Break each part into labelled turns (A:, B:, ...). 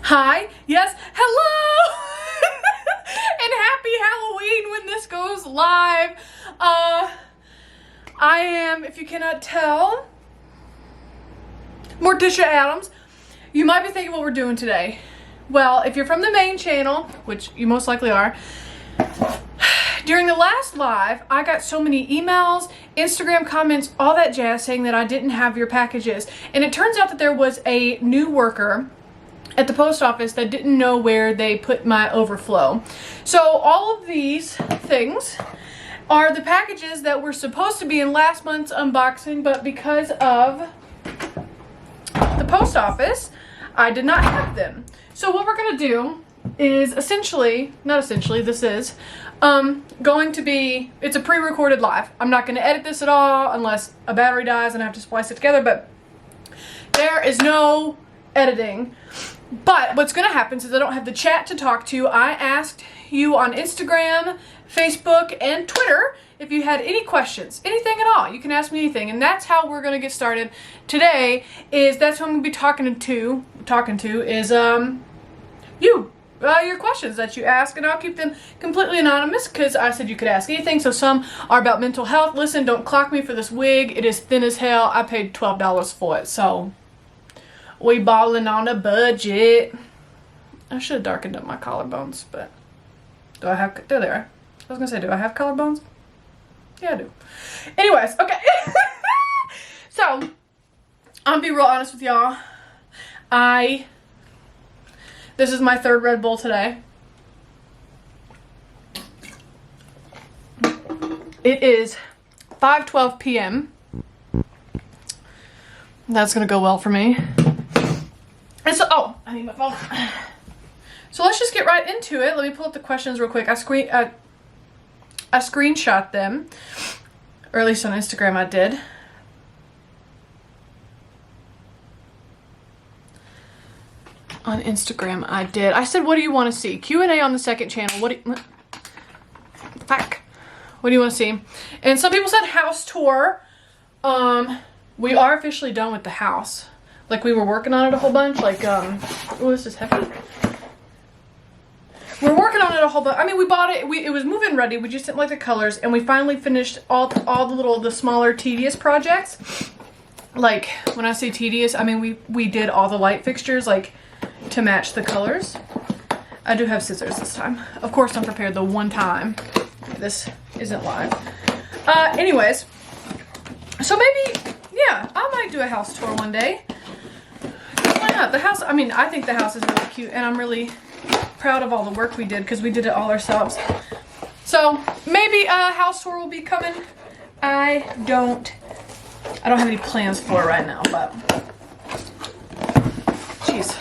A: Hi, yes, hello, and happy Halloween when this goes live. I am, if you cannot tell, Morticia Adams. You might be thinking what we're doing today. Well, if you're from the main channel, which you most likely are, during the last live, I got so many emails, Instagram comments, all that jazz saying that I didn't have your packages. And it turns out that there was a new worker at the post office that didn't know where they put my overflow. So all of these things are the packages that were supposed to be in last month's unboxing, but because of the post office, I did not have them. So what we're gonna do is this is going to be, it's a pre-recorded live. I'm not gonna edit this at all unless a battery dies and I have to splice it together, but there is no editing. But what's gonna happen, since I don't have the chat to talk to, I asked you on Instagram, Facebook, and Twitter if you had any questions, anything at all. You can ask me anything, and that's how we're gonna get started today. That's what I'm gonna be talking to is your questions that you ask, and I'll keep them completely anonymous because I said you could ask anything. So some are about mental health. Listen, don't clock me for this wig. It is thin as hell. I paid $12 for it, so we balling on a budget. I should have darkened up my collarbones, but there they are. I was gonna say, do I have collarbones? Yeah, I do. Anyways, okay. So, I'm gonna be real honest with y'all. This is my third Red Bull today. It is 5:12 p.m. That's gonna go well for me. And so, I need my phone. So let's just get right into it. Let me pull up the questions real quick. I screenshot them, or at least on Instagram I did. On Instagram I did. I said, what do you want to see? Q&A on the second channel. What do you want to see? And some people said house tour. We are officially done with the house. Like, we were working on it a whole bunch. Like, oh, this is heavy. We're working on it a whole bunch. I mean, we bought it. It was move-in ready. We just didn't like the colors, and we finally finished all the smaller tedious projects. Like, when I say tedious, I mean we did all the light fixtures, like, to match the colors. I do have scissors this time. Of course, I'm prepared the one time this isn't live. Anyways, so maybe, yeah, I might do a house tour one day. Why not? The house, I mean, I think the house is really cute, and I'm really proud of all the work we did because we did it all ourselves. So maybe a house tour will be coming. I don't have any plans for it right now, but jeez.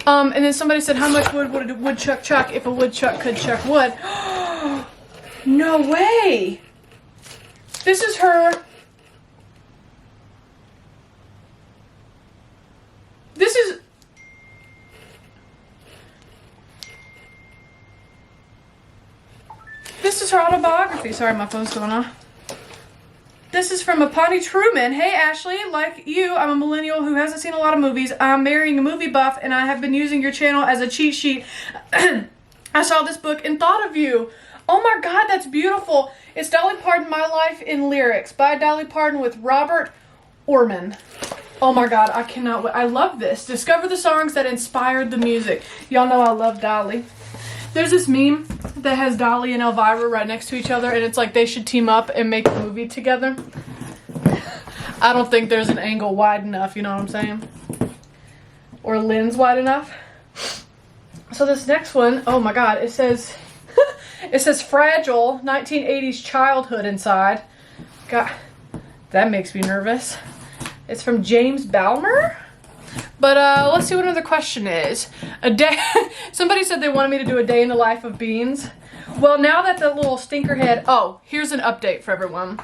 A: And then somebody said, how much wood would a woodchuck chuck if a woodchuck could chuck wood? No way! This is her. This is her autobiography. Sorry, my phone's going off. This is from Apani Truman. Hey, Ashley, like you, I'm a millennial who hasn't seen a lot of movies. I'm marrying a movie buff, and I have been using your channel as a cheat sheet. I saw this book and thought of you. Oh my God, that's beautiful. It's Dolly Parton, My Life in Lyrics by Dolly Parton with Robert Orman. Oh my God, I cannot wait. I love this. Discover the songs that inspired the music. Y'all know I love Dolly. There's this meme that has Dolly and Elvira right next to each other, and it's like they should team up and make a movie together. I don't think there's an angle wide enough, you know what I'm saying? Or lens wide enough. So this next one, oh my God, it says fragile 1980s childhood inside. God, that makes me nervous. It's from James Balmer. But let's see what another question is. A day. Somebody said they wanted me to do a day in the life of Beans. Well, now that the little stinker head. Oh, here's an update for everyone.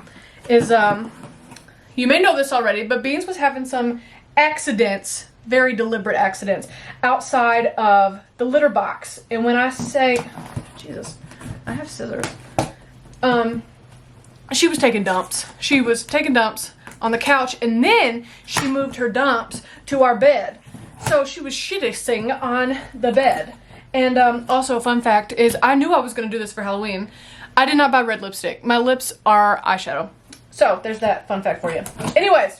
A: You may know this already, but Beans was having some accidents, very deliberate accidents, outside of the litter box. And when I say, Jesus, I have scissors. She was taking dumps. She was taking dumps on the couch, and then she moved her dumps to our bed. So she was shitting on the bed. And also, a fun fact is I knew I was going to do this for Halloween. I did not buy red lipstick. My lips are eyeshadow. So there's that fun fact for you. Anyways,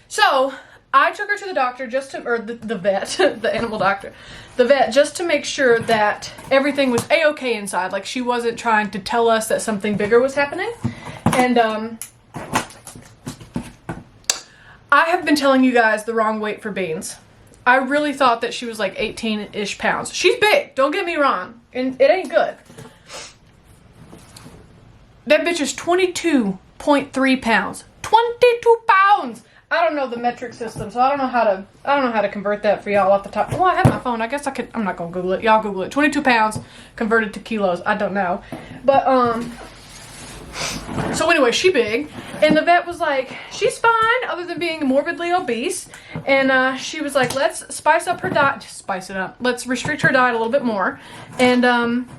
A: so I took her to the doctor just to, or the vet, the animal doctor, the vet, just to make sure that everything was a-okay inside. Like she wasn't trying to tell us that something bigger was happening. And I have been telling you guys the wrong weight for Beans. I really thought that she was like 18-ish pounds. She's big, don't get me wrong, and it ain't good. That bitch is 22.3 pounds. 22 pounds! I don't know the metric system, so I don't know how to convert that for y'all off the top. Well, I have my phone. I guess I could. I'm not gonna Google it. Y'all Google it. 22 pounds converted to kilos. I don't know, but so anyway, she big, and the vet was like, she's fine other than being morbidly obese, and she was like, let's spice up her diet, spice it up, let's restrict her diet a little bit more, and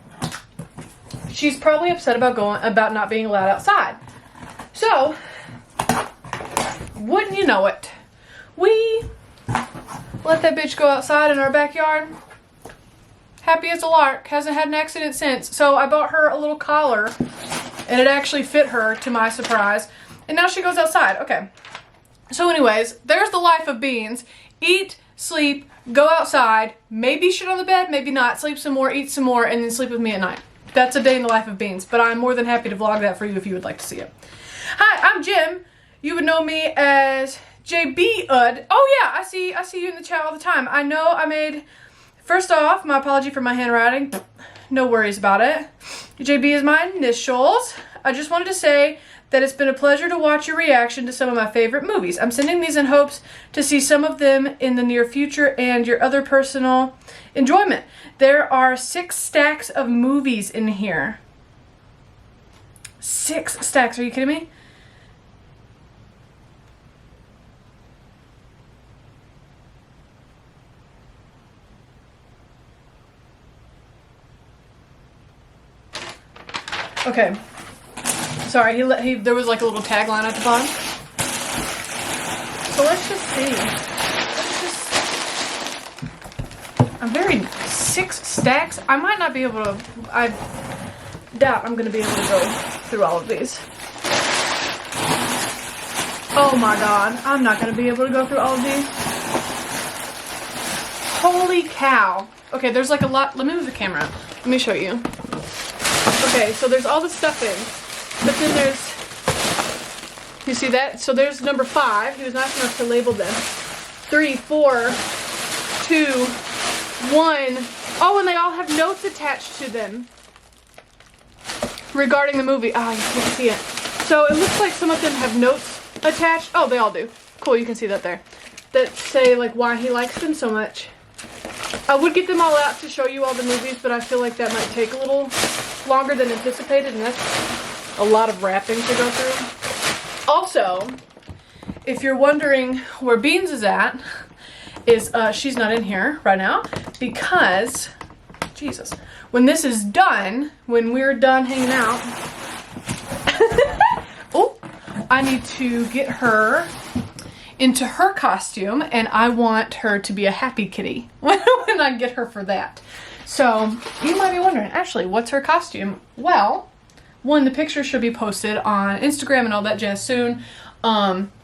A: she's probably upset about not being allowed outside. So wouldn't you know it, we let that bitch go outside in our backyard, happy as a lark, hasn't had an accident since. So I bought her a little collar, and it actually fit her, to my surprise. And now she goes outside. Okay. So anyways, there's the life of Beans. Eat, sleep, go outside, maybe shit on the bed, maybe not, sleep some more, eat some more, and then sleep with me at night. That's a day in the life of Beans, but I'm more than happy to vlog that for you if you would like to see it. Hi, I'm Jim. You would know me as JB Ud. Oh yeah, I see you in the chat all the time. I know I made, first off, my apology for my handwriting. No worries about it. JB is my initials. I just wanted to say that it's been a pleasure to watch your reaction to some of my favorite movies. I'm sending these in hopes to see some of them in the near future and your other personal enjoyment. There are 6 stacks of movies in here. 6 stacks, are you kidding me? Okay, sorry, there was like a little tagline at the bottom. So let's just see. I'm very 6 stacks. I might not be able to, I doubt I'm gonna be able to go through all of these. Oh my god, I'm not gonna be able to go through all of these. Holy cow. Okay, there's like a lot, let me move the camera. Let me show you. Okay, so there's all the stuffing, but then there's, you see that? So there's number 5. He was nice enough to label them. 3, 4, 2, 1. Oh, and they all have notes attached to them regarding the movie. Ah, you can't see it. So it looks like some of them have notes attached. Oh, they all do. Cool, you can see that there. That say like why he likes them so much. I would get them all out to show you all the movies, but I feel like that might take a little longer than anticipated, and that's a lot of wrapping to go through. Also, if you're wondering where Beans is at, is she's not in here right now because, Jesus, when this is done, when we're done hanging out, oh, I need to get her into her costume, and I want her to be a happy kitty when I get her for that. So you might be wondering, Ashley, what's her costume? Well, one, the picture should be posted on Instagram and all that jazz soon.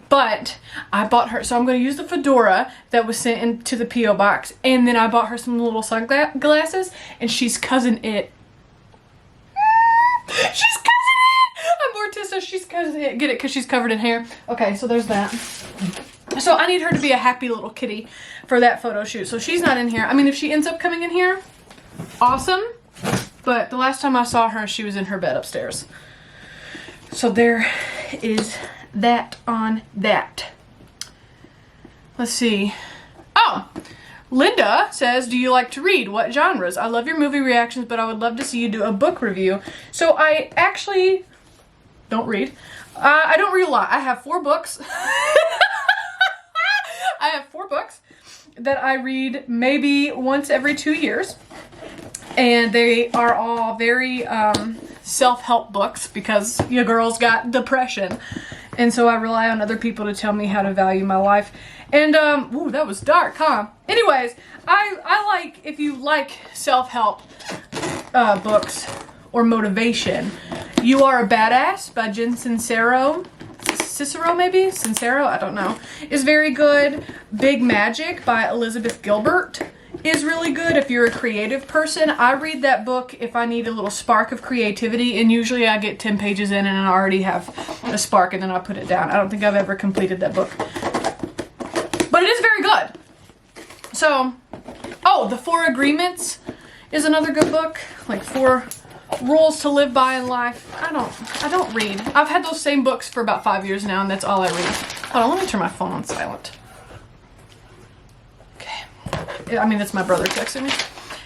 A: But I bought her, so I'm going to use the fedora that was sent into the P.O. box, and then I bought her some little sunglasses, and she's cousin it. She's cousin it! I'm Morticia, she's cousin it. Get it? Because she's covered in hair. Okay, so there's that. So I need her to be a happy little kitty for that photo shoot. So she's not in here. I mean, if she ends up coming in here, awesome. But the last time I saw her, she was in her bed upstairs. So there is that on that. Let's see. Oh, Linda says, do you like to read? What genres? I love your movie reactions, but I would love to see you do a book review. So I actually don't read. I don't read a lot. I have 4 books. I have 4 books that I read maybe once every 2 years. And they are all very self-help books because your girl's got depression. And so I rely on other people to tell me how to value my life. And, ooh, that was dark, huh? Anyways, I like, if you like self-help books or motivation, You Are a Badass by Jen Sincero. Cicero, maybe? Sincero? I don't know. Is very good. Big Magic by Elizabeth Gilbert is really good if you're a creative person. I read that book if I need a little spark of creativity, and usually I get 10 pages in and I already have a spark and then I put it down. I don't think I've ever completed that book. But it is very good. So, oh, The 4 Agreements is another good book. Like 4 rules to live by in life. I don't read. I've had those same books for about 5 years now, and that's all I read. Hold on, let me turn my phone on silent. Okay. I mean, that's my brother texting me.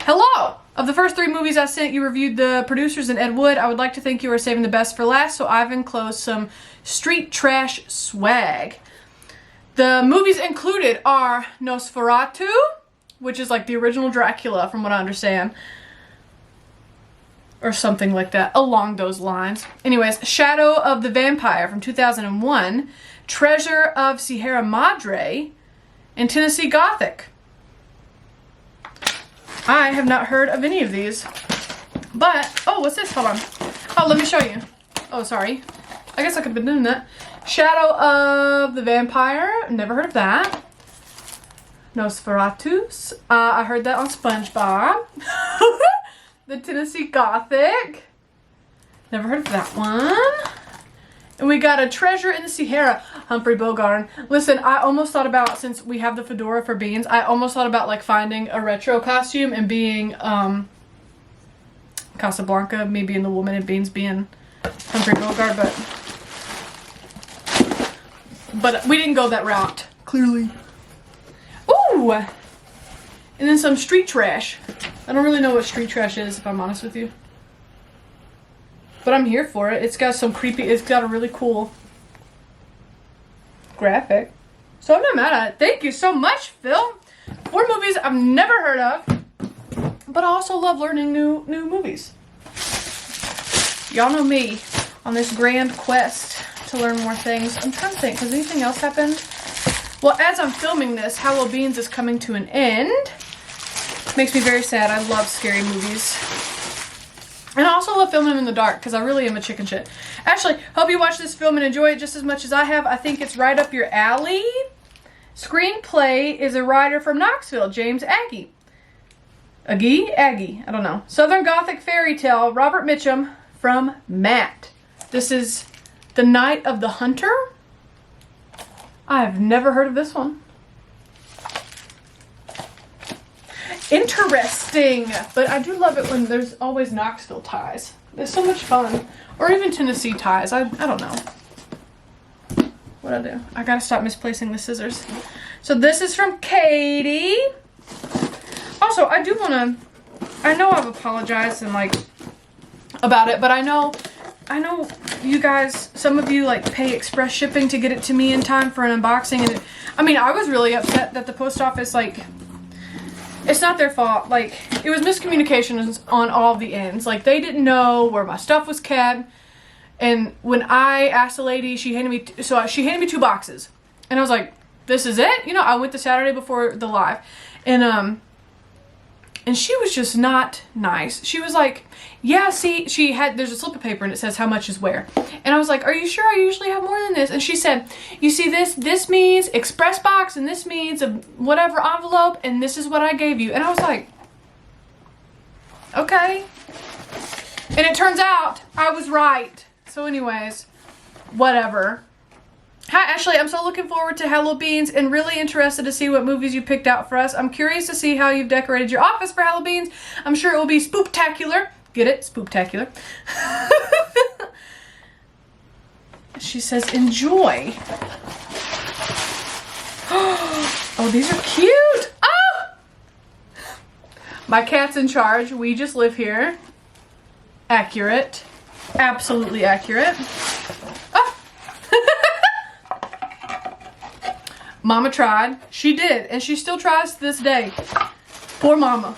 A: Hello! Of the first 3 movies I sent, you reviewed The Producers and Ed Wood. I would like to think you are saving the best for last, so I've enclosed some street trash swag. The movies included are Nosferatu, which is like the original Dracula, from what I understand. Or something like that, along those lines. Anyways, Shadow of the Vampire from 2001, Treasure of Sierra Madre, and Tennessee Gothic. I have not heard of any of these. But, oh, what's this? Hold on. Oh, let me show you. Oh, sorry. I guess I could have been doing that. Shadow of the Vampire, never heard of that. Nosferatu, I heard that on SpongeBob. The Tennessee Gothic. Never heard of that one. And we got a Treasure in the Sierra, Humphrey Bogart. Listen, I almost thought about, since we have the fedora for Beans, I almost thought about like finding a retro costume and being Casablanca, me being the woman and Beans being Humphrey Bogart, but we didn't go that route, clearly. Ooh! And then some street trash. I don't really know what street trash is, if I'm honest with you. But I'm here for it. It's got some creepy, it's got a really cool graphic. So I'm not mad at it. Thank you so much, Phil. 4 movies I've never heard of. But I also love learning new movies. Y'all know me on this grand quest to learn more things. I'm trying to think, has anything else happened? Well, as I'm filming this, Hello Beans is coming to an end. Makes me very sad. I love scary movies. And I also love filming them in the dark because I really am a chicken shit. Ashley, hope you watch this film and enjoy it just as much as I have. I think it's right up your alley. Screenplay is a writer from Knoxville, James Agee. Agee? I don't know. Southern Gothic Fairy Tale, Robert Mitchum from Matt. This is The Night of the Hunter. I have never heard of this one. Interesting, but I do love it when there's always Knoxville ties. It's so much fun. Or even Tennessee ties. I don't know. What'd I do? I gotta stop misplacing the scissors. So this is from Katie. Also, I do wanna, I know I've apologized and like about it, but I know you guys, some of you like pay express shipping to get it to me in time for an unboxing, and I mean, I was really upset that the post office, like, it's not their fault. Like, it was miscommunications on all the ends. Like, they didn't know where my stuff was kept. And when I asked the lady, she handed me, she handed me 2 boxes. And I was like, this is it? You know, I went the Saturday before the live. And she was just not nice. She was like, yeah, see, there's a slip of paper and it says how much is where. And I was like, are you sure I usually have more than this? And she said, you see this means express box and this means a whatever envelope and this is what I gave you. And I was like, okay. And it turns out I was right. So anyways, whatever. Hi, Ashley. I'm so looking forward to Hello Beans and really interested to see what movies you picked out for us. I'm curious to see how you've decorated your office for Hello Beans. I'm sure it will be spooktacular. Get it? Spooktacular. She says, enjoy. Oh, these are cute. Oh! My cat's in charge. We just live here. Accurate. Absolutely accurate. Oh! Mama tried. She did. And she still tries to this day. Poor mama.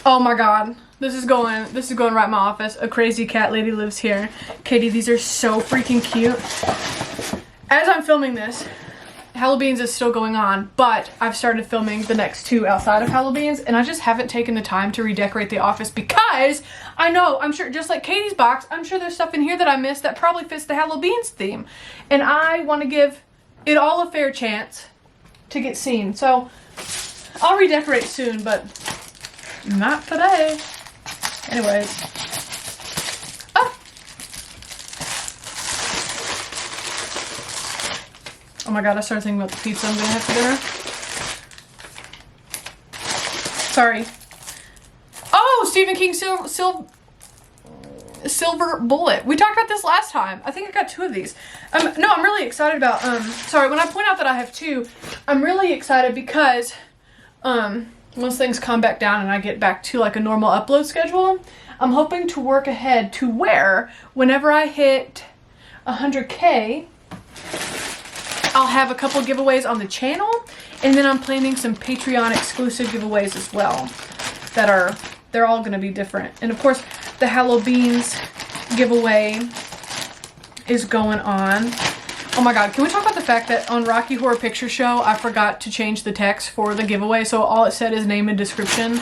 A: Oh my god. This is going right in my office. A crazy cat lady lives here. Katie, these are so freaking cute. As I'm filming this, Halloween's is still going on, but I've started filming the next 2 outside of Halloween's, and I just haven't taken the time to redecorate the office because I know, I'm sure, just like Katie's box, I'm sure there's stuff in here that I missed that probably fits the Halloween's theme. And I want to give it all a fair chance to get seen. So I'll redecorate soon, but not today. Anyways. Oh my god, I started thinking about the pizza I'm gonna have for dinner. Sorry. Oh, Stephen King Silver Bullet. We talked about this last time. I think I got 2 of these. No, I'm really excited about, sorry, when I point out that I have 2, I'm really excited because, once things calm back down and I get back to like a normal upload schedule, I'm hoping to work ahead to where whenever I hit 100K, I'll have a couple giveaways on the channel, and then I'm planning some Patreon exclusive giveaways as well they're all going to be different. And of course, the Halloween's giveaway is going on. Oh my god, can we talk about the fact that on Rocky Horror Picture Show, I forgot to change the text for the giveaway, so all it said is name and description.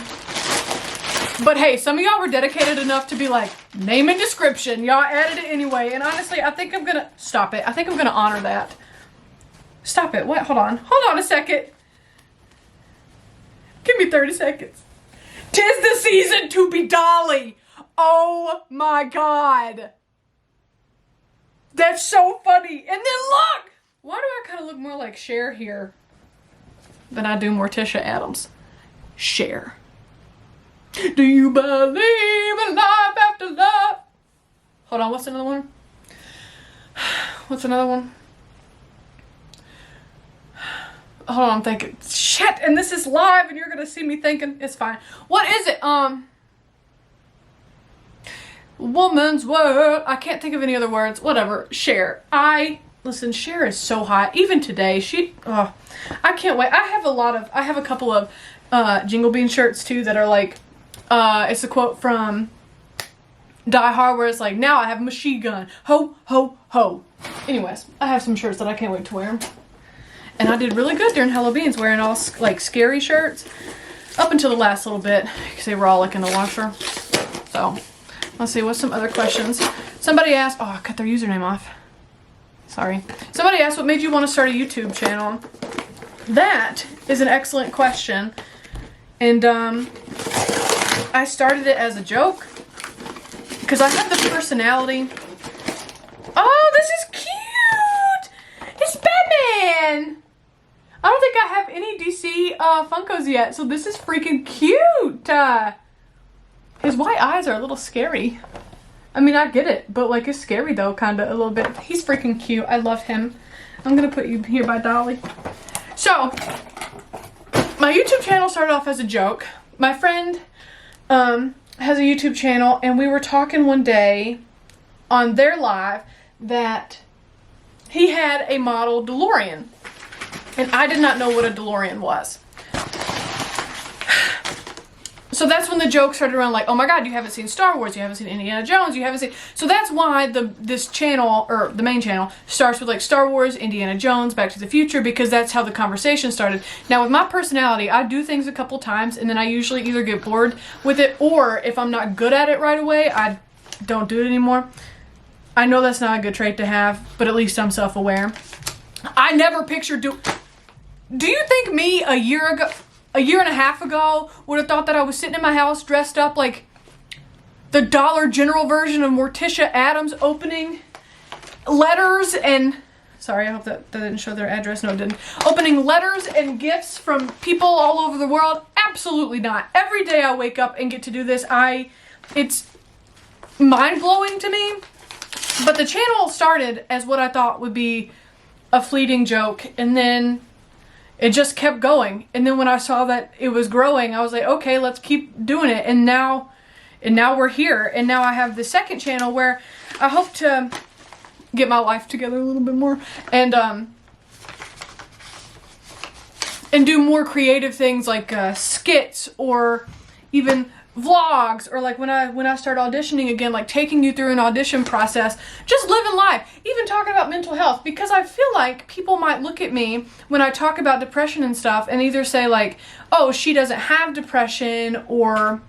A: But hey, some of y'all were dedicated enough to be like, name and description. Y'all added it anyway, and honestly, I think I'm gonna, stop it. I think I'm gonna honor that. Stop it. What? Hold on. Hold on a second. Give me 30 seconds. 'Tis the season to be Dolly. Oh my god. That's so funny. And then look. Why do I kind of look more like Cher here than I do Morticia Addams? Cher. Do you believe in life after love? Hold on. What's another one? What's another one? Hold on, I'm thinking, shit, and this is live and you're gonna see me thinking. It's fine. What is it? Woman's world. I can't think of any other words. Whatever. Cher. Listen, Cher is so hot. Even today, I can't wait. I have a couple of Jingle Bean shirts too that are like, it's a quote from Die Hard where it's like, now I have a machine gun. Ho, ho, ho. Anyways, I have some shirts that I can't wait to wear. And I did really good during Halloween's wearing all like scary shirts up until the last little bit because they were all like in the washer. So let's see, what's some other questions? Somebody asked, oh, I cut their username off. Sorry. Somebody asked, what made you want to start a YouTube channel? That is an excellent question. And I started it as a joke because I have the personality. Oh, this is cute! It's Batman! I don't think I have any DC Funkos yet, so this is freaking cute! His white eyes are a little scary. I mean, I get it, but like it's scary though, kinda a little bit. He's freaking cute. I love him. I'm gonna put you here by Dolly. So, my YouTube channel started off as a joke. My friend has a YouTube channel, and we were talking one day on their live that he had a model DeLorean. And I did not know what a DeLorean was. So that's when the joke started around like, oh my god, you haven't seen Star Wars, you haven't seen Indiana Jones, you haven't seen... So that's why this channel, or the main channel, starts with like Star Wars, Indiana Jones, Back to the Future, because that's how the conversation started. Now with my personality, I do things a couple times and then I usually either get bored with it, or if I'm not good at it right away, I don't do it anymore. I know that's not a good trait to have, but at least I'm self-aware. I never pictured Do you think me a year and a half ago would have thought that I was sitting in my house dressed up like the Dollar General version of Morticia Addams, opening letters and... Sorry, I hope that didn't show their address. No, it didn't. Opening letters and gifts from people all over the world? Absolutely not. Every day I wake up and get to do this, it's mind-blowing to me. But the channel started as what I thought would be a fleeting joke, and then it just kept going. And then when I saw that it was growing, I was like, okay, let's keep doing it. And now we're here. And now I have the second channel where I hope to get my life together a little bit more and do more creative things like skits or even vlogs, or like when I start auditioning again, like taking you through an audition process, just living life, even talking about mental health, because I feel like people might look at me when I talk about depression and stuff and either say like, oh, she doesn't have depression, or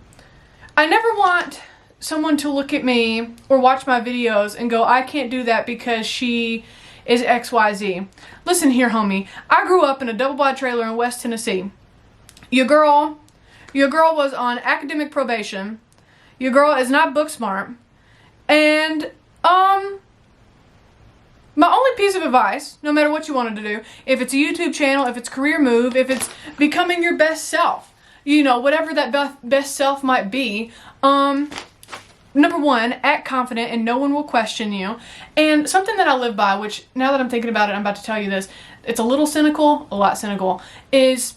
A: I never want someone to look at me or watch my videos and go, I can't do that because she is XYZ. Listen here, homie. I grew up in a double-wide trailer in West Tennessee. Your girl was on academic probation. Your girl is not book smart. And, my only piece of advice, no matter what you wanted to do, if it's a YouTube channel, if it's career move, if it's becoming your best self, you know, whatever that best self might be, number one, act confident and no one will question you. And something that I live by, which now that I'm thinking about it, I'm about to tell you this, it's a little cynical, a lot cynical, is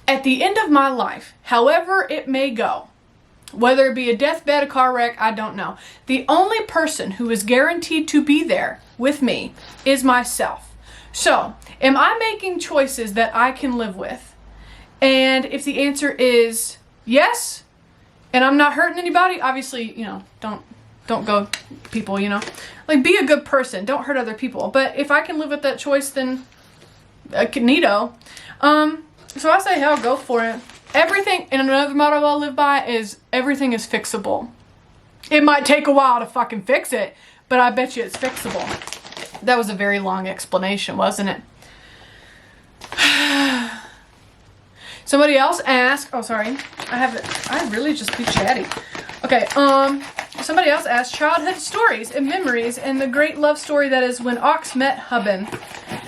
A: at the end of my life, however it may go, whether it be a deathbed, a car wreck, I don't know. The only person who is guaranteed to be there with me is myself. So, am I making choices that I can live with? And if the answer is yes, and I'm not hurting anybody, obviously, you know, don't go people, you know. Like, be a good person. Don't hurt other people. But if I can live with that choice, then neato. So I say, hell, go for it. Everything, and another motto I live by is everything is fixable. It might take a while to fucking fix it, but I bet you it's fixable. That was a very long explanation, wasn't it? Somebody else asked, oh, sorry. I really just be chatty. Okay, somebody else asked childhood stories and memories and the great love story that is when Ox met Hubben.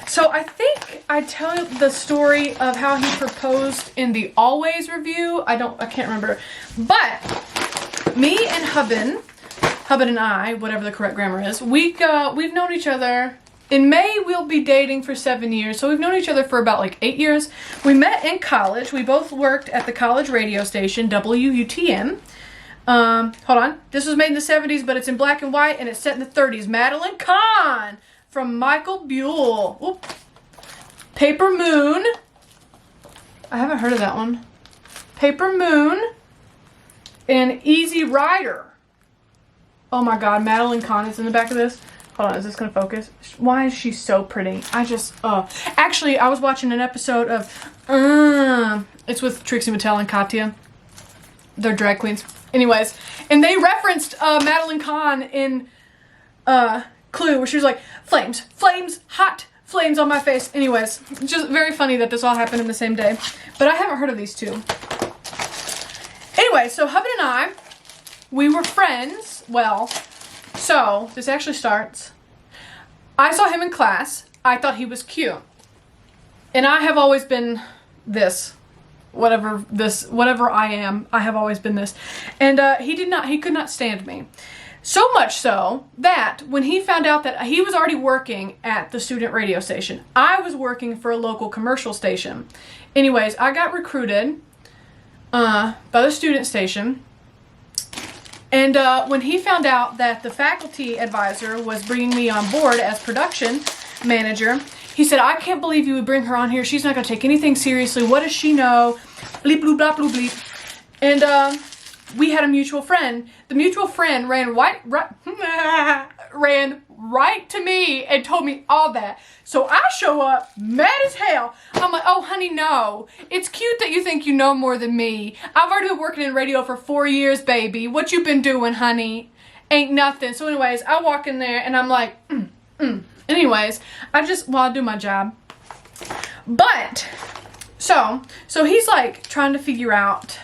A: So I think I tell the story of how he proposed in the Always review. I can't remember. But me and Hubbin and I, whatever the correct grammar is, we've known each other. In May, we'll be dating for 7 years. So we've known each other for about like 8 years. We met in college. We both worked at the college radio station, WUTM. Hold on. This was made in the 70s, but it's in black and white, and it's set in the 30s. Madeline Kahn from Michael Buell. Oop. Paper Moon. I haven't heard of that one. Paper Moon. And Easy Rider. Oh my God, Madeline Kahn is in the back of this. Hold on, is this going to focus? Why is she so pretty? Actually, I was watching an episode of, it's with Trixie Mattel and Katya. They're drag queens. Anyways, and they referenced Madeline Kahn in Clue, where she was like, flames, hot flames on my face. Anyways, just very funny that this all happened in the same day. But I haven't heard of these two. Anyway, so Hubbin and I, we were friends. Well, so this actually starts. I saw him in class. I thought he was cute. And I have always been this. Whatever I am, I have always been this. And he could not stand me. So much so that when he found out that he was already working at the student radio station, I was working for a local commercial station. Anyways, I got recruited by the student station. And when he found out that the faculty advisor was bringing me on board as production manager, he said, I can't believe you would bring her on here. She's not going to take anything seriously. What does she know? Bleep, bloop, blop, bloop, bleep. And we had a mutual friend. The mutual friend ran right to me and told me all that. So I show up mad as hell. I'm like, oh, honey, no. It's cute that you think you know more than me. I've already been working in radio for 4 years, baby. What you been doing, honey? Ain't nothing. So anyways, I walk in there and I'm like, Anyways, I do my job. But, so he's like trying to figure out,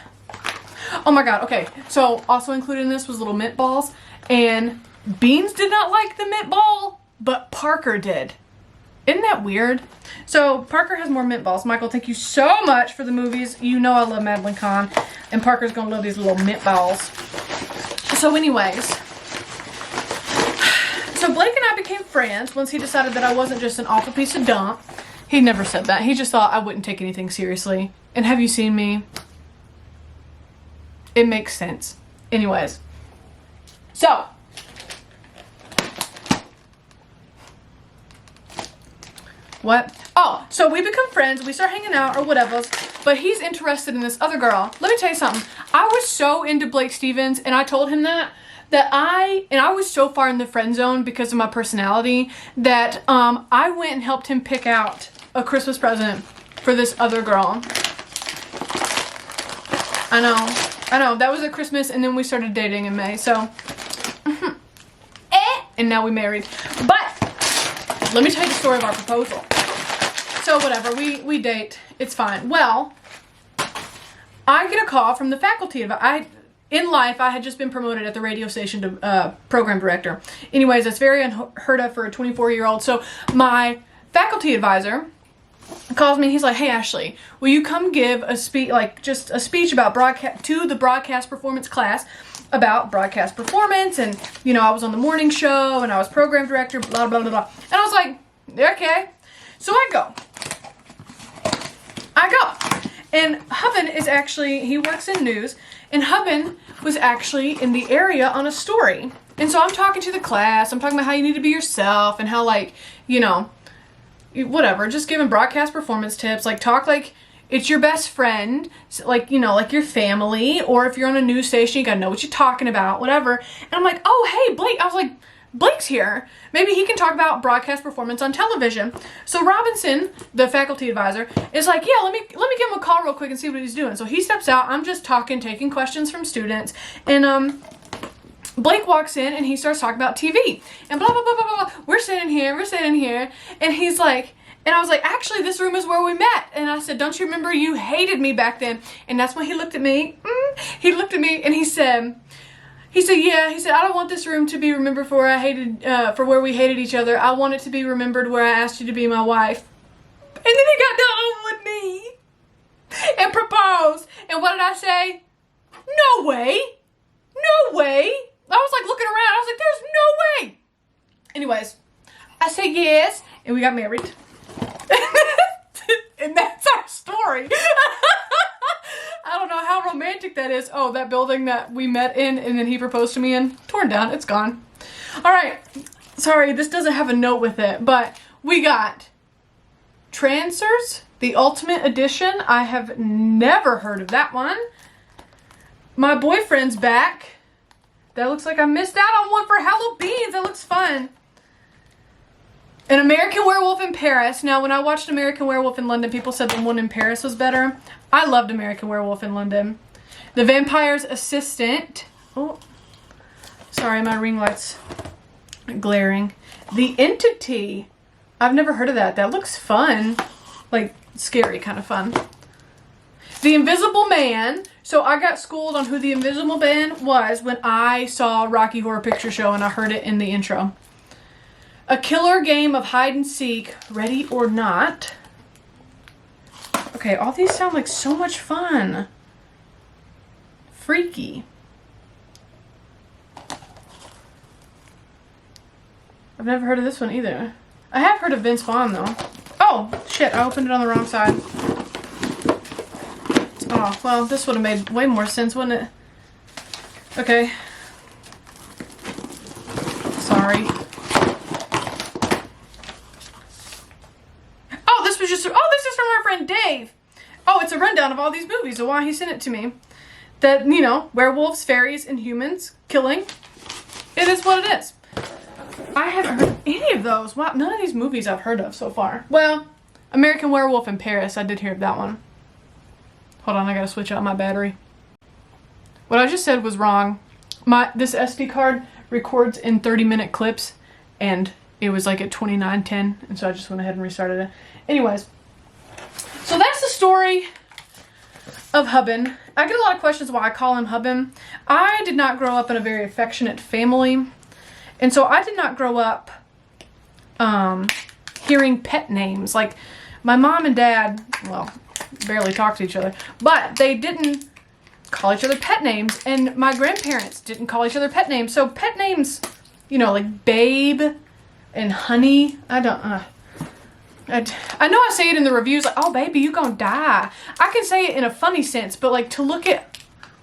A: oh my God, okay. So also included in this was little mint balls, and Beans did not like the mint ball, but Parker did. Isn't that weird? So Parker has more mint balls. Michael, thank you so much for the movies. You know I love Madeline Kahn, and Parker's gonna love these little mint balls. So anyways, so Blake and I became friends once he decided that I wasn't just an awful piece of dump. He never said that. He just thought I wouldn't take anything seriously. And have you seen me? It makes sense. Anyways. So. What? Oh, so we become friends. We start hanging out or whatever. but he's interested in this other girl. Let me tell you something. I was so into Blake Stevens, and I told him that I was so far in the friend zone because of my personality that I went and helped him pick out a Christmas present for this other girl. I know. That was at Christmas, and then we started dating in May, so. And now we married. But let me tell you the story of our proposal. So whatever, we date. It's fine. Well, I get a call from the faculty. In life, I had just been promoted at the radio station to program director. Anyways, that's very unheard of for a 24-year-old. So my faculty advisor calls me. He's like, "Hey, Ashley, will you come give a speech, like just a speech about broadcast to the broadcast performance class about broadcast performance?" And you know, I was on the morning show and I was program director, blah blah blah blah. And I was like, "Okay." So I go. And Hubben is actually, he works in news, and Hubben was actually in the area on a story. And so I'm talking to the class, I'm talking about how you need to be yourself and how, like, you know, whatever, just giving broadcast performance tips, like talk like it's your best friend, like, you know, like your family, or if you're on a news station, you gotta know what you're talking about, whatever. And I'm like, "Oh, hey, Blake." I was like, "Blake's here. Maybe he can talk about broadcast performance on television." So Robinson, the faculty advisor, is like, "Yeah, let me give him a call real quick and see what he's doing." So he steps out. I'm just talking, taking questions from students, and Blake walks in and he starts talking about TV and blah blah blah blah blah. We're sitting here, and he's like, and I was like, "Actually, this room is where we met." And I said, "Don't you remember you hated me back then?" And that's when he looked at me. He looked at me and he said, "Yeah." He said, "I don't want this room to be remembered for where we hated each other. I want it to be remembered where I asked you to be my wife." And then he got done with me and proposed. And what did I say? "No way. No way." I was like looking around. I was like, "There's no way." Anyways, I said yes, and we got married. And that's our story. I don't know how romantic that is. Oh, that building that we met in and then he proposed to me in, torn down. It's gone. All right. Sorry, this doesn't have a note with it, but we got Trancers, the Ultimate Edition. I have never heard of that one. My Boyfriend's Back. That looks like I missed out on one for Halloween. That looks fun. An American Werewolf in Paris. Now, when I watched American Werewolf in London, people said the one in Paris was better. I loved American Werewolf in London. The Vampire's Assistant. Oh, sorry, my ring light's glaring. The Entity. I've never heard of that. That looks fun. Like, scary kind of fun. The Invisible Man. So I got schooled on who the Invisible Man was when I saw Rocky Horror Picture Show and I heard it in the intro. A Killer Game of Hide and Seek, Ready or Not. Okay, all these sound like so much fun. Freaky. I've never heard of this one either. I have heard of Vince Vaughn though. Oh, shit, I opened it on the wrong side. Oh, well, this would have made way more sense, wouldn't it? Okay. Sorry. This is from our friend Dave. Oh, it's a rundown of all these movies and why he sent it to me. That, you know, werewolves, fairies, and humans killing. It is what it is. I haven't heard of any of those. Wow, none of these movies I've heard of so far. Well, American Werewolf in Paris, I did hear of that one. Hold on, I gotta switch out my battery. What I just said was wrong. This SD card records in 30-minute clips, and it was like at 29:10, and so I just went ahead and restarted it. Anyways, so that's the story of Hubben. I get a lot of questions why I call him Hubben. I did not grow up in a very affectionate family, and so I did not grow up hearing pet names. Like, my mom and dad, well, barely talk to each other, but they didn't call each other pet names, and my grandparents didn't call each other pet names. So pet names, you know, like Babe and Honey, I know I say it in the reviews, like, "Oh, baby, you gonna die." I can say it in a funny sense, but like to look at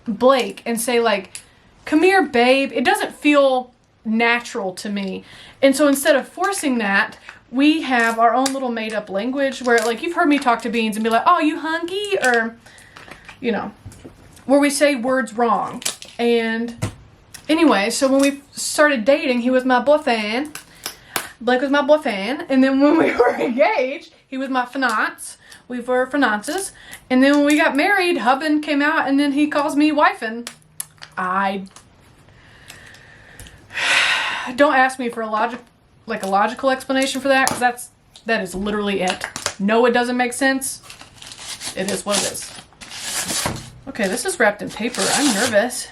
A: Blake and say like, "Come here, babe," it doesn't feel natural to me. And so instead of forcing that, we have our own little made up language where, like, you've heard me talk to Beans and be like, oh, you hungry? Or, you know, where we say words wrong. And anyway, so when we started dating, he was my boyfriend. Blake was my boyfriend. And then when we were engaged, he was my fiance. We were finances. And then when we got married, Hubben came out, and then he calls me wifin'. Don't ask me for a logical explanation for that, because that is literally it. No, it doesn't make sense. It is what it is. Okay, this is wrapped in paper. I'm nervous.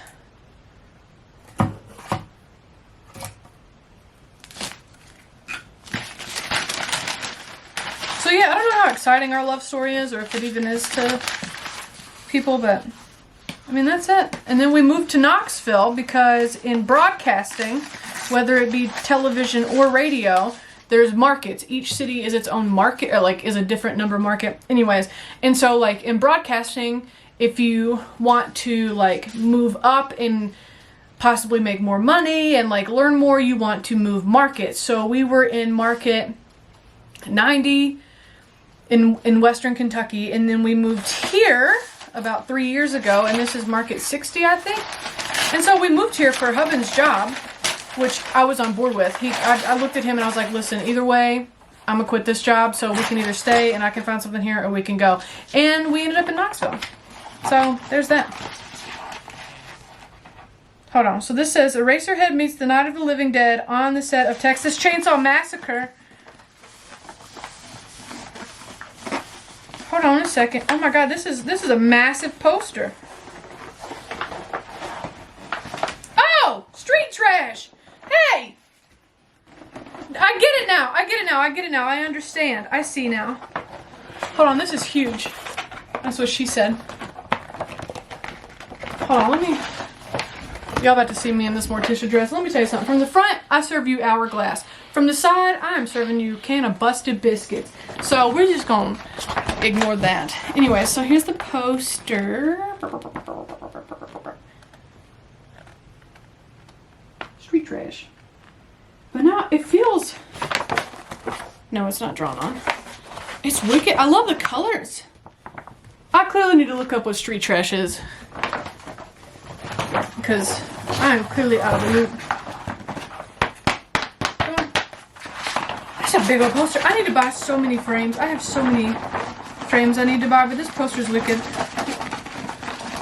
A: So yeah, I don't know how exciting our love story is, or if it even is to people, but I mean, that's it. And then we moved to Knoxville because in broadcasting, whether it be television or radio, there's markets. Each city is its own market, or like is a different number market. Anyways, and so like in broadcasting, if you want to like move up and possibly make more money and like learn more, you want to move markets. So we were in market 90 in Western Kentucky, and then we moved here about 3 years ago, and this is market 60, I think. And so we moved here for Hubben's job, which I was on board with. I looked at him and I was like, listen, either way, I'm gonna quit this job, so we can either stay and I can find something here, or we can go. And we ended up in Knoxville. So there's that. Hold on. So this says Eraserhead meets the Night of the Living Dead on the set of Texas Chainsaw Massacre. Hold on a second. Oh my God, this is a massive poster. Oh, street trash. Hey, I get it now. I understand. I see now. Hold on, this is huge. That's what she said. Hold on, y'all about to see me in this Morticia dress. Let me tell you something. From the front, I serve you hourglass. From the side, I am serving you a can of busted biscuits. So we're just gonna ignore that. Anyway, so here's the poster. Street trash. But now it feels... No, it's not drawn on. It's wicked. I love the colors. I clearly need to look up what street trash is, because I am clearly out of the loop. That's a big old poster. I need to buy so many frames. I have so many frames I need to buy, but this poster's wicked.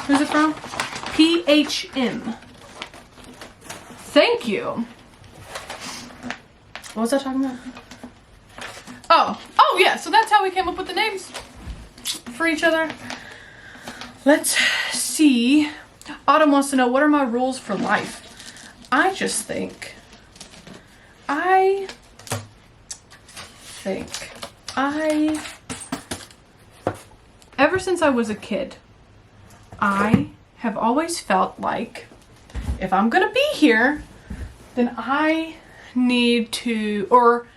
A: Who's it from? PHM. Thank you. What was I talking about? Oh yeah, so that's how we came up with the names for each other. Let's see. Autumn wants to know, what are my rules for life? I just think ever since I was a kid, I have always felt like if I'm gonna be here, then I need to, or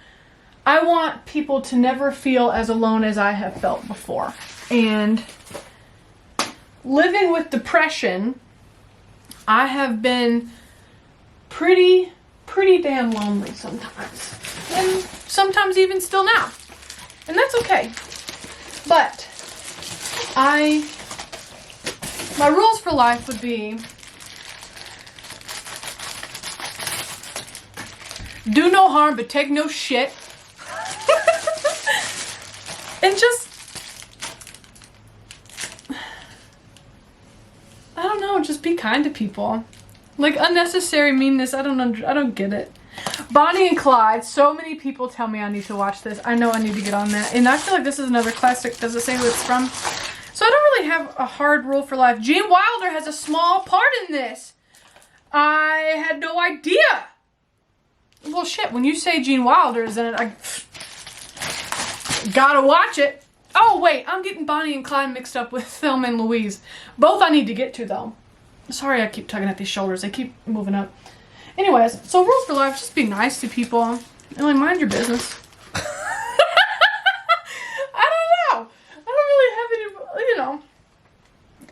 A: I want people to never feel as alone as I have felt before. And living with depression, I have been pretty damn lonely sometimes. And sometimes even still now. And that's okay. But my rules for life would be, do no harm but take no shit. And just, I don't know, just be kind to people. Like unnecessary meanness, I don't get it. Bonnie and Clyde, so many people tell me I need to watch this. I know I need to get on that. And I feel like this is another classic. Does it say who it's from? So I don't really have a hard rule for life. Gene Wilder has a small part in this. I had no idea. Well, shit, when you say Gene Wilder is in it, I gotta watch it. Oh, wait, I'm getting Bonnie and Clyde mixed up with Thelma and Louise. Both I need to get to, though. Sorry I keep tugging at these shoulders. They keep moving up. Anyways, so rules for life, just be nice to people. And like, mind your business. I don't know. I don't really have any, you know.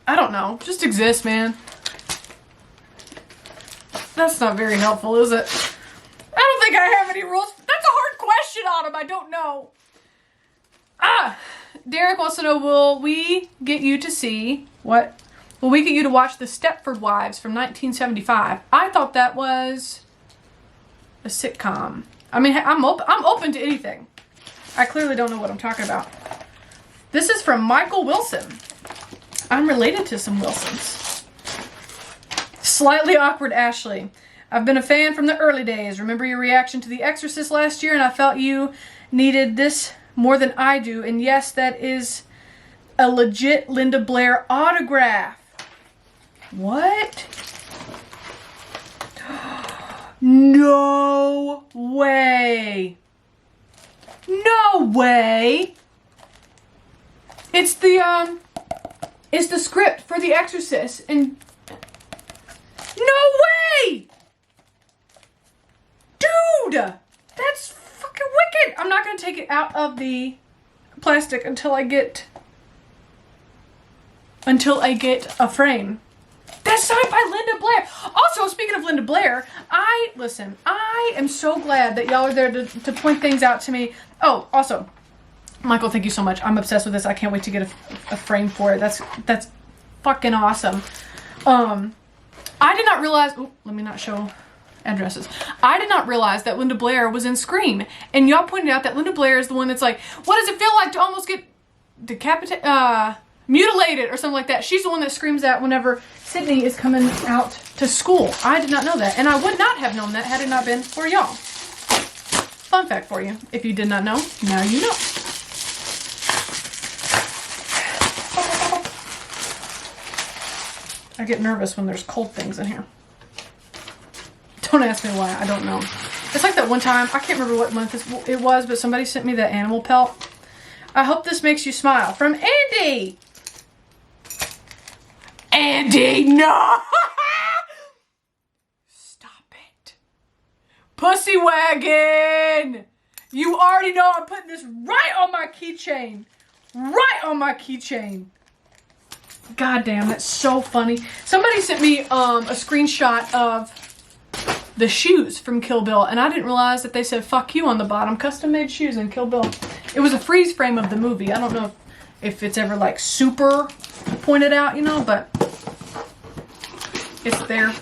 A: I don't know. Just exist, man. That's not very helpful, is it? I don't think I have any rules. That's a hard question, about them. I don't know. Derek wants to know, will we get you to see what? Will we get you to watch The Stepford Wives from 1975? I thought that was a sitcom. I mean, I'm open to anything. I clearly don't know what I'm talking about. This is from Michael Wilson. I'm related to some Wilsons. Slightly awkward Ashley. I've been a fan from the early days. Remember your reaction to The Exorcist last year, and I felt you needed this more than I do. And yes, that is a legit Linda Blair autograph. What? No way. No way. It's the script for The Exorcist, and no way! Dude! That's fucking wicked! I'm not gonna take it out of the plastic until I get a frame. That's signed by Linda Blair. Also, speaking of Linda Blair, I am so glad that y'all are there to point things out to me. Oh, also, Michael, thank you so much. I'm obsessed with this. I can't wait to get a frame for it. That's fucking awesome. I did not realize, let me not show addresses. I did not realize that Linda Blair was in Scream. And y'all pointed out that Linda Blair is the one that's like, what does it feel like to almost get mutilated or something like that? She's the one that screams that whenever Sydney is coming out to school. I did not know that. And I would not have known that had it not been for y'all. Fun fact for you. If you did not know, now you know. I get nervous when there's cold things in here. Don't ask me why. I don't know. It's like that one time. I can't remember what month it was, but somebody sent me that animal pelt. I hope this makes you smile. From Andy. Andy, no! Stop it. Pussy wagon! You already know I'm putting this right on my keychain. Right on my keychain. God damn, that's so funny. Somebody sent me a screenshot of the shoes from Kill Bill, and I didn't realize that they said fuck you on the bottom. Custom made shoes in Kill Bill. It was a freeze frame of the movie. I don't know if it's ever like super pointed out, you know, but it's there.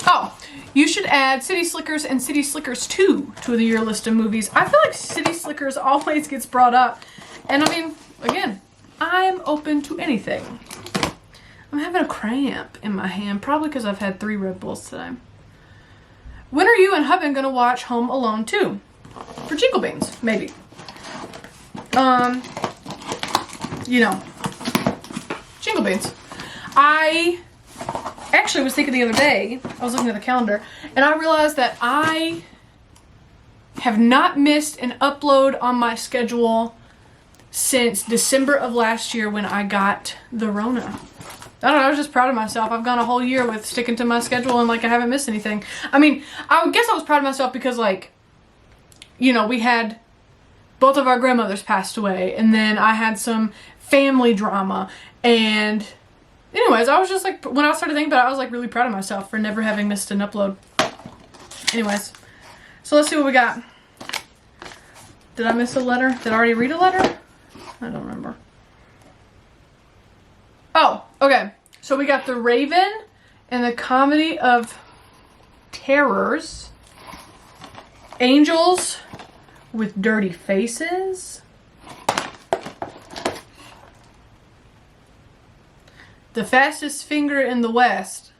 A: Oh, you should add City Slickers and City Slickers 2 to your list of movies. I feel like City Slickers always gets brought up. And I mean, again, I'm open to anything. I'm having a cramp in my hand, probably because I've had 3 Red Bulls today. When are you and Hubben going to watch Home Alone 2? For Jingle Beans, maybe. You know, Jingle Beans. I actually was thinking the other day, I was looking at the calendar, and I realized that I have not missed an upload on my schedule since December of last year when I got the Rona. I don't know, I was just proud of myself. I've gone a whole year with sticking to my schedule and like I haven't missed anything. I mean, I guess I was proud of myself because like, you know, we had both of our grandmothers passed away, and then I had some family drama, and anyways, I was just like, when I started thinking about it, I was like really proud of myself for never having missed an upload. Anyways, so let's see what we got. Did I miss a letter? Did I already read a letter? I don't remember. Oh, okay. So we got The Raven and the Comedy of Terrors. Angels with Dirty Faces. The Fastest Finger in the West.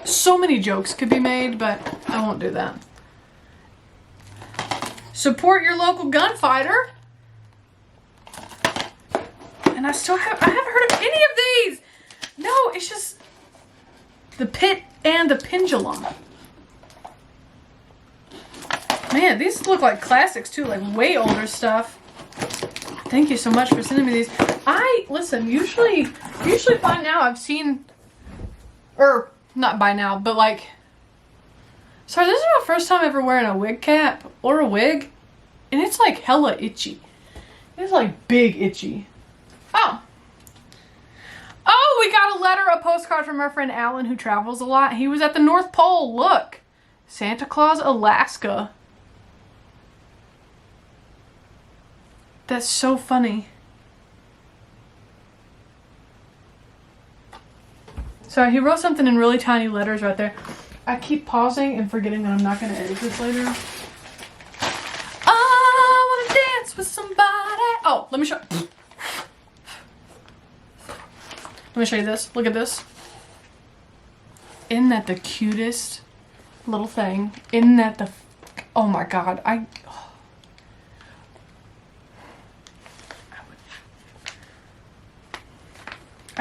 A: So many jokes could be made, but I won't do that. Support your local gunfighter. And I haven't heard of any of these. No, it's just The Pit and the Pendulum. Man, these look like classics too, like way older stuff. Thank you so much for sending me these. Listen, usually by now I've seen, or not by now, but like, sorry, this is my first time ever wearing a wig cap or a wig, and it's like hella itchy. It's like big itchy. Oh, Oh, we got a letter, a postcard from our friend Alan, who travels a lot. He was at the North Pole. Look. Santa Claus, Alaska. That's so funny. Sorry, he wrote something in really tiny letters right there. I keep pausing and forgetting that I'm not going to edit this later. I want to dance with somebody. Oh, let me show. Let me show you this. Look at this. Isn't that the cutest little thing? Isn't that the... Oh my God. I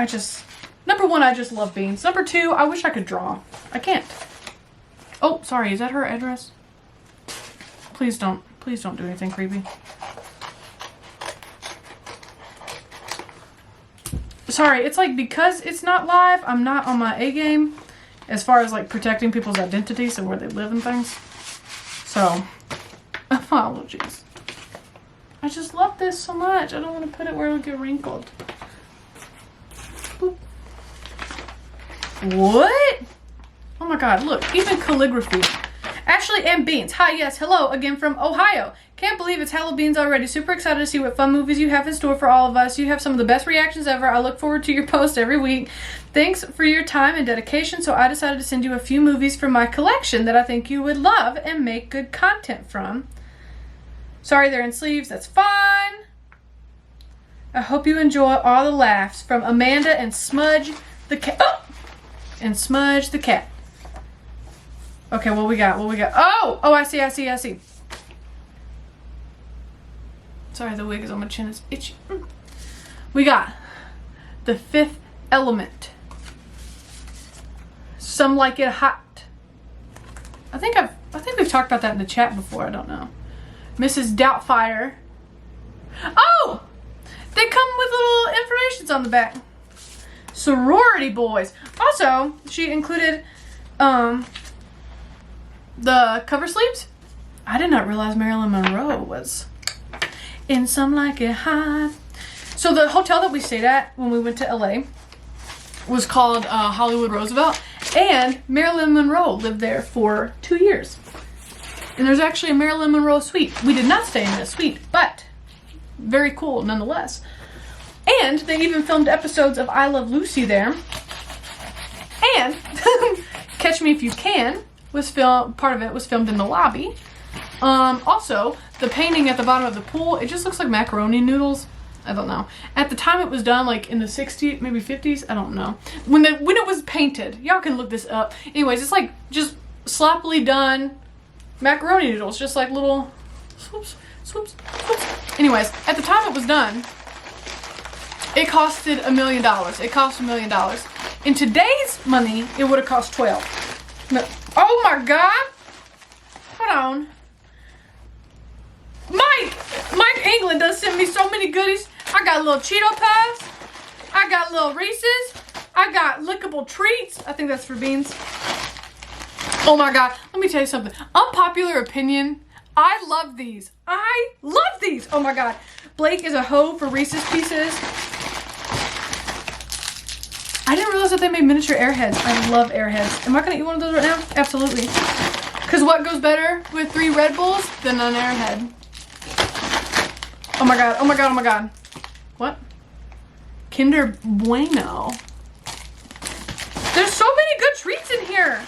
A: just... Number one, I just love beans. Number two, I wish I could draw. I can't. Oh, sorry. Is that her address? Please don't do anything creepy. Sorry, it's like because it's not live, I'm not on my A game as far as like protecting people's identities and where they live and things. So, apologies. I just love this so much. I don't want to put it where it'll get wrinkled. Boop. What? Oh my God, look, even calligraphy. Ashley and Beans. Hi, yes, hello again from Ohio. Can't believe it's Halloween already. Super excited to see what fun movies you have in store for all of us. You have some of the best reactions ever. I look forward to your post every week. Thanks for your time and dedication. So I decided to send you a few movies from my collection that I think you would love and make good content from. Sorry they're in sleeves. That's fine. I hope you enjoy all the laughs from Amanda and Smudge the cat. Oh! And Smudge the cat. Okay, what we got? Oh, I see. Sorry, the wig is on my chin. It's itchy. We got The Fifth Element. Some Like It Hot. I think we've talked about that in the chat before. I don't know. Mrs. Doubtfire. Oh, they come with little informations on the back. Sorority Boys. Also, she included the cover sleeves. I did not realize Marilyn Monroe was in Some Like It Hot. So the hotel that we stayed at when we went to LA was called Hollywood Roosevelt, and Marilyn Monroe lived there for 2 years. And there's actually a Marilyn Monroe suite. We did not stay in this suite, but very cool nonetheless. And they even filmed episodes of I Love Lucy there. And Catch Me If You Can was part of it was filmed in the lobby. Also, the painting at the bottom of the pool, it just looks like macaroni noodles. I don't know. At the time it was done, like in the 60s, maybe 50s, I don't know. When it was painted, y'all can look this up. Anyways, it's like just sloppily done macaroni noodles, just like little swoops, swoops, swoops. Anyways, at the time it was done, it costed $1 million. It cost $1 million. In today's money, it would have cost 12. No. Oh my God! Hold on. Mike England does send me so many goodies. I got little Cheeto Puffs. I got little Reese's. I got lickable treats. I think that's for Beans. Oh my God. Let me tell you something. Unpopular opinion. I love these. I love these. Oh my God. Blake is a hoe for Reese's Pieces. I didn't realize that they made miniature Airheads. I love Airheads. Am I going to eat one of those right now? Absolutely. Because what goes better with 3 Red Bulls than an Airhead? Oh my God. Oh my God. Oh my God. What? Kinder Bueno. There's so many good treats in here.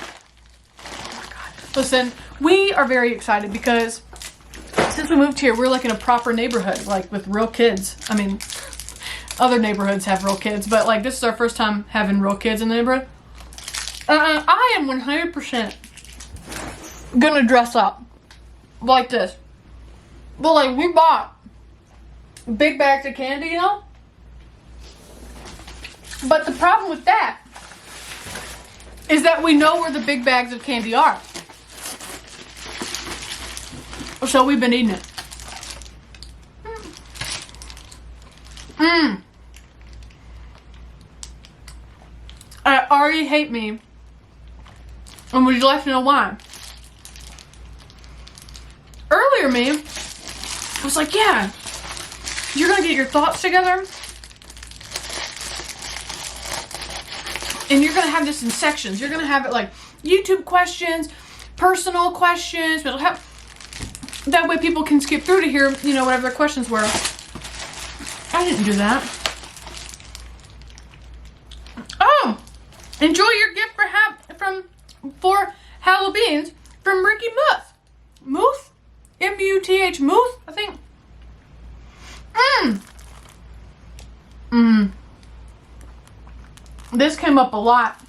A: Oh my God. Listen, we are very excited because since we moved here, we're like in a proper neighborhood, like with real kids. I mean, other neighborhoods have real kids, but like this is our first time having real kids in the neighborhood. I am 100% gonna dress up like this. But like we bought big bags of candy, you know? But the problem with that is that we know where the big bags of candy are. So we've been eating it. Ari hate me. And would you like to know why? Earlier me was like, yeah, you're gonna get your thoughts together And you're going to have this in sections. You're going to have it like YouTube questions, personal questions. It'll have, that way people can skip through to hear, you know, whatever their questions were. I didn't do that. Oh, enjoy your gift for Halloween from Ricky Muth. Muth? M-U-T-H, Muth, I think. This came up a lot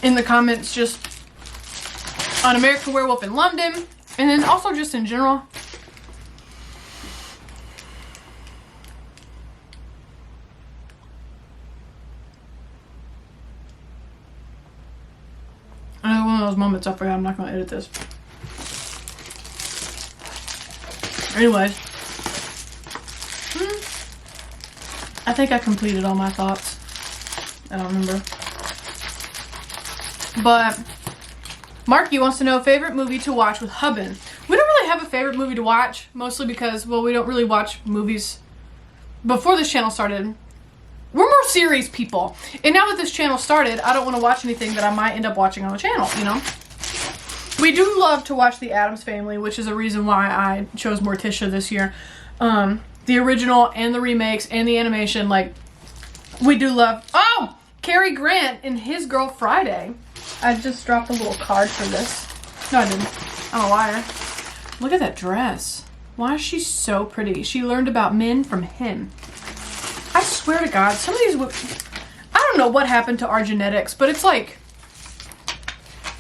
A: in the comments just on American Werewolf in London, and then also just in general. Another one of those moments I forgot I'm not going to edit this. Anyways. I think I completed all my thoughts. I don't remember. But Marky wants to know favorite movie to watch with Hubben. We don't really have a favorite movie to watch, mostly because, well, we don't really watch movies. Before this channel started, we're more series people. And now that this channel started, I don't want to watch anything that I might end up watching on the channel, you know? We do love to watch The Addams Family, which is a reason why I chose Morticia this year. The original and the remakes and the animation, like, we do love. Oh! Cary Grant and His Girl Friday. I just dropped a little card for this. No, I didn't. I'm a liar. Look at that dress. Why is she so pretty? She learned about men from him. I swear to God, some of these, I don't know what happened to our genetics, but it's like,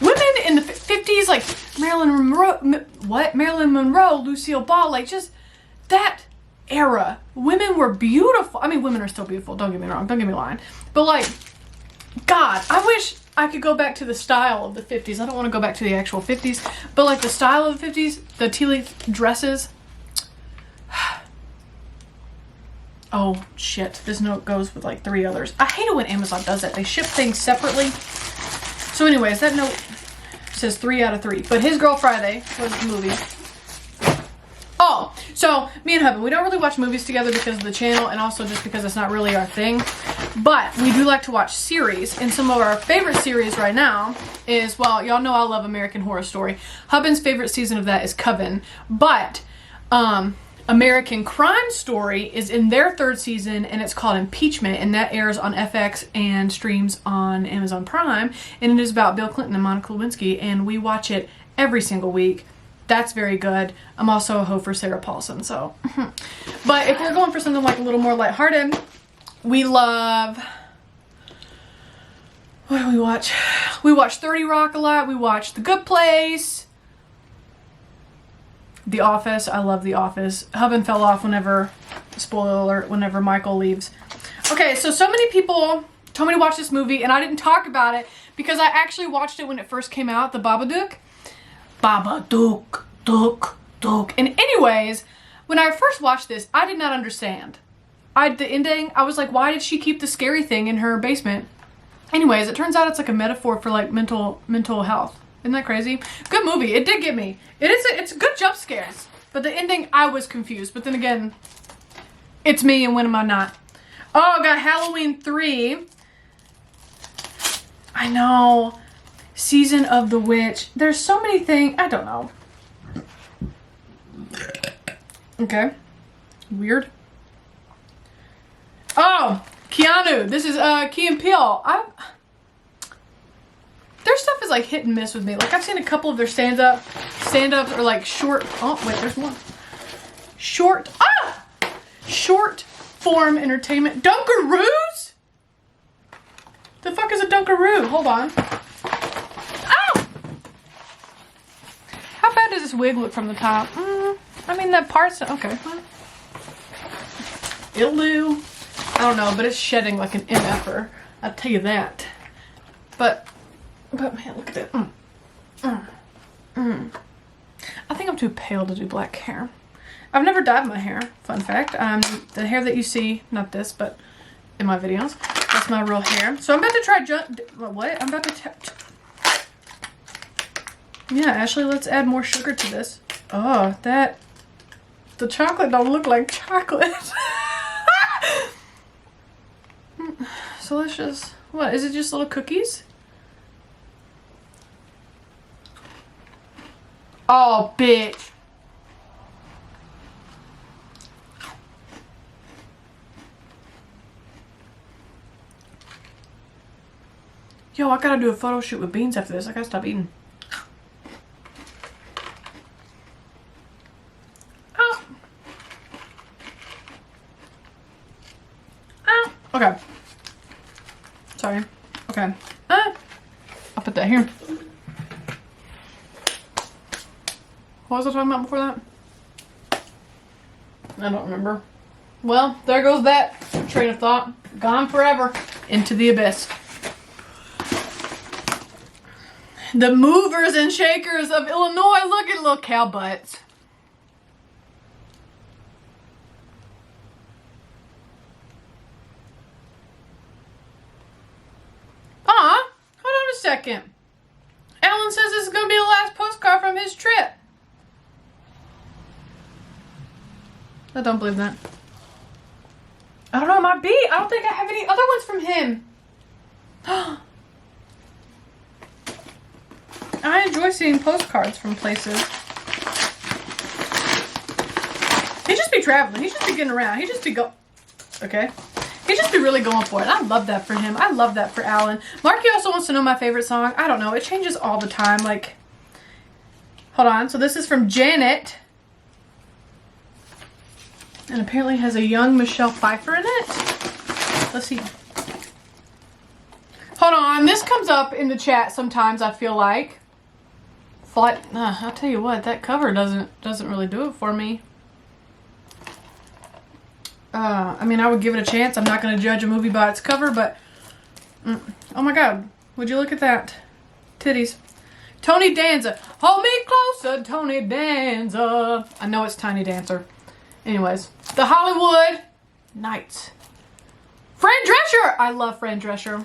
A: women in the 50s, like Marilyn Monroe, Lucille Ball, like just that era. Women were beautiful. I mean, women are still beautiful. Don't get me wrong. Don't get me lying. But like, God, I wish I could go back to the style of the 50s. I don't want to go back to the actual 50s, but like the style of the 50s, the tea leaf dresses. Oh shit, this note goes with like 3 others. I hate it when Amazon does that. They ship things separately. So anyways, that note says 3 out of 3. But His Girl Friday was the movie. Oh, so me and Hubben, we don't really watch movies together because of the channel and also just because it's not really our thing. But we do like to watch series, and some of our favorite series right now is, well, y'all know I love American Horror Story. Hubben's favorite season of that is Coven. But American Crime Story is in their 3rd season, and it's called Impeachment, and that airs on FX and streams on Amazon Prime, and it is about Bill Clinton and Monica Lewinsky, and we watch it every single week. That's very good. I'm also a hoe for Sarah Paulson, so. But if we're going for something like a little more lighthearted, we love, what do we watch? We watch 30 Rock a lot. We watch The Good Place. The Office. I love The Office. Hubben fell off whenever, spoiler alert, whenever Michael leaves. Okay, so many people told me to watch this movie, and I didn't talk about it because I actually watched it when it first came out, The Babadook. Babadook, dook, dook. And anyways, when I first watched this, I did not understand. The ending, I was like, why did she keep the scary thing in her basement? Anyways, it turns out it's like a metaphor for like mental health. Isn't that crazy? Good movie. It did get me. It's good jump scares. But the ending, I was confused. But then again, it's me, and when am I not? Oh, I got Halloween 3. I know. Season of the Witch. There's so many things. I don't know. Okay. Weird. Oh, Keanu. This is Key and Peele. Their stuff is like hit and miss with me. Like I've seen a couple of their stand-ups or like short. Oh wait, there's one. Short form entertainment. Dunkaroos? The fuck is a Dunkaroo? Hold on. Oh! How bad does this wig look from the top? I mean that part's okay. It'll do. I don't know, but it's shedding like an MFer. I'll tell you that. But man, look at it. I think I'm too pale to do black hair. I've never dyed my hair. Fun fact. The hair that you see, not this, but in my videos, that's my real hair. So I'm about to try what? I'm about to yeah, Ashley, let's add more sugar to this. Oh, the chocolate don't look like chocolate. So let's just, What, is it just little cookies? Oh, bitch. Yo, I gotta do a photo shoot with beans after this. I gotta stop eating. Oh. Oh. Okay. Sorry. Okay. I'll put that here. What was I talking about before that? I don't remember. Well, there goes that train of thought. Gone forever. Into the abyss. The movers and shakers of Illinois. Look at little cow butts. Hold on a second. Alan says this is going to be the last postcard from his trip. I don't believe that. I don't know, it might be. I don't think I have any other ones from him. I enjoy seeing postcards from places. He'd just be traveling. He'd just be getting around. He'd just be okay. He'd just be really going for it. I love that for him. I love that for Alan. Marky also wants to know my favorite song. I don't know. It changes all the time. Like, hold on. So this is from Janet. And apparently has a young Michelle Pfeiffer in it. Let's see. Hold on. This comes up in the chat sometimes, I feel like. I'll tell you what, that cover doesn't really do it for me. I mean, I would give it a chance. I'm not going to judge a movie by its cover, but oh my God, would you look at that? Titties. Tony Danza. Hold me closer, Tony Danza. I know it's Tiny Dancer. Anyways, the Hollywood Knights. Fran Drescher. I love Fran Drescher.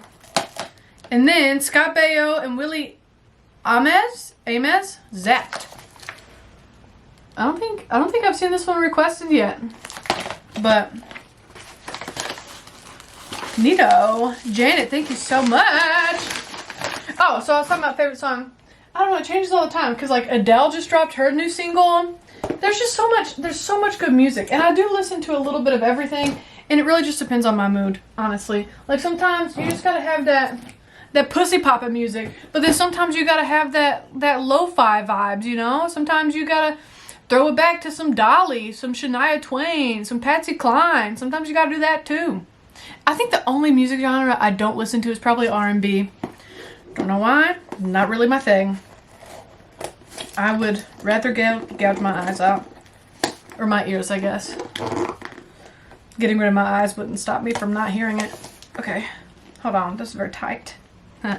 A: And then Scott Baio and Willie Ames, Zapped. I don't think I've seen this one requested yet. But neato. Janet, thank you so much. Oh, so I was talking about favorite song. I don't know, it changes all the time because like Adele just dropped her new single. There's so much good music. And I do listen to a little bit of everything, and it really just depends on my mood, honestly. Like sometimes you just gotta have that pussy poppin' music, but then sometimes you gotta have that lo-fi vibes, you know? Sometimes you gotta throw it back to some Dolly, some Shania Twain, some Patsy Cline. Sometimes you gotta do that too. I think the only music genre I don't listen to is probably R&B. Don't know why. Not really my thing. I would rather gouge my eyes out. Or my ears, I guess. Getting rid of my eyes wouldn't stop me from not hearing it. Okay. Hold on. This is very tight. I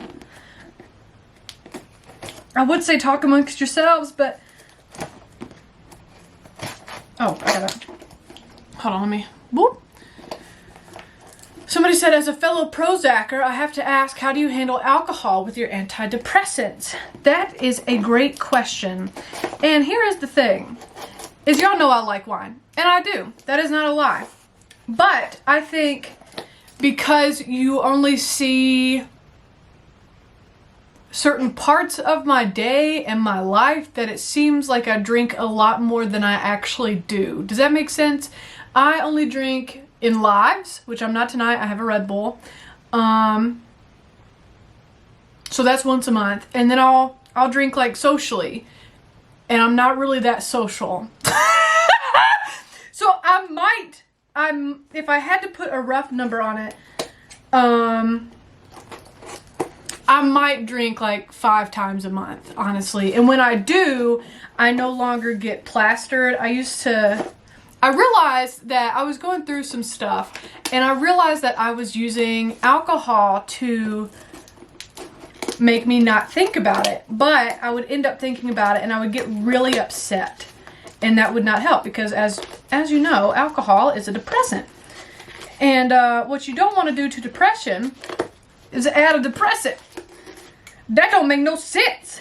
A: would say talk amongst yourselves, but oh, I gotta hold on, let me whoop. Somebody said, as a fellow Prozacer, I have to ask, how do you handle alcohol with your antidepressants? That is a great question. And here is the thing, is y'all know I like wine, and I do. That is not a lie. But I think because you only see certain parts of my day and my life, that it seems like I drink a lot more than I actually do. Does that make sense? I only drink in lives, which I'm not tonight. I have a Red Bull. So that's once a month. And then I'll drink like socially. And I'm not really that social. So if I had to put a rough number on it, I might drink like 5 times a month, honestly. And when I do, I no longer get plastered. I realized that I was going through some stuff, and I realized that I was using alcohol to make me not think about it. But I would end up thinking about it, and I would get really upset. And that would not help because, as you know, alcohol is a depressant. And what you don't want to do to depression is add a depressant. That don't make no sense.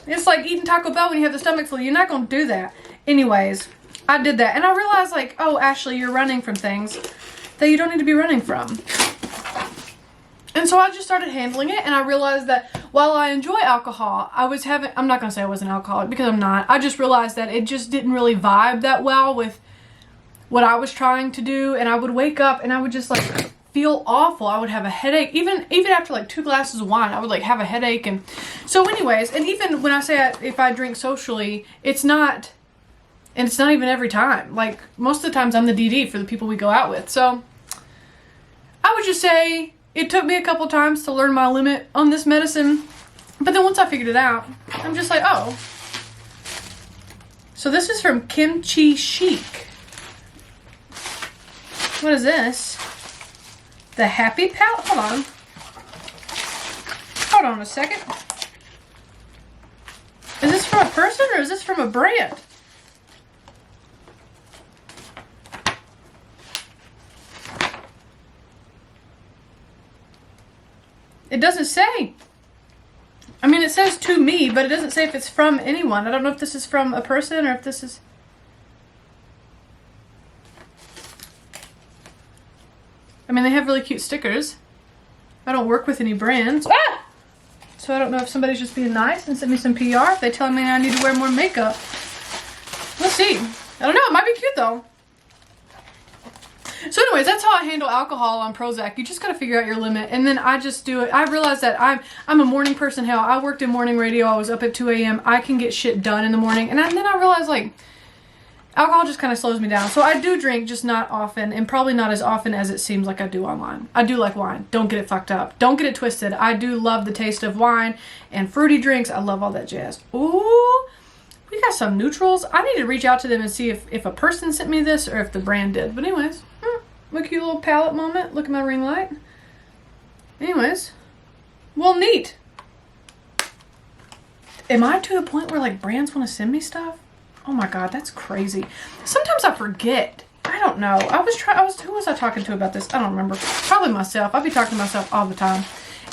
A: It's like eating Taco Bell when you have the stomach flu. You're not going to do that. Anyways, I did that. And I realized, like, oh, Ashley, you're running from things that you don't need to be running from. And so I just started handling it, and I realized that while I enjoy alcohol, I'm not going to say I was an alcoholic because I'm not. I just realized that it just didn't really vibe that well with what I was trying to do. And I would wake up and I would just like feel awful. I would have a headache. Even after like 2 glasses of wine, I would like have a headache. And so anyways, and even when I say if I drink socially, it's not even every time. Like most of the times I'm the DD for the people we go out with. So I would just say it took me a couple times to learn my limit on this medicine. But then once I figured it out, I'm just like, oh. So this is from Kimchi Chic. What is this? The Happy Palette. Hold on a second. Is this from a person or is this from a brand? It doesn't say. I mean, it says to me, but it doesn't say if it's from anyone. I don't know if this is from a person or if this is... I mean, they have really cute stickers. I don't work with any brands. Ah! So I don't know if somebody's just being nice and sent me some PR. If they tell me I need to wear more makeup. We'll see. I don't know. It might be cute, though. So anyways, that's how I handle alcohol on Prozac. You just got to figure out your limit. And then I just do it. I realized that I'm a morning person. Hell, I worked in morning radio. I was up at 2 a.m. I can get shit done in the morning. And then I realized, like, alcohol just kind of slows me down. So I do drink, just not often. And probably not as often as it seems like I do online. I do like wine. Don't get it fucked up. Don't get it twisted. I do love the taste of wine and fruity drinks. I love all that jazz. Ooh. We got some neutrals. I need to reach out to them and see if a person sent me this or if the brand did. But anyways, a cute little palette moment. Look at my ring light. Anyways, well, neat. Am I to the point where like brands want to send me stuff? Oh my God, that's crazy. Sometimes I forget. I don't know. Who was I talking to about this? I don't remember. Probably myself. I be talking to myself all the time.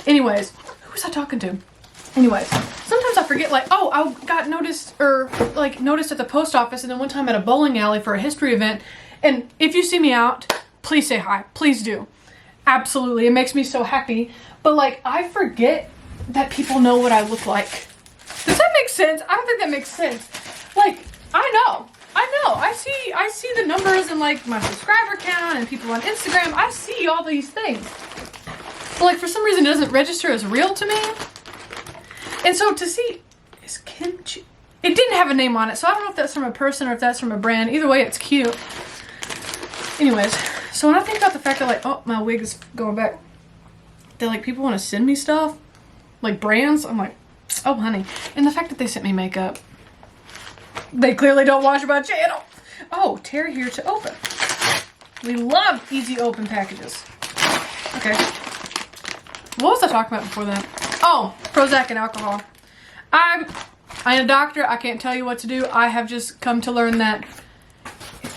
A: Anyways, who was I talking to? Anyways, sometimes I forget, like, oh, I got noticed at the post office, and then one time at a bowling alley for a history event. And if you see me out, please say hi. Please do. Absolutely. It makes me so happy. But like, I forget that people know what I look like. Does that make sense? I don't think that makes sense. Like, I know. I see the numbers and like my subscriber count and people on Instagram. I see all these things. But like, for some reason, it doesn't register as real to me. And so to see, is kimchi, it didn't have a name on it, so I don't know if that's from a person or if that's from a brand. Either way, it's cute. Anyways, so when I think about the fact that like, oh, my wig is going back, that like people want to send me stuff, like brands, I'm like, oh honey. And the fact that they sent me makeup, they clearly don't watch my channel. Oh, tear here to open. We love easy open packages. Okay. What was I talking about before that? Oh, Prozac and alcohol. I'm a doctor. I can't tell you what to do. I have just come to learn that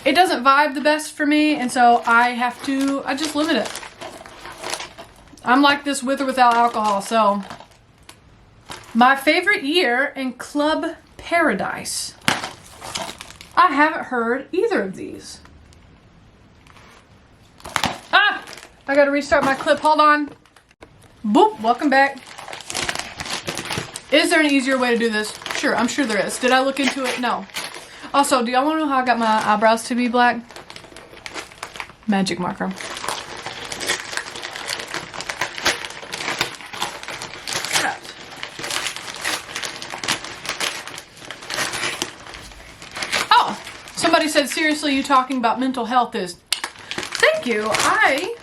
A: it doesn't vibe the best for me, and so I just limit it. I'm like this with or without alcohol. So my favorite year in Club Paradise. I haven't heard either of these. Ah! I gotta restart my clip. Hold on. Boop. Welcome back. Is there an easier way to do this? Sure, I'm sure there is. Did I look into it? No. Also, do y'all want to know how I got my eyebrows to be black? Magic marker. Oh, somebody said, seriously, you talking about mental health is... Thank you. I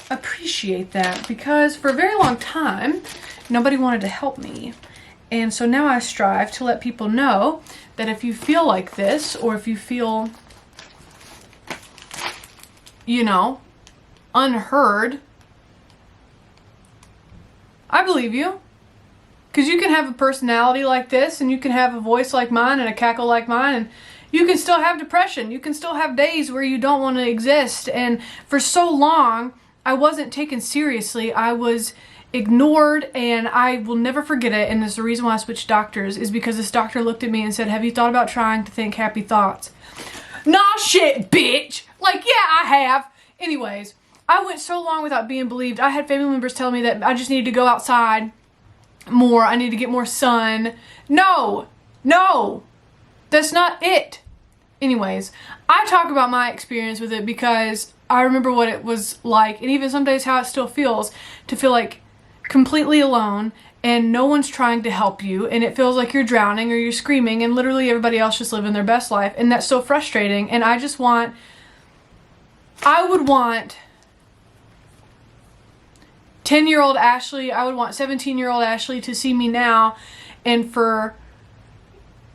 A: appreciate that because for a very long time, nobody wanted to help me. And so now I strive to let people know that if you feel like this, or if you feel, you know, unheard, I believe you. Because you can have a personality like this, and you can have a voice like mine and a cackle like mine, and you can still have depression. You can still have days where you don't want to exist. And for so long, I wasn't taken seriously. I was ignored, and I will never forget it. And there's the reason why I switched doctors is because this doctor looked at me and said, have you thought about trying to think happy thoughts? Nah, shit, bitch. Like, yeah, I have. Anyways, I went so long without being believed. I had family members telling me that I just needed to go outside more. I need to get more sun. No, that's not it. Anyways, I talk about my experience with it because I remember what it was like, and even some days how it still feels, to feel like completely alone and no one's trying to help you, and it feels like you're drowning or you're screaming and literally everybody else just living their best life, and that's so frustrating. And I would want 10-year-old Ashley, I would want 17-year-old Ashley to see me now and for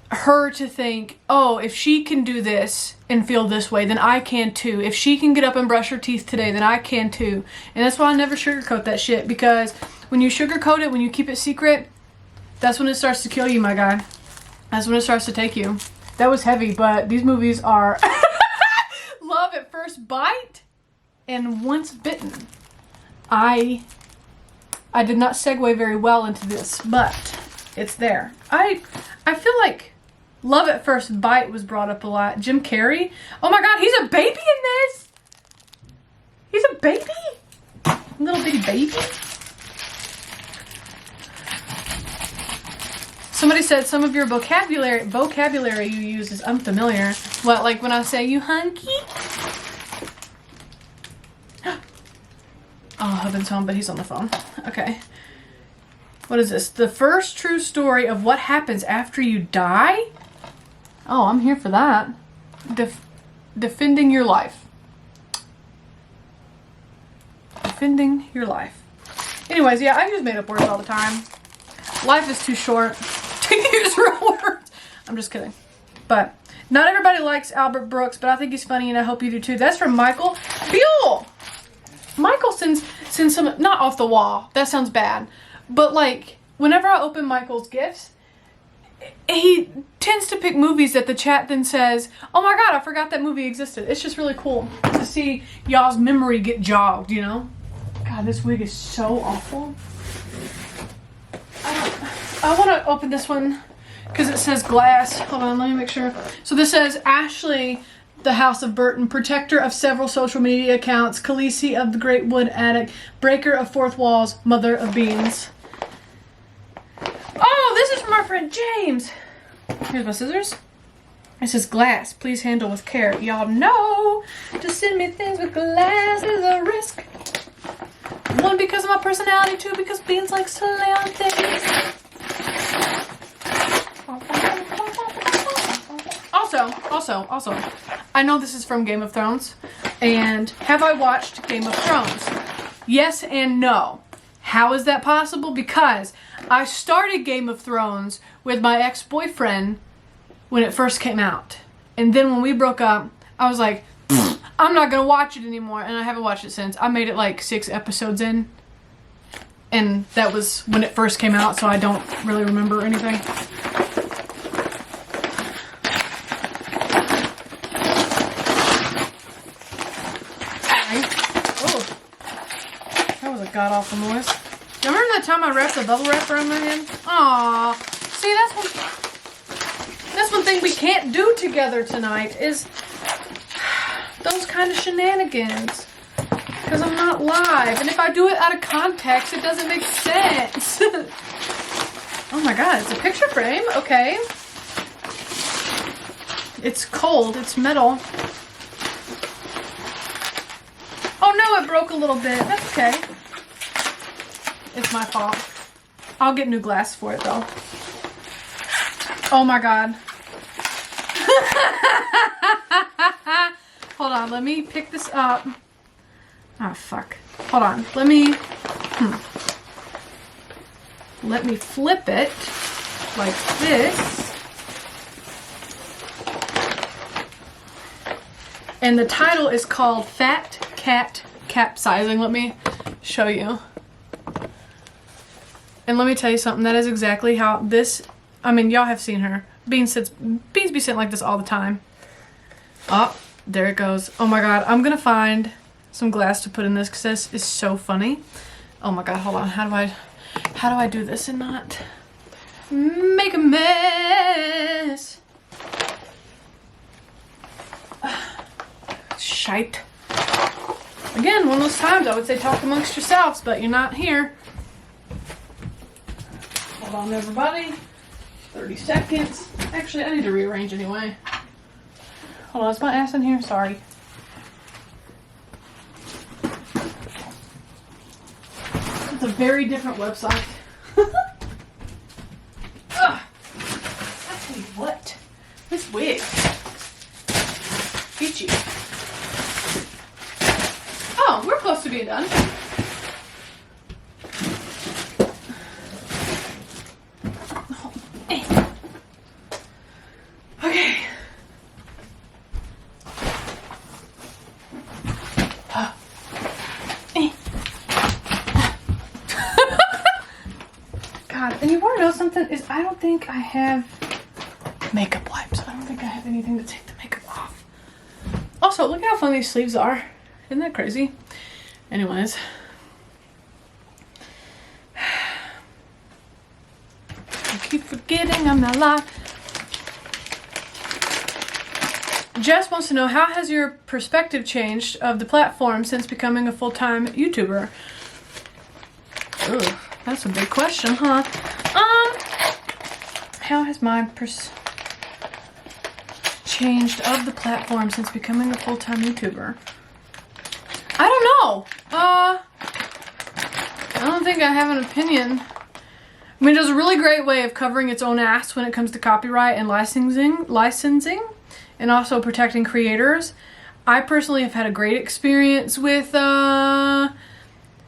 A: her to think, oh, if she can do this and feel this way, then I can too. If she can get up and brush her teeth today, then I can too. And that's why I never sugarcoat that shit, because when you sugarcoat it, when you keep it secret, that's when it starts to kill you, my guy. That's when it starts to take you. That was heavy, but these movies are Love at First Bite and Once Bitten. I did not segue very well into this, but it's there. I feel like Love at First Bite was brought up a lot. Jim Carrey. Oh my God, he's a baby in this. He's a baby. Little bitty baby. Somebody said some of your vocabulary you use is unfamiliar. What, like when I say you hunky? Oh, Hubben's home, but he's on the phone. Okay. What is this? The first true story of what happens after you die? Oh, I'm here for that. Defending your life. Defending your life. Anyways, yeah, I use made up words all the time. Life is too short to use real words. I'm just kidding. But not everybody likes Albert Brooks, but I think he's funny and I hope you do too. That's from Michael Buell. Michael sends some, not off the wall, that sounds bad, but like whenever I open Michael's gifts, he tends to pick movies that the chat then says, oh my God, I forgot that movie existed. It's just really cool to see y'all's memory get jogged, you know? God, this wig is so awful. I want to open this one because it says glass. Hold on, let me make sure. So this says Ashley, the House of Burton, protector of several social media accounts, Khaleesi of the Great Wood Attic, breaker of fourth walls, mother of beans. Oh, this is from our friend James. Here's my scissors. It says glass, please handle with care. Y'all know to send me things with glass is a risk. One, because of my personality. Two, because beans likes to lay on things. Also, I know this is from Game of Thrones, and have I watched Game of Thrones? Yes and no. How is that possible? Because I started Game of Thrones with my ex-boyfriend when it first came out. And then when we broke up, I was like, I'm not going to watch it anymore, and I haven't watched it since. I made it like 6 episodes in, and that was when it first came out, so I don't really remember anything. God-awful noise. Remember that time I wrapped a bubble wrap around my hand? Aww. See, that's one thing we can't do together tonight is those kind of shenanigans. Because I'm not live. And if I do it out of context, it doesn't make sense. Oh my God, it's a picture frame. Okay. It's cold. It's metal. Oh no, it broke a little bit. That's okay. It's my fault. I'll get new glass for it though. Oh my God. Hold on, let me pick this up. Oh fuck. Hold on. Let me flip it like this. And the title is called Fat Cat Capsizing. Let me show you. And let me tell you something, that is exactly how this, I mean, y'all have seen her. Beans be sitting like this all the time. Oh, there it goes. Oh my God, I'm gonna find some glass to put in this because this is so funny. Oh my God, hold on, how do I do this and not make a mess? Shite. Again, one of most times I would say talk amongst yourselves, but you're not here. Hold on, everybody. 30 seconds. Actually, I need to rearrange anyway. Hold on, is my ass in here? Sorry. It's a very different website. Ugh. I tell you what, this wig. Peachy. Oh, we're close to being done. Okay. God, and you want to know something? Is I don't think I have makeup wipes. I don't think I have anything to take the makeup off. Also, look how fun these sleeves are. Isn't that crazy? Anyways. I keep forgetting I'm not live. Jess wants to know, how has your perspective changed of the platform since becoming a full-time YouTuber? Ugh, that's a big question, huh? How has my changed of the platform since becoming a full-time YouTuber? I don't know. I don't think I have an opinion. I mean, it's a really great way of covering its own ass when it comes to copyright and licensing, and also protecting creators. I personally have had a great experience with,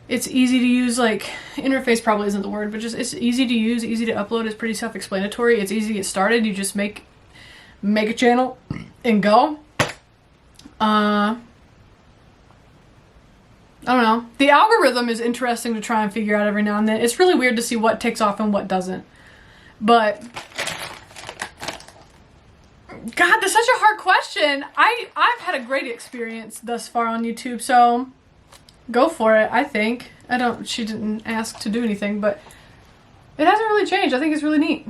A: it's easy to use, like, interface probably isn't the word, but just it's easy to use, easy to upload, it's pretty self-explanatory, it's easy to get started, you just make a channel and go. I don't know. The algorithm is interesting to try and figure out every now and then. It's really weird to see what takes off and what doesn't. But God, that's such a hard question. I've had a great experience thus far on YouTube, so go for it, I think. She didn't ask to do anything, but it hasn't really changed. I think it's really neat.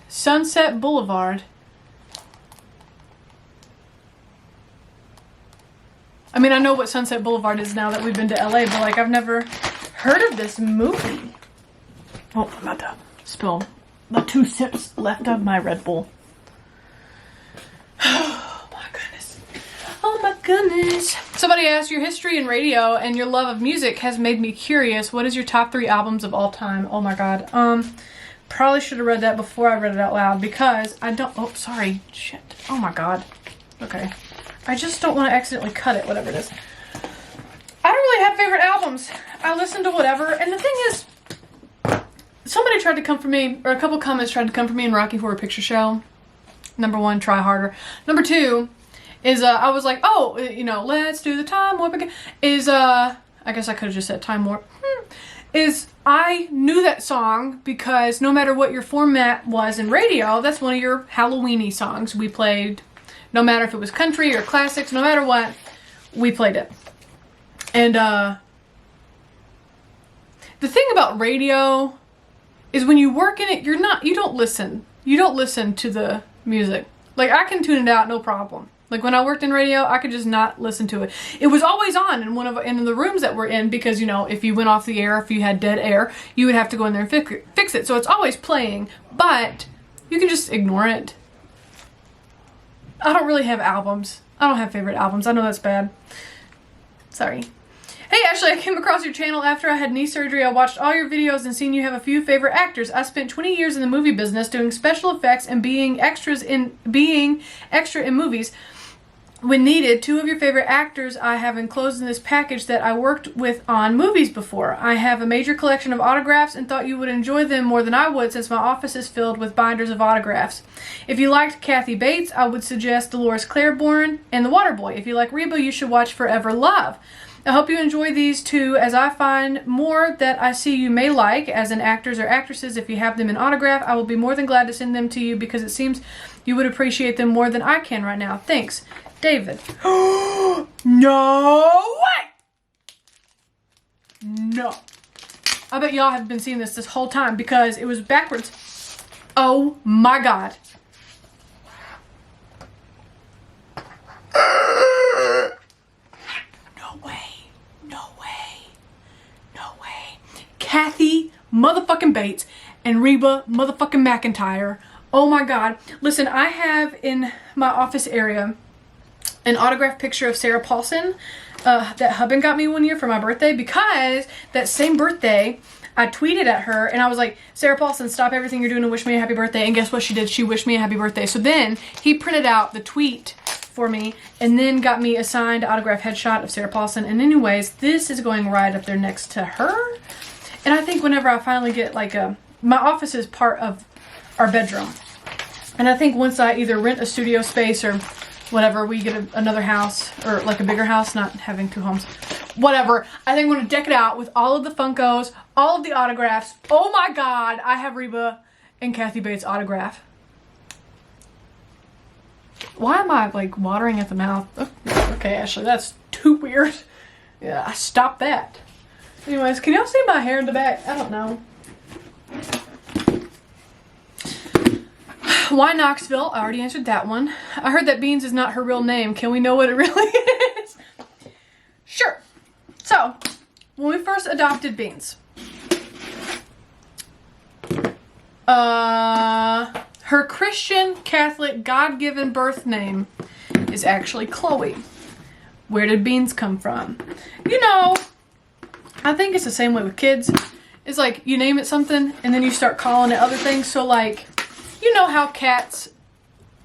A: Sunset Boulevard. I mean, I know what Sunset Boulevard is now that we've been to LA, but like I've never heard of this movie. Oh, I'm about to spill the 2 sips left of my Red Bull. Oh my goodness. Oh my goodness. Somebody asked, your history in radio and your love of music has made me curious. What is your top 3 albums of all time? Oh my God. Probably should have read that before I read it out loud because I don't, oh, sorry. Shit. Oh my God. Okay. I just don't want to accidentally cut it, whatever it is. I don't really have favorite albums. I listen to whatever. And the thing is, somebody tried to come for me, or a couple comments tried to come for me in Rocky Horror Picture Show. Number 1, try harder. Number 2 is, I was like, oh, you know, let's do the time warp again. I guess I could have just said time warp. I knew that song because no matter what your format was in radio, that's one of your Halloween-y songs we played. No matter if it was country or classics, no matter what, we played it. And the thing about radio is when you work in it, you don't listen. You don't listen to the music. Like, I can tune it out, no problem. Like, when I worked in radio, I could just not listen to it. It was always on in the rooms that we're in because, you know, if you went off the air, if you had dead air, you would have to go in there and fix it. So it's always playing, but you can just ignore it. I don't really have albums. I don't have favorite albums. I know that's bad. Sorry. Hey Ashley, I came across your channel after I had knee surgery. I watched all your videos and seen you have a few favorite actors. I spent 20 years in the movie business doing special effects and being extra in movies. When needed, 2 of your favorite actors I have enclosed in this package that I worked with on movies before. I have a major collection of autographs and thought you would enjoy them more than I would since my office is filled with binders of autographs. If you liked Kathy Bates, I would suggest Dolores Claiborne and The Waterboy. If you like Reba, you should watch Forever Love. I hope you enjoy these 2 as I find more that I see you may like as in actors or actresses. If you have them in autograph, I will be more than glad to send them to you because it seems you would appreciate them more than I can right now. Thanks. David. No way! No. I bet y'all have been seeing this whole time because it was backwards. Oh my God. No way. No way. Kathy motherfucking Bates and Reba motherfucking McIntyre. Oh my God. Listen, I have in my office area an autographed picture of Sarah Paulson that Hubben got me one year for my birthday, because that same birthday I tweeted at her and I was like, Sarah Paulson, stop everything you're doing and wish me a happy birthday. And guess what she did? She wished me a happy birthday. So then he printed out the tweet for me and then got me a signed autograph headshot of Sarah Paulson. And anyways, this is going right up there next to her. And I think whenever I finally get like my office is part of our bedroom. And I think once I either rent a studio space or whatever, we get another house or like a bigger house, not having two homes, whatever. I think I'm going to deck it out with all of the Funkos, all of the autographs. Oh my God, I have Reba and Kathy Bates autograph. Why am I like watering at the mouth? Okay, Ashley, that's too weird. Yeah, stop that. Anyways, can y'all see my hair in the back? I don't know. Why Knoxville? I already answered that one. I heard that Beans is not her real name. Can we know what it really is? Sure. So, when we first adopted Beans, her Christian, Catholic, God-given birth name is actually Chloe. Where did Beans come from? You know, I think it's the same way with kids. It's like you name it something and then you start calling it other things. So like, you know how cats'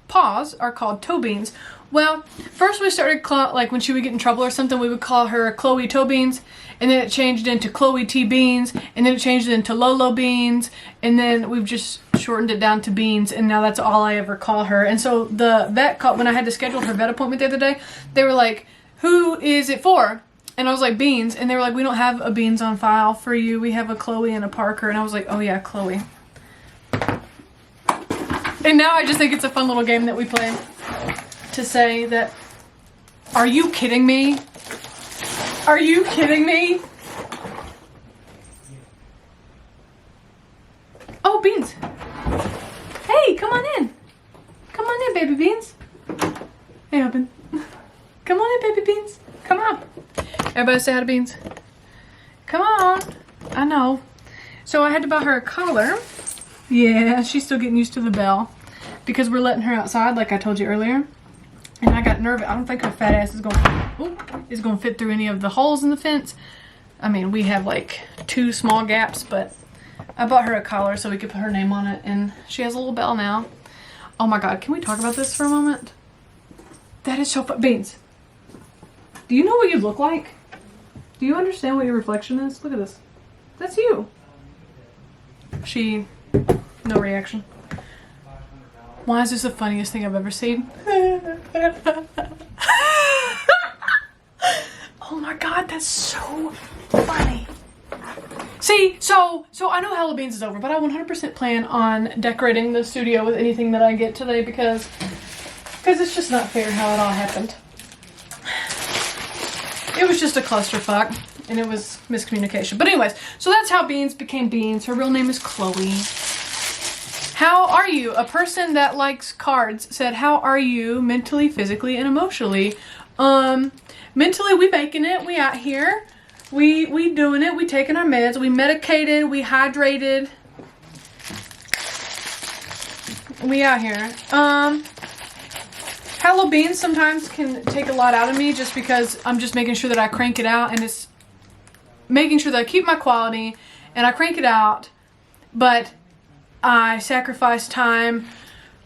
A: paws are called toe beans. Well, first we started like when she would get in trouble or something, we would call her Chloe Toe Beans, and then it changed into Chloe T Beans, and then it changed into Lolo Beans, and then we've just shortened it down to Beans, and now that's all I ever call her. And so the vet called, when I had to schedule her vet appointment the other day, they were like, who is it for? And I was like, Beans. And they were like, we don't have a Beans on file for you. We have a Chloe and a Parker. And I was like, oh yeah, Chloe. And now I just think it's a fun little game that we play to say that, are you kidding me? Are you kidding me? Oh, Beans. Hey, come on in. Come on in, baby Beans. Hey, Hubbin. Come on in, baby Beans. Come on. Everybody say hi to Beans. Come on. I know. So I had to buy her a collar. Yeah, she's still getting used to the bell because we're letting her outside like I told you earlier. And I got nervous. I don't think her fat ass is going to fit through any of the holes in the fence. I mean, we have like 2 small gaps, but I bought her a collar so we could put her name on it, and she has a little bell now. Oh my God, can we talk about this for a moment? That is so fun. Beans, do you know what you look like? Do you understand what your reflection is? Look at this. That's you. No reaction. Why is this the funniest thing I've ever seen? Oh my God, that's so funny. See, so I know Halloween is over, but I 100% plan on decorating the studio with anything that I get today because it's just not fair how it all happened. It was just a clusterfuck, and it was miscommunication. But anyways, so that's how Beans became Beans. Her real name is Chloe. How are you? A person that likes cards said, how are you mentally, physically, and emotionally? Mentally, we making it. We out here. We doing it. We taking our meds. We medicated. We hydrated. We out here. Hello Beans sometimes can take a lot out of me just because I'm just making sure that I crank it out, and it's making sure that I keep my quality and I crank it out, but I sacrifice time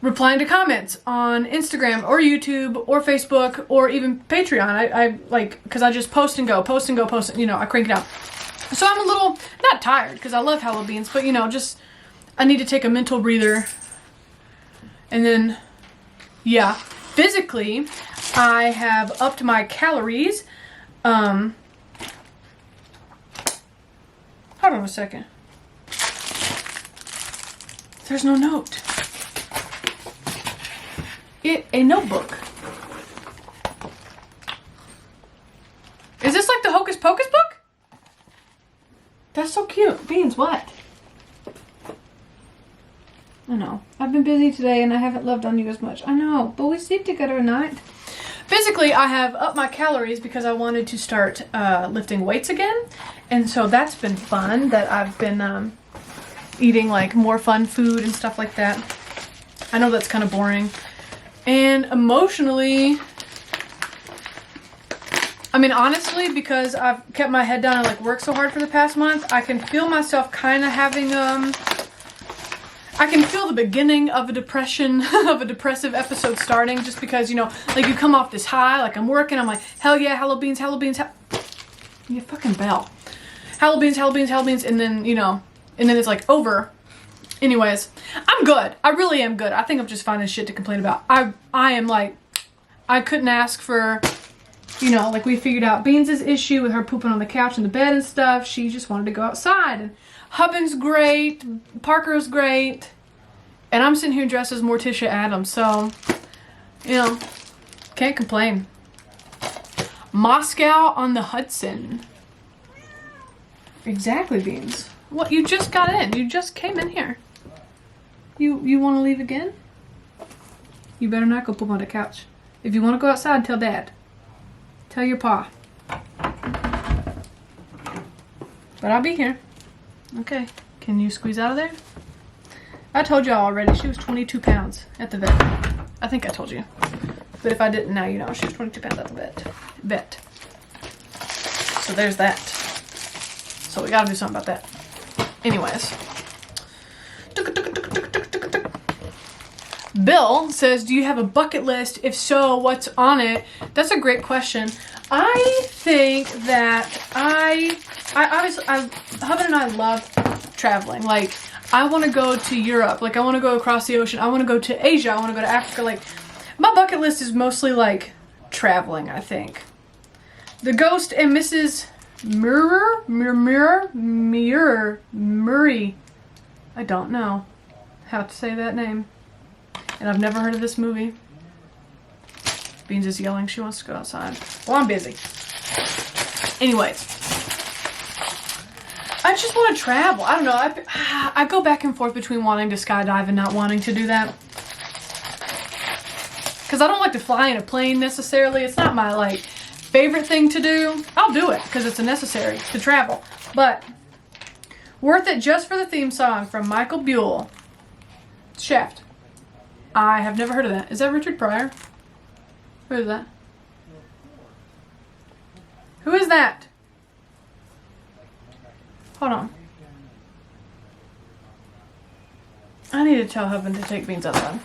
A: replying to comments on Instagram or YouTube or Facebook or even Patreon. I like, because I just post and go, you know, I crank it out. So I'm a little, not tired because I love Hello Beans, but you know, just, I need to take a mental breather. And then, yeah, physically, I have upped my calories. Hold on a second. There's no note. A notebook. Is this like the Hocus Pocus book? That's so cute. Beans, what? I know. I've been busy today and I haven't loved on you as much. I know, but we sleep together at night. Basically, I have upped my calories because I wanted to start lifting weights again. And so that's been fun, that I've been eating like more fun food and stuff like that. I know that's kind of boring. And emotionally, I mean, honestly, because I've kept my head down and like worked so hard for the past month, I can feel myself kind of having, I can feel the beginning of a depression, of a depressive episode starting, just because, you know, like you come off this high, like I'm working, I'm like, hell yeah, hello beans, you fucking bell. Hello beans, and then, you know, and then it's like over. Anyways, I'm good. I really am good. I think I'm just finding shit to complain about. I am like, I couldn't ask for, you know, like we figured out Beans' issue with her pooping on the couch in the bed and stuff. She just wanted to go outside. And Hubbin's great. Parker's great. And I'm sitting here dressed as Morticia Adams. So, you know, can't complain. Moscow on the Hudson. Exactly, Beans. What? You just got in. You just came in here. You want to leave again? You better not go poop on the couch. If you want to go outside, tell Dad. Tell your pa. But I'll be here. Okay. Can you squeeze out of there? I told y'all already. She was 22 pounds at the vet. I think I told you. But if I didn't, now you know. She was 22 pounds at the vet. So there's that. So we gotta do something about that. Anyways. Bill says, do you have a bucket list? If so, what's on it? That's a great question. I think that Hubben and I love traveling. Like, I want to go to Europe. Like, I want to go across the ocean. I want to go to Asia. I want to go to Africa. Like, my bucket list is mostly, like, traveling, I think. The Ghost and Mrs. Murray. I don't know how to say that name. And I've never heard of this movie. Beans is yelling she wants to go outside. Well, I'm busy. Anyways. I just want to travel. I don't know. I go back and forth between wanting to skydive and not wanting to do that. Because I don't like to fly in a plane necessarily. It's not my, like, favorite thing to do. I'll do it because it's a necessary to travel. But worth it just for the theme song from Michael Buell. Shaft. I have never heard of that. Is that Richard Pryor? Who is that? Who is that? Hold on. I need to tell Hubben to take Beans outside.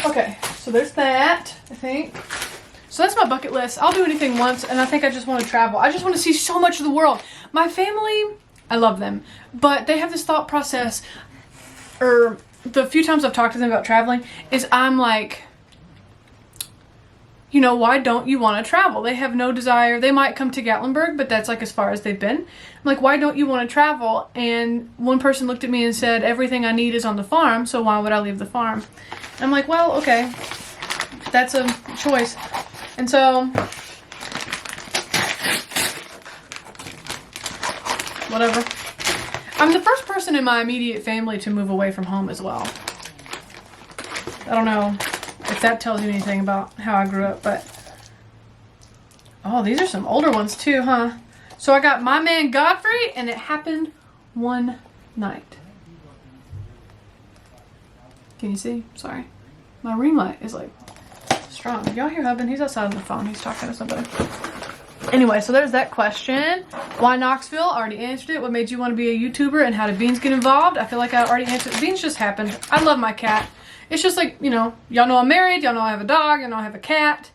A: Okay, so there's that, I think. So that's my bucket list. I'll do anything once, and I think I just want to travel. I just want to see so much of the world. My family, I love them, but they have this thought process, or the few times I've talked to them about traveling, is I'm like, you know, why don't you want to travel? They have no desire. They might come to Gatlinburg, but that's like as far as they've been. I'm like, why don't you want to travel? And one person looked at me and said, everything I need is on the farm, so why would I leave the farm? I'm like, well, okay, that's a choice. And so, whatever. I'm the first person in my immediate family to move away from home as well. I don't know if that tells you anything about how I grew up, but... Oh, these are some older ones too, huh? So I got My Man Godfrey, and it happened one night. Can you see? Sorry. My ring light is like strong. Y'all hear Hubben? He's outside on the phone. He's talking to somebody. Anyway, so there's that question. Why Knoxville? I already answered it. What made you want to be a YouTuber, and how did Beans get involved? I feel like I already answered. Beans just happened. I love my cat. It's just like, you know, y'all know I'm married. Y'all know I have a dog. Y'all know I have a cat.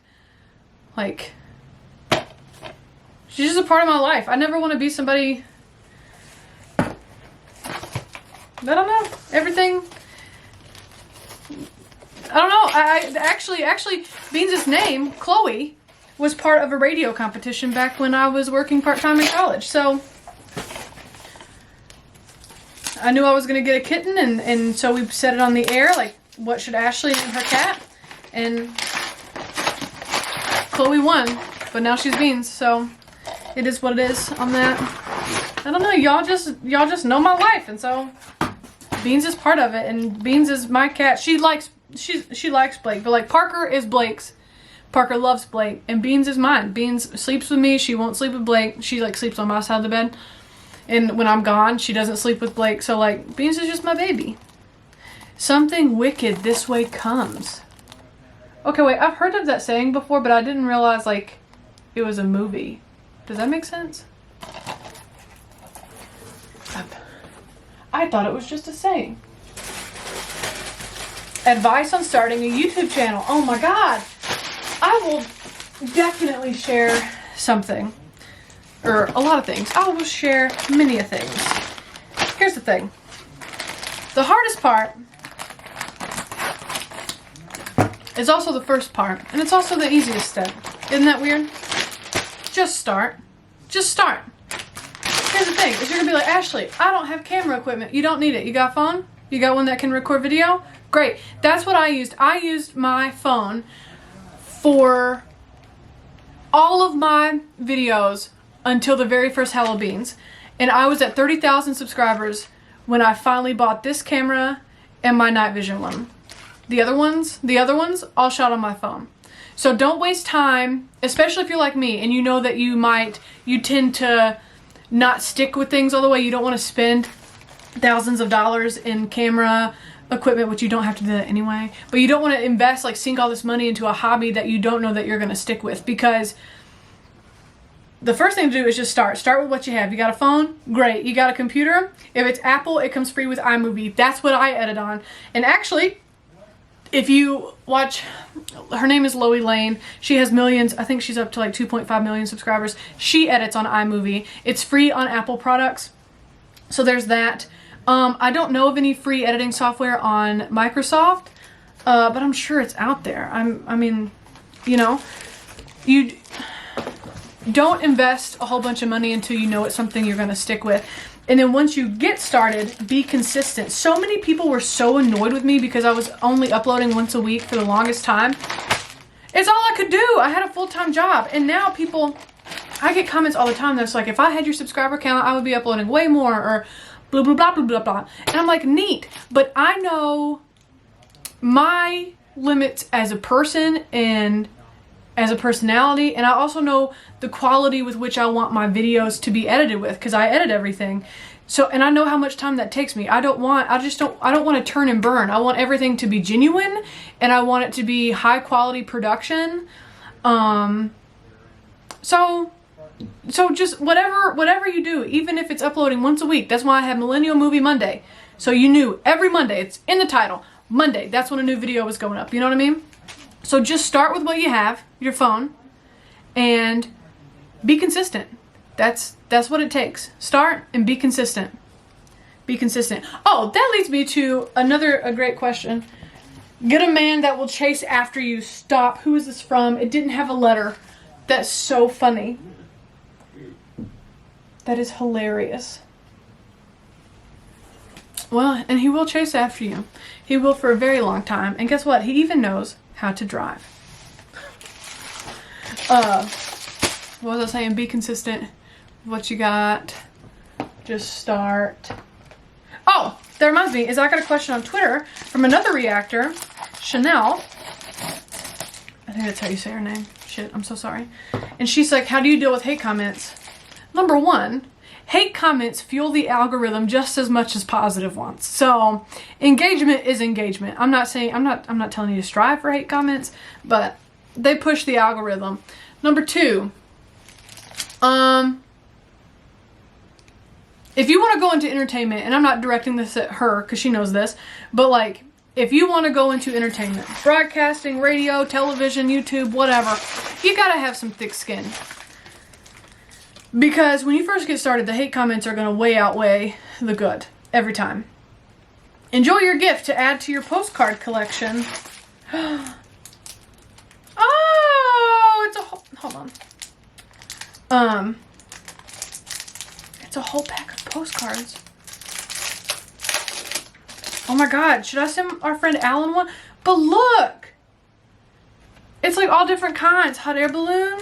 A: Like, she's just a part of my life. I never want to be somebody... I don't know. Everything... I don't know. I actually, Beans' name, Chloe, was part of a radio competition back when I was working part-time in college. So I knew I was going to get a kitten, and so we set it on the air. Like, what should Ashley name her cat, and Chloe won, but now she's Beans, so it is what it is on that. I don't know, y'all just know my life, and so Beans is part of it, and Beans is my cat. She likes Blake, but like Parker is Blake's. Parker loves Blake, and Beans is mine. Beans sleeps with me. She won't sleep with Blake. She like sleeps on my side of the bed, and when I'm gone, she doesn't sleep with Blake. So like Beans is just my baby. Something wicked this way comes. Okay, wait, I've heard of that saying before, but I didn't realize like it was a movie. Does that make sense? I thought it was just a saying. Advice on starting a YouTube channel. Oh my God. I will definitely share something. Or a lot of things. I will share many of things. Here's the thing. The hardest part is also the first part. And it's also the easiest step. Isn't that weird? Just start. Just start. Here's the thing. Is you're going to be like, Ashley, I don't have camera equipment. You don't need it. You got a phone? You got one that can record video? Great. That's what I used. I used my phone for all of my videos until the very first Hello Beans. And I was at 30,000 subscribers when I finally bought this camera and my night vision one. The other ones, all shot on my phone. So don't waste time, especially if you're like me and you know that you tend to not stick with things all the way. You don't want to spend thousands of dollars in camera equipment, which you don't have to do that anyway. But you don't want to invest, like sink all this money into a hobby that you don't know that you're going to stick with, because the first thing to do is just start. Start with what you have. You got a phone? Great. You got a computer? If it's Apple, it comes free with iMovie. That's what I edit on. And actually, if you watch, her name is Loie Lane. She has millions. I think she's up to like 2.5 million subscribers. She edits on iMovie. It's free on Apple products. So there's that. I don't know of any free editing software on Microsoft, but I'm sure it's out there. I mean, you know, you don't invest a whole bunch of money until you know it's something you're going to stick with. And then once you get started, be consistent. So many people were so annoyed with me because I was only uploading once a week for the longest time. It's all I could do. I had a full-time job. And now people, I get comments all the time that's like, if I had your subscriber count, I would be uploading way more, or blah, blah, blah, blah, blah, blah. And I'm like, neat. But I know my limits as a person and as a personality, and I also know the quality with which I want my videos to be edited with, because I edit everything. So, and I know how much time that takes me. I don't want to turn and burn. I want everything to be genuine, and I want it to be high quality production. So just whatever you do, even if it's uploading once a week. That's why I have Millennial Movie Monday. So you knew every Monday, it's in the title, Monday, that's when a new video was going up. You know what I mean? So just start with what you have, your phone, and be consistent. That's what it takes. Start and be consistent. Be consistent. Oh, that leads me to a great question. Get a man that will chase after you. Stop. Who is this from? It didn't have a letter. That's so funny. That is hilarious. Well, and he will chase after you. He will for a very long time. And guess what? He even knows how to drive. What was I saying? Be consistent with what you got. Just start. Oh, that reminds me, I got a question on Twitter from another reactor, Chanel. I think that's how you say her name. Shit, I'm so sorry. And she's like, how do you deal with hate comments? Number one, hate comments fuel the algorithm just as much as positive ones. So engagement is engagement. I'm not telling you to strive for hate comments, but they push the algorithm. Number two, if you want to go into entertainment, and I'm not directing this at her because she knows this, but like, if you want to go into entertainment, broadcasting, radio, television, YouTube, whatever, you gotta have some thick skin. Because when you first get started, the hate comments are going to way outweigh the good every time. Enjoy your gift to add to your postcard collection. Oh, it's a whole, hold on. It's a whole pack of postcards. Oh my God, should I send our friend Alan one? But look, it's like all different kinds. Hot air balloon.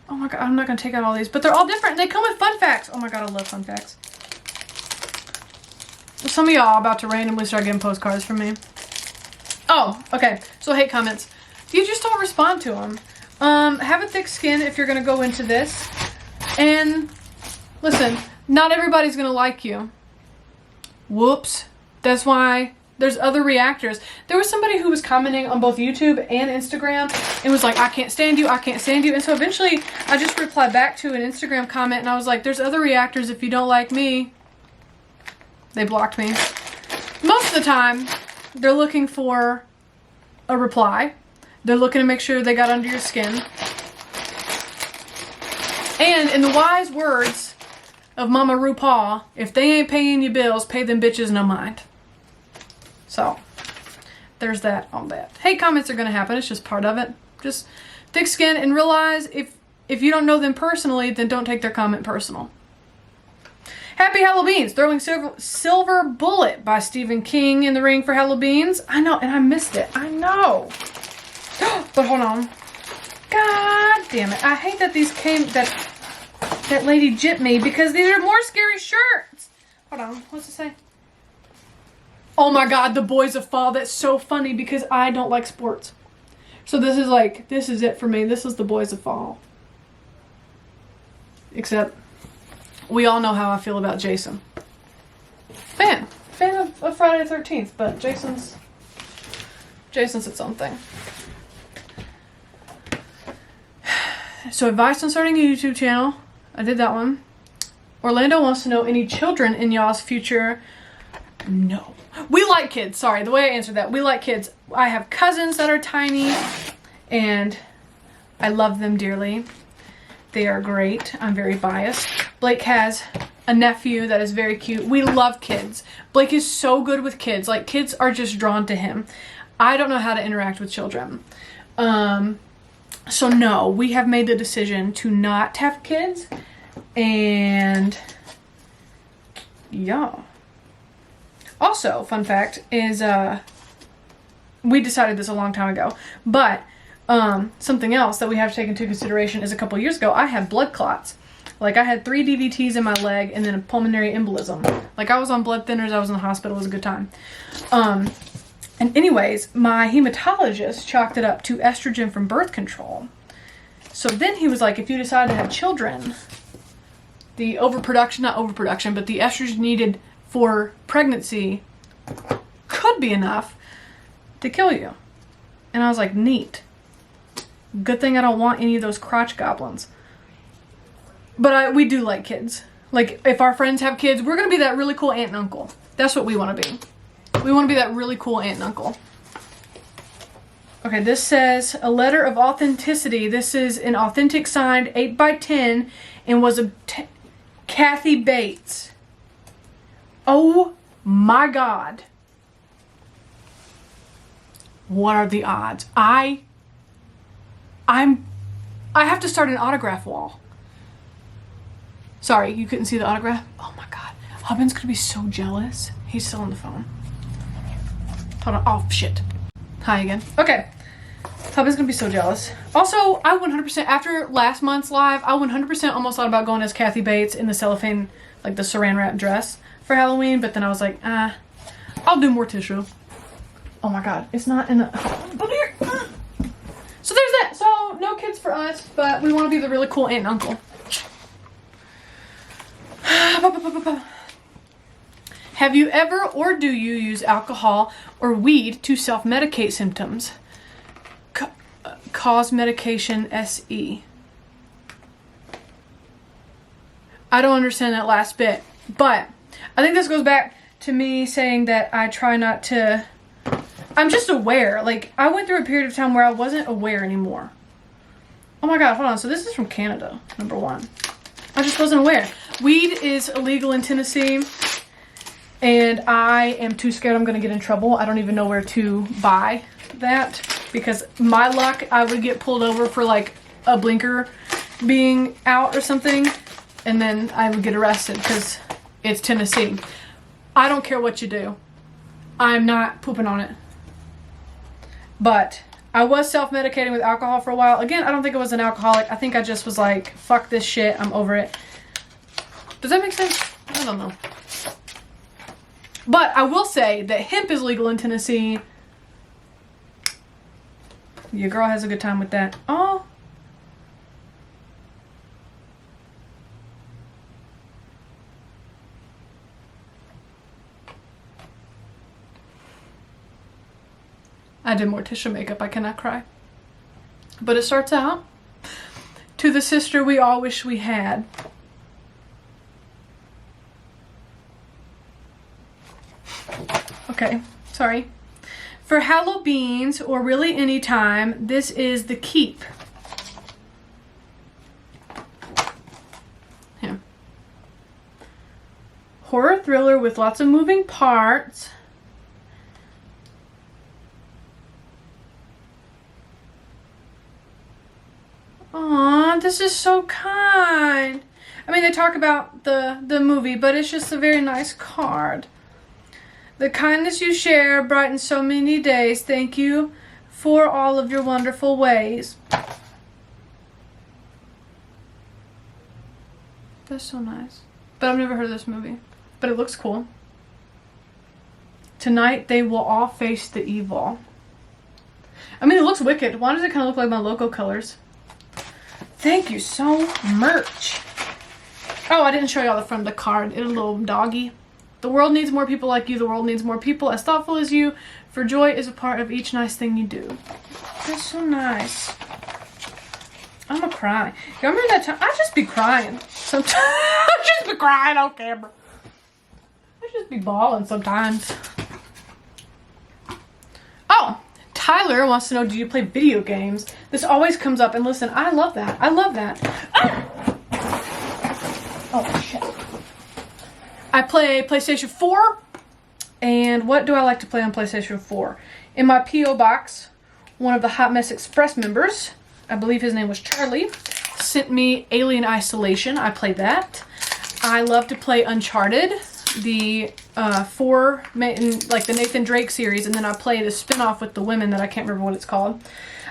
A: Oh my God, I'm not gonna take out all these, but they're all different. They come with fun facts. Oh my God, I love fun facts. Some of y'all are about to randomly start getting postcards from me. Oh, okay. So hate comments. You just don't respond to them. Have a thick skin if you're gonna go into this. And listen, not everybody's gonna like you. Whoops. That's why there's other reactors. There was somebody who was commenting on both YouTube and Instagram and was like, I can't stand you, I can't stand you. And so eventually I just replied back to an Instagram comment and I was like, there's other reactors if you don't like me. They blocked me. Most of the time, they're looking for a reply. They're looking to make sure they got under your skin. And in the wise words of Mama RuPaul, if they ain't paying you bills, pay them bitches no mind. So, there's that on that. Hate comments are going to happen. It's just part of it. Just thick skin and realize if you don't know them personally, then don't take their comment personal. Happy Halloweens. Throwing Silver Bullet by Stephen King in the ring for Halloweens. I know, and I missed it. I know. But hold on. God damn it. I hate that these came, that lady gypped me because these are more scary shirts. Hold on. What's it say? Oh my God, the Boys of Fall. That's so funny because I don't like sports. So this is like, this is it for me. This is the Boys of Fall. Except we all know how I feel about Jason. Fan of Friday the 13th, but Jason's its own thing. So advice on starting a YouTube channel. I did that one. Orlando wants to know any children in y'all's future. No. We like kids. Sorry, the way I answered that. We like kids. I have cousins that are tiny and I love them dearly. They are great. I'm very biased. Blake has a nephew that is very cute. We love kids. Blake is so good with kids. Like, kids are just drawn to him. I don't know how to interact with children. So no, we have made the decision to not have kids. And yeah. Also, fun fact is, we decided this a long time ago, but something else that we have to take into consideration is a couple years ago, I had blood clots. Like, I had 3 DVTs in my leg and then a pulmonary embolism. Like, I was on blood thinners, I was in the hospital, it was a good time. And anyways, my hematologist chalked it up to estrogen from birth control. So then he was like, if you decide to have children, the overproduction, not overproduction, but the estrogen needed for pregnancy could be enough to kill you. And I was like, neat. Good thing I don't want any of those crotch goblins. But we do like kids. Like, if our friends have kids, we're going to be that really cool aunt and uncle. That's what we want to be. We want to be that really cool aunt and uncle. Okay, this says, a letter of authenticity. This is an authentic signed 8x10 and was a Kathy Bates. Oh my God. What are the odds? I have to start an autograph wall. Sorry, you couldn't see the autograph? Oh my God. Hubbin's gonna be so jealous. He's still on the phone. Hold on. Oh, shit. Hi again. Okay. Hubbin's gonna be so jealous. Also, I 100%, after last month's live, I 100% almost thought about going as Kathy Bates in the cellophane, like the saran wrap dress for Halloween, but then I was like, I'll do more tissue. Oh my God. It's not in the... But here. So there's that. So, no kids for us, but we want to be the really cool aunt and uncle. Have you ever or do you use alcohol or weed to self-medicate symptoms? Cause medication SE. I don't understand that last bit, but I think this goes back to me saying that I try not to... I'm just aware. Like, I went through a period of time where I wasn't aware anymore. Oh my God, hold on. So this is from Canada, number 1. I just wasn't aware. Weed is illegal in Tennessee, and I am too scared I'm going to get in trouble. I don't even know where to buy that, because my luck, I would get pulled over for like a blinker being out or something, and then I would get arrested because it's Tennessee. I don't care what you do. I'm not pooping on it. But I was self-medicating with alcohol for a while. Again, I don't think I was an alcoholic. I think I just was like, fuck this shit. I'm over it. Does that make sense? I don't know. But I will say that hemp is legal in Tennessee. Your girl has a good time with that. Oh. I did Morticia makeup. I cannot cry. But it starts out, to the sister we all wish we had. Okay, sorry. For Halloween's, or really any time, this is the keep. Here. Horror thriller with lots of moving parts. Aw, this is so kind. I mean, they talk about the movie, but it's just a very nice card. The kindness you share brightens so many days. Thank you for all of your wonderful ways. That's so nice. But I've never heard of this movie. But it looks cool. Tonight they will all face the evil. I mean, it looks wicked. Why does it kind of look like my logo colors? Thank you so much. Oh, I didn't show y'all the front of the card. It's a little doggy. The world needs more people like you. The world needs more people as thoughtful as you. For joy is a part of each nice thing you do. That's so nice. I'm gonna cry. Y'all remember that time? I just be crying sometimes. I just be crying on camera. I just be bawling sometimes. Oh, Tyler wants to know, do you play video games? This always comes up, and listen, I love that. I love that. Ah! Oh, shit. I play PlayStation 4, and what do I like to play on PlayStation 4? In my P.O. box, one of the Hot Mess Express members, I believe his name was Charlie, sent me Alien Isolation. I played that. I love to play Uncharted, the like the Nathan Drake series, and then I play the spinoff with the women that I can't remember what it's called.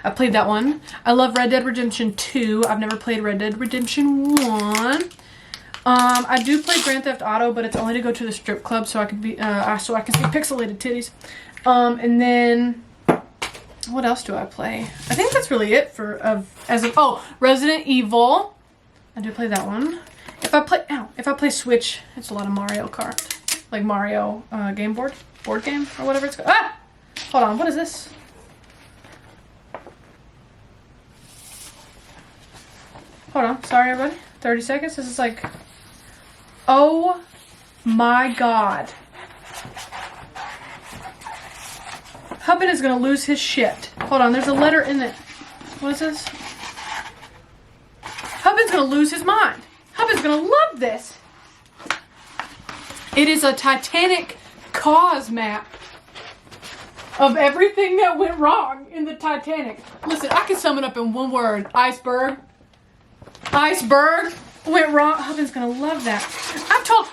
A: I played that one. I love Red Dead Redemption 2. I've never played Red Dead Redemption 1. I do play Grand Theft Auto, but it's only to go to the strip club so I can be so I can see pixelated titties. And then what else do I play? I think that's really it for Resident Evil. I do play that one. If I play Switch, it's a lot of Mario Kart, like Mario board game or whatever it's called. Ah, hold on, what is this? Hold on, sorry everybody. 30 seconds. This is like, oh my god. Hubbin is gonna lose his shit. Hold on, there's a letter in it. What is this? Hubbin's gonna lose his mind. Hubbin's gonna love this. It is a Titanic cause map of everything that went wrong in the Titanic. Listen, I can sum it up in one word. Iceberg. Iceberg went wrong. Hubbin's gonna love that.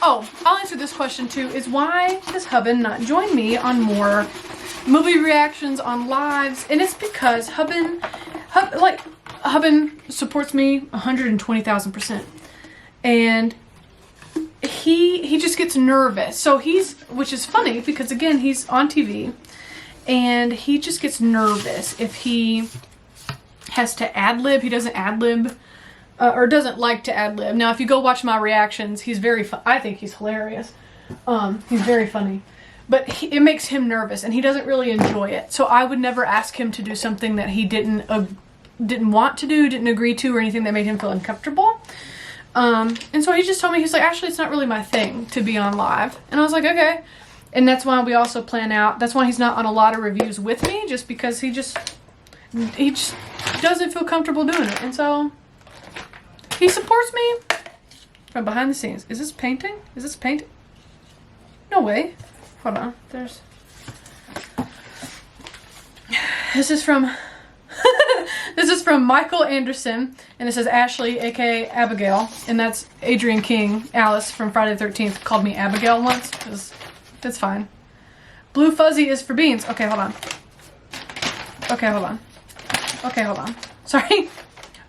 A: I'll answer this question too, is why does Hubbin not join me on more movie reactions on lives? And it's because Hubbin supports me 120,000%. And he just gets nervous. So which is funny because again, he's on TV and he just gets nervous if he has to ad-lib. He doesn't ad-lib. Or doesn't like to ad-lib. Now, if you go watch my reactions, he's very I think he's hilarious. He's very funny. But it makes him nervous, and he doesn't really enjoy it. So I would never ask him to do something that he didn't want to do, didn't agree to, or anything that made him feel uncomfortable. And so he just told me, he's like, actually, it's not really my thing to be on live. And I was like, okay. And that's why we also plan out. That's why he's not on a lot of reviews with me, just because he just doesn't feel comfortable doing it. And so he supports me from behind the scenes. Is this painting? Is this painting? No way. Hold on. This is from this is from Michael Anderson, and it says Ashley, aka Abigail, and that's Adrian King. Alice from Friday the 13th called me Abigail once because It's fine. Blue fuzzy is for beans. Okay, hold on. Okay, hold on. Okay, hold on. Sorry.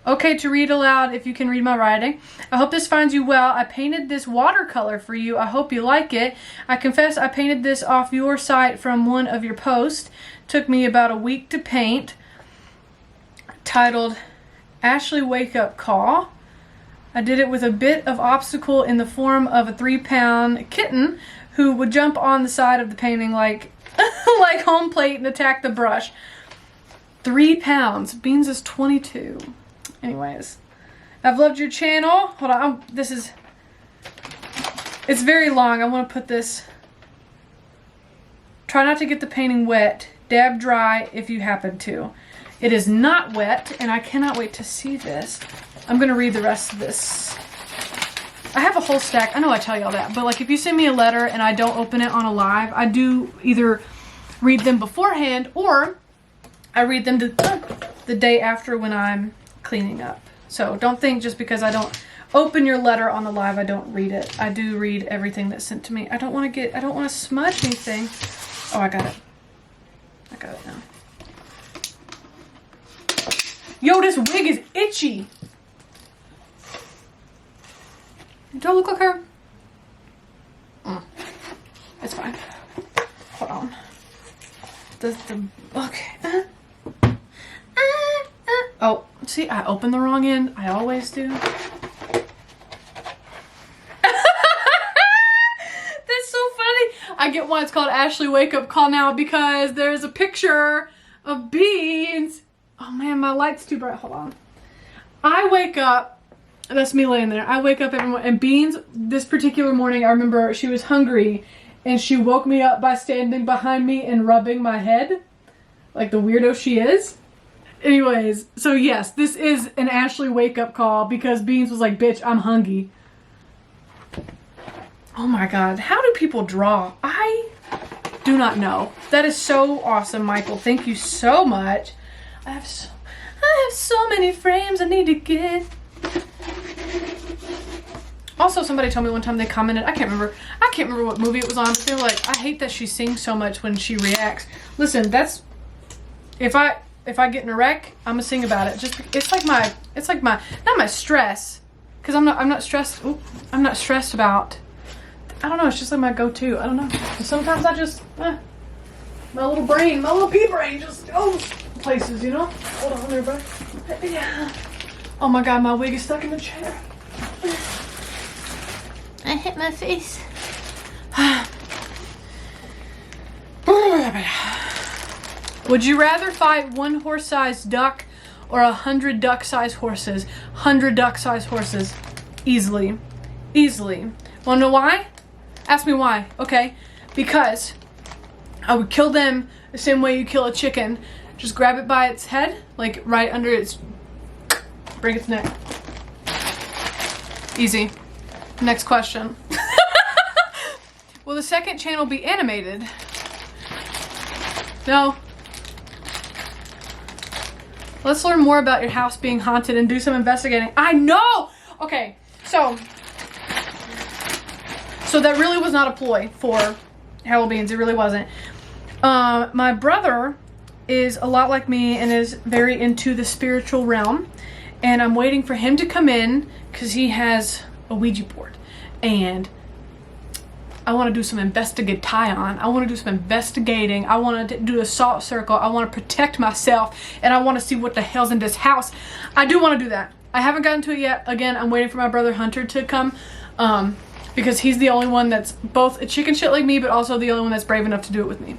A: Okay, to read aloud if you can read my writing. I hope this finds you well. I painted this watercolor for you. I hope you like it. I confess I painted this off your site from one of your posts. Took me about a week to paint. Titled Ashley Wake Up Call. I did it with a bit of obstacle in the form of a 3-pound kitten who would jump on the side of the painting like like home plate and attack the brush. 3 pounds. Beans is 22. Anyways, I've loved your channel. Hold on, it's very long. I want to put this. Try not to get the painting wet. Dab dry if you happen to. It is not wet, and I cannot wait to see this. I'm going to read the rest of this. I have a whole stack. I know I tell you all that, but like if you send me a letter and I don't open it on a live, I do either read them beforehand or I read them the day after when I'm cleaning up. So don't think just because I don't open your letter on the live, I don't read it. I do read everything that's sent to me. I don't want to smudge anything. Oh, I got it. I got it now. Yo, this wig is itchy. Do I look like her? It's fine. Hold on. Okay. Oh, see, I opened the wrong end. I always do. That's so funny. I get why it's called Ashley Wake Up Call now because there's a picture of beans. Oh man, my light's too bright. Hold on. I wake up. That's me laying there. I wake up every morning, and Beans, this particular morning, I remember she was hungry, and she woke me up by standing behind me and rubbing my head, like the weirdo she is. Anyways, so yes, this is an Ashley wake-up call because Beans was like, bitch, I'm hungry. Oh my god, how do people draw? I do not know. That is so awesome, Michael. Thank you so much. I have so many frames I need to get. Also, somebody told me one time they commented, I can't remember what movie it was on, but they were like, I hate that she sings so much when she reacts. Listen, that's, if I get in a wreck, I'm gonna sing about it. Just, it's like my, not my stress, because I'm not stressed, I'm not stressed about, I don't know, it's just like my go-to, I don't know. Sometimes I just, my little pea brain just goes places, you know? Hold on, everybody. Yeah. Oh my god, my wig is stuck in the chair. I hit my face. Would you rather fight one horse-sized duck or 100 duck-sized horses? 100 duck-sized horses. Easily. Easily. Wanna know why? Ask me why. Okay. Because I would kill them the same way you kill a chicken. Just grab it by its head, like right under its, break its neck. Easy. Next question. Will the second channel be animated? No. Let's learn more about your house being haunted and do some investigating. I know! Okay, so that really was not a ploy for Halloween. It really wasn't. My brother is a lot like me and is very into the spiritual realm. And I'm waiting for him to come in because he has a Ouija board. And I want to do some investigating. I want to do some investigating. I want to do a salt circle. I want to protect myself. And I want to see what the hell's in this house. I do want to do that. I haven't gotten to it yet. Again, I'm waiting for my brother Hunter to come. Because he's the only one that's both a chicken shit like me, but also the only one that's brave enough to do it with me.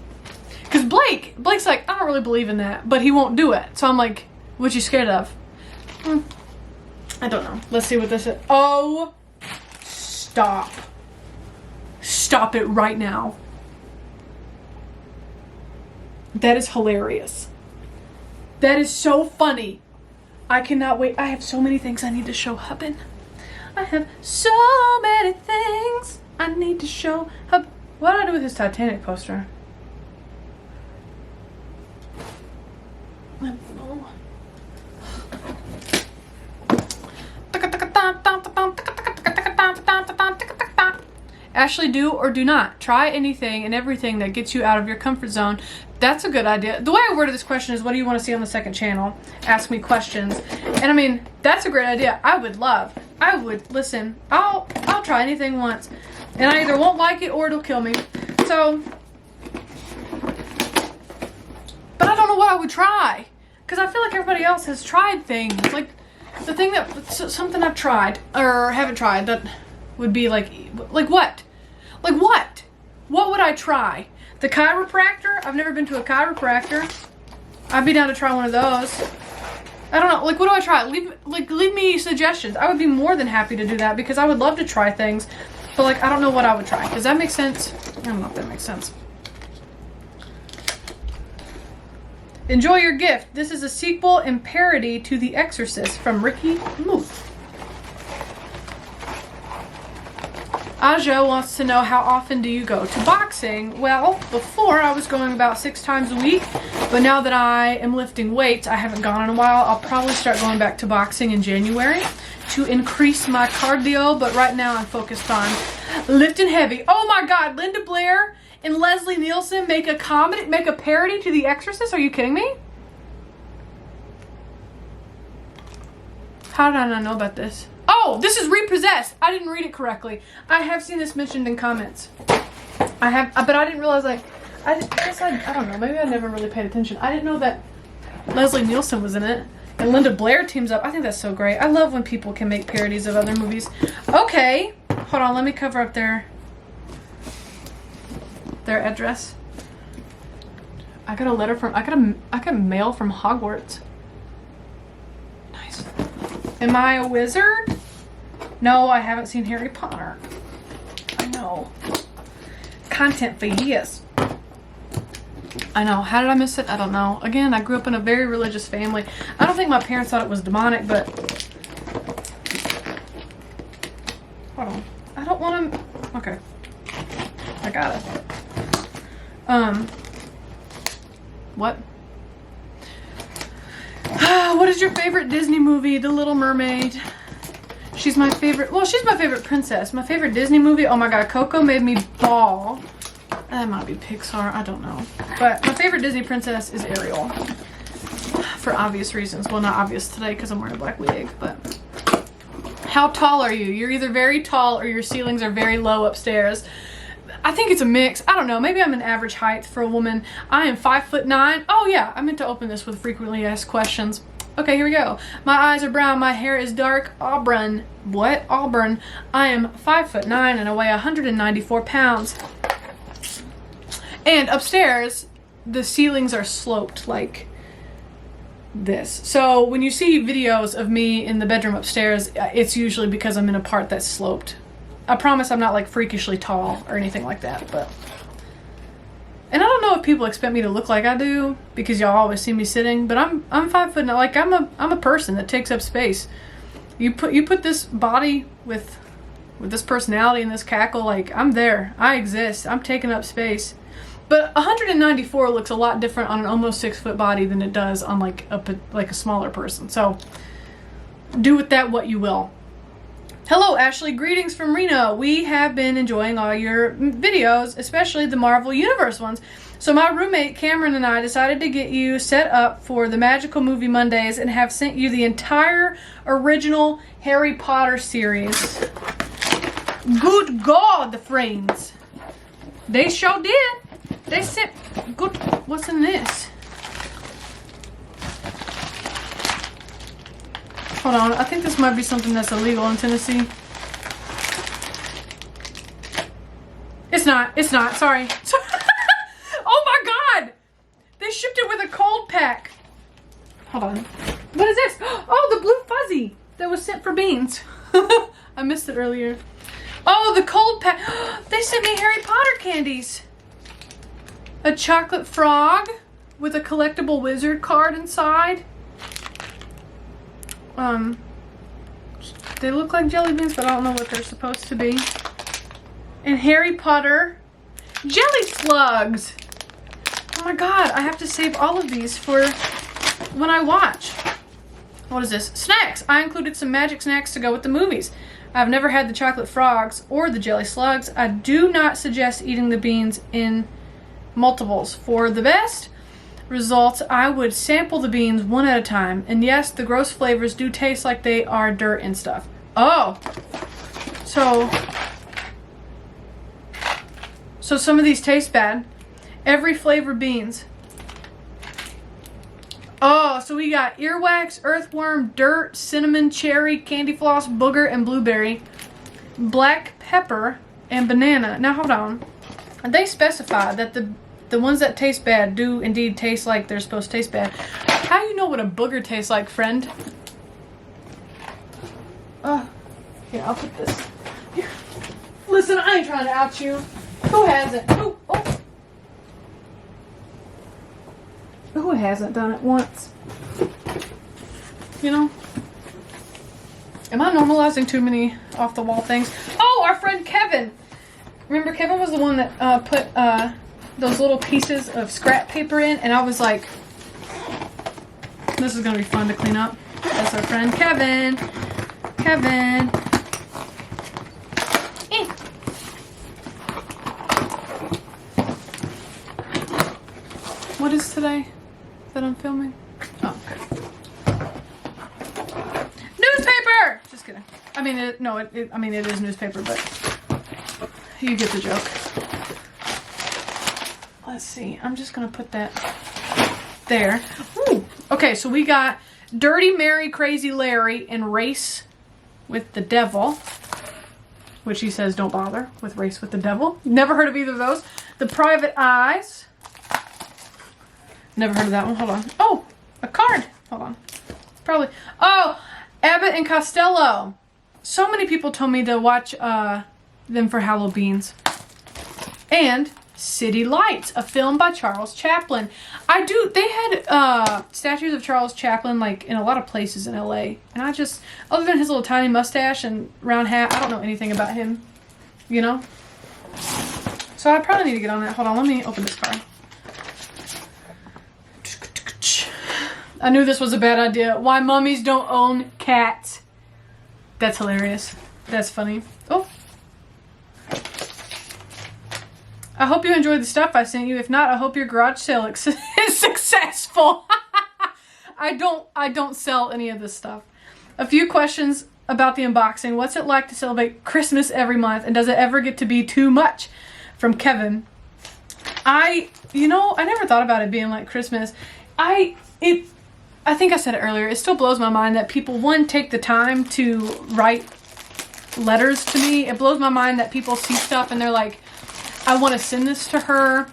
A: Because Blake's like, I don't really believe in that. But he won't do it. So I'm like, what you scared of? I don't know. Let's see what this is. Oh, stop. Stop it right now. That is hilarious. That is so funny. I cannot wait. I have so many things I need to show Hubbin. I have so many things I need to show Hubbin. What did I do with his Titanic poster? I don't know. Ashley, do or do not. Try anything and everything that gets you out of your comfort zone. That's a good idea. The way I worded this question is, what do you want to see on the second channel? Ask me questions. And I mean, that's a great idea. I would listen. I'll try anything once. And I either won't like it or it'll kill me. So, but I don't know what I would try. Because I feel like everybody else has tried things. Like, the thing that, something I've tried, or haven't tried, that would be like what? Like what? What would I try? The chiropractor? I've never been to a chiropractor. I'd be down to try one of those. I don't know, like what do I try? Leave me suggestions. I would be more than happy to do that because I would love to try things. But like, I don't know what I would try. Does that make sense? I don't know if that makes sense. Enjoy your gift. This is a sequel and parody to The Exorcist from Ricky Muth. Aja wants to know, how often do you go to boxing? Well, before I was going about 6 times a week, but now that I am lifting weights, I haven't gone in a while. I'll probably start going back to boxing in January to increase my cardio, but right now I'm focused on lifting heavy. Oh my God, Linda Blair and Leslie Nielsen make a parody to The Exorcist? Are you kidding me? How did I not know about this? Oh, this is Repossessed. I didn't read it correctly. I have seen this mentioned in comments. I have, but I didn't realize, like, I don't know, maybe I never really paid attention. I didn't know that Leslie Nielsen was in it. And Linda Blair teams up. I think that's so great. I love when people can make parodies of other movies. Okay. Hold on, let me cover up their address. I got a letter from, I got mail from Hogwarts. Nice. Am I a wizard? No, I haven't seen Harry Potter. I know. Content for years. I know. How did I miss it? I don't know. Again, I grew up in a very religious family. I don't think my parents thought it was demonic, but... Hold on. I don't want to... Okay. I got it. What? What is your favorite Disney movie? The Little Mermaid. She's my favorite. Well, she's my favorite princess. My favorite Disney movie. Oh my God, Coco made me bawl. That might be Pixar. I don't know. But my favorite Disney princess is Ariel. For obvious reasons. Well, not obvious today because I'm wearing a black wig. But how tall are you? You're either very tall or your ceilings are very low upstairs. I think it's a mix. I don't know. Maybe I'm an average height for a woman. I am 5'9". Oh yeah, I meant to open this with frequently asked questions. Okay, here we go. My eyes are brown. My hair is dark auburn. What? Auburn. I am 5'9" and I weigh 194 pounds. And upstairs, the ceilings are sloped like this. So when you see videos of me in the bedroom upstairs, it's usually because I'm in a part that's sloped. I promise I'm not like freakishly tall or anything like that, but... And I don't know if people expect me to look like I do because y'all always see me sitting, but I'm 5'9". Like I'm a person that takes up space. You put this body with this personality and this cackle, like I'm there. I exist. I'm taking up space. But 194 looks a lot different on an almost 6-foot body than it does on like a smaller person. So do with that what you will. Hello Ashley, greetings from Reno. We have been enjoying all your videos, especially the Marvel Universe ones. So my roommate Cameron and I decided to get you set up for the Magical Movie Mondays and have sent you the entire original Harry Potter series. Good God, friends. They sure did. They sent good. What's in this? Hold on, I think this might be something that's illegal in Tennessee. It's not, sorry. Oh my God! They shipped it with a cold pack. Hold on. What is this? Oh, the blue fuzzy that was sent for beans. I missed it earlier. Oh, the cold pack. They sent me Harry Potter candies. A chocolate frog with a collectible wizard card inside. They look like jelly beans, but I don't know what they're supposed to be. And Harry Potter jelly slugs. Oh my God, I have to save all of these for when I watch. What is this? Snacks. I included some magic snacks to go with the movies. I've never had the chocolate frogs or the jelly slugs. I do not suggest eating the beans in multiples. For the best results, I would sample the beans one at a time. And yes, the gross flavors do taste like they are dirt and stuff. Oh, so some of these taste bad. Every flavor beans. Oh, so we got earwax, earthworm, dirt, cinnamon, cherry, candy floss, booger, and blueberry, black pepper, and banana. Now hold on. They specify that the ones that taste bad do indeed taste like they're supposed to taste bad. How do you know what a booger tastes like, friend? Here, I'll put this. Here. Listen, I ain't trying to out you. Who hasn't? Who hasn't done it once? You know? Am I normalizing too many off the wall things? Oh, our friend Kevin. Remember, Kevin was the one that put those little pieces of scrap paper in, and I was like, this is gonna be fun to clean up. That's our friend Kevin. Kevin. What is today that I'm filming? Oh, okay. Newspaper! Just kidding. I mean, it is newspaper, but you get the joke. Let's see. I'm just going to put that there. Ooh. Okay, so we got Dirty Mary, Crazy Larry, and Race with the Devil, which he says don't bother with Race with the Devil. Never heard of either of those. The Private Eyes. Never heard of that one. Hold on. Oh, a card. Hold on. Probably. Oh, Abbott and Costello. So many people told me to watch them for Halloweens. And City Lights, a film by Charles Chaplin. They had statues of Charles Chaplin like in a lot of places in LA. And I just, other than his little tiny mustache and round hat, I don't know anything about him. You know? So I probably need to get on that. Hold on, let me open this card. I knew this was a bad idea. Why mummies don't own cats. That's hilarious. That's funny. Oh. I hope you enjoyed the stuff I sent you. If not, I hope your garage sale is successful. I don't sell any of this stuff. A few questions about the unboxing. What's it like to celebrate Christmas every month? And does it ever get to be too much? From Kevin. I never thought about it being like Christmas. I think I said it earlier, it still blows my mind that people, one, take the time to write letters to me. It blows my mind that people see stuff and they're like, I want to send this to her.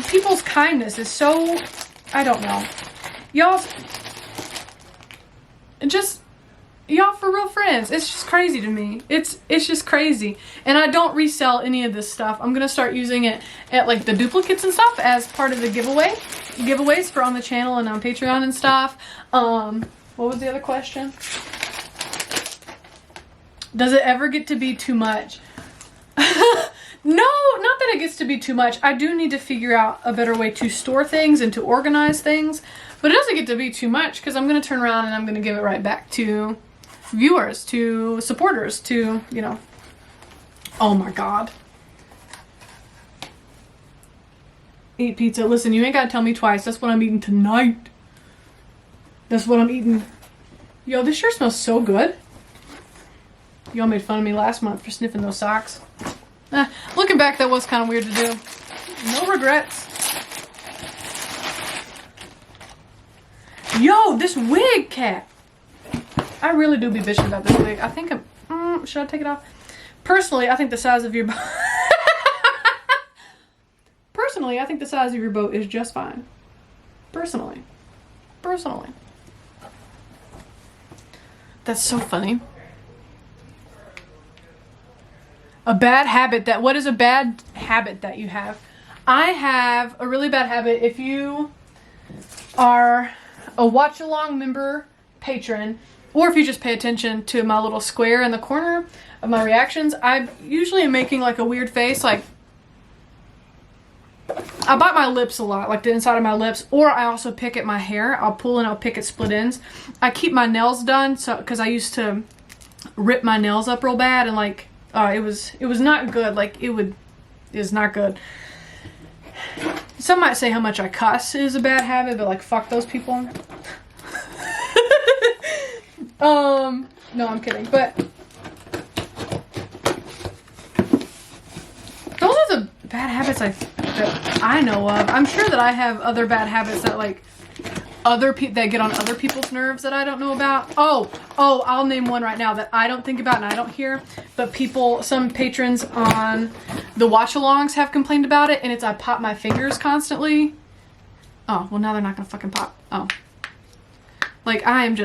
A: People's kindness is so, I don't know. Y'all for real friends. It's just crazy to me. It's just crazy. And I don't resell any of this stuff. I'm going to start using it at like the duplicates and stuff as part of the giveaways for on the channel and on Patreon and stuff. What was the other question? Does it ever get to be too much? No, not that it gets to be too much. I do need to figure out a better way to store things and to organize things. But it doesn't get to be too much because I'm going to turn around and I'm going to give it right back to viewers, to supporters, to, you know. Oh my God. Eat pizza. Listen, you ain't got to tell me twice. That's what I'm eating tonight. That's what I'm eating. Yo, this sure smells so good. Y'all made fun of me last month for sniffing those socks. Looking back, that was kind of weird to do. No regrets. Yo, this wig, Cat. I really do be bitching about this wig. I think should I take it off? Personally, I think the size of your boat... Personally, I think the size of your boat is just fine. Personally. That's so funny. A bad habit that... What is a bad habit that you have? I have a really bad habit. If you are a watch-along member, patron, or if you just pay attention to my little square in the corner of my reactions, I usually am making like a weird face. Like, I bite my lips a lot, like the inside of my lips, or I also pick at my hair. I'll pull and I'll pick at split ends. I keep my nails done because I used to rip my nails up real bad, and like it was not good. Like it is not good. Some might say how much I cuss is a bad habit, but like fuck those people. No, I'm kidding. But those are the bad habits that I know of. I'm sure that I have other bad habits that like other people that get on other people's nerves that I don't know about. Oh, I'll name one right now that I don't think about and I don't hear, but some patrons on the watch-alongs have complained about it, and it's I pop my fingers constantly. Oh, well now they're not gonna fucking pop. Oh. Like I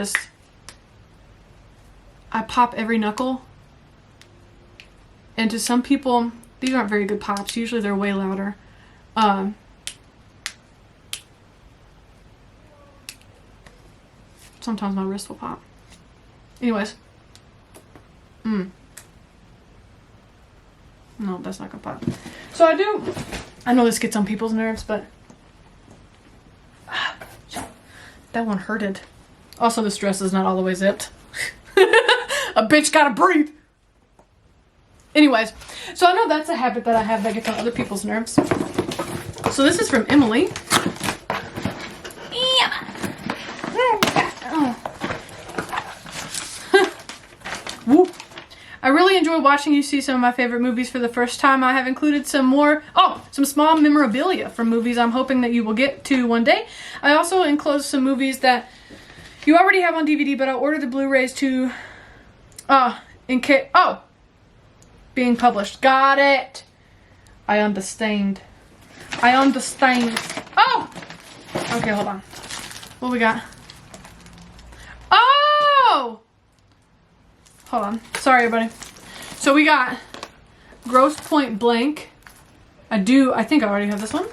A: pop every knuckle. And to some people, these aren't very good pops. Usually they're way louder. Sometimes my wrist will pop. Anyways. No, that's not gonna pop. So I know this gets on people's nerves, but that one hurted. Also, this dress is not all the way zipped. A bitch gotta breathe. Anyways, so I know that's a habit that I have that gets on other people's nerves. So this is from Emily. Whoop. I really enjoy watching you see some of my favorite movies for the first time. I have included some small memorabilia from movies I'm hoping that you will get to one day. I also enclosed some movies that you already have on DVD, but I ordered the Blu-rays to, being published. Got it. I understand. Oh! Okay, hold on. What we got? Oh! Hold on. Sorry, everybody. So we got Grosse Pointe Blank. I think I already have this one.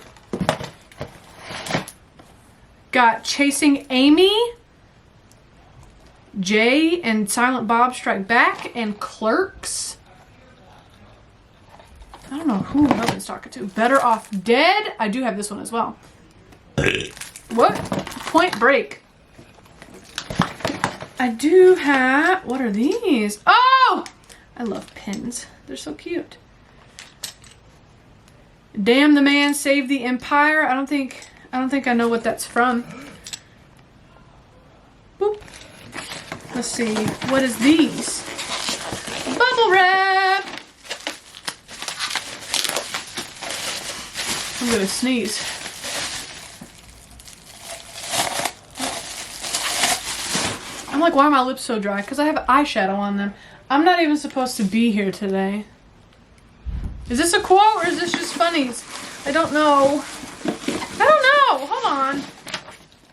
A: Got Chasing Amy, Jay and Silent Bob Strike Back, and Clerks. I don't know who Hubben's talking to. Better Off Dead. I do have this one as well. What? Point Break. I do have... What are these? Oh! I love pins. They're so cute. Damn the Man, Save the Empire. I don't think I know what that's from. Boop. Let's see. What is these? Bubble wrap. I'm gonna sneeze. I'm like, why are my lips so dry? Because I have eyeshadow on them. I'm not even supposed to be here today. Is this a quote or is this just funnies? I don't know. Hold on.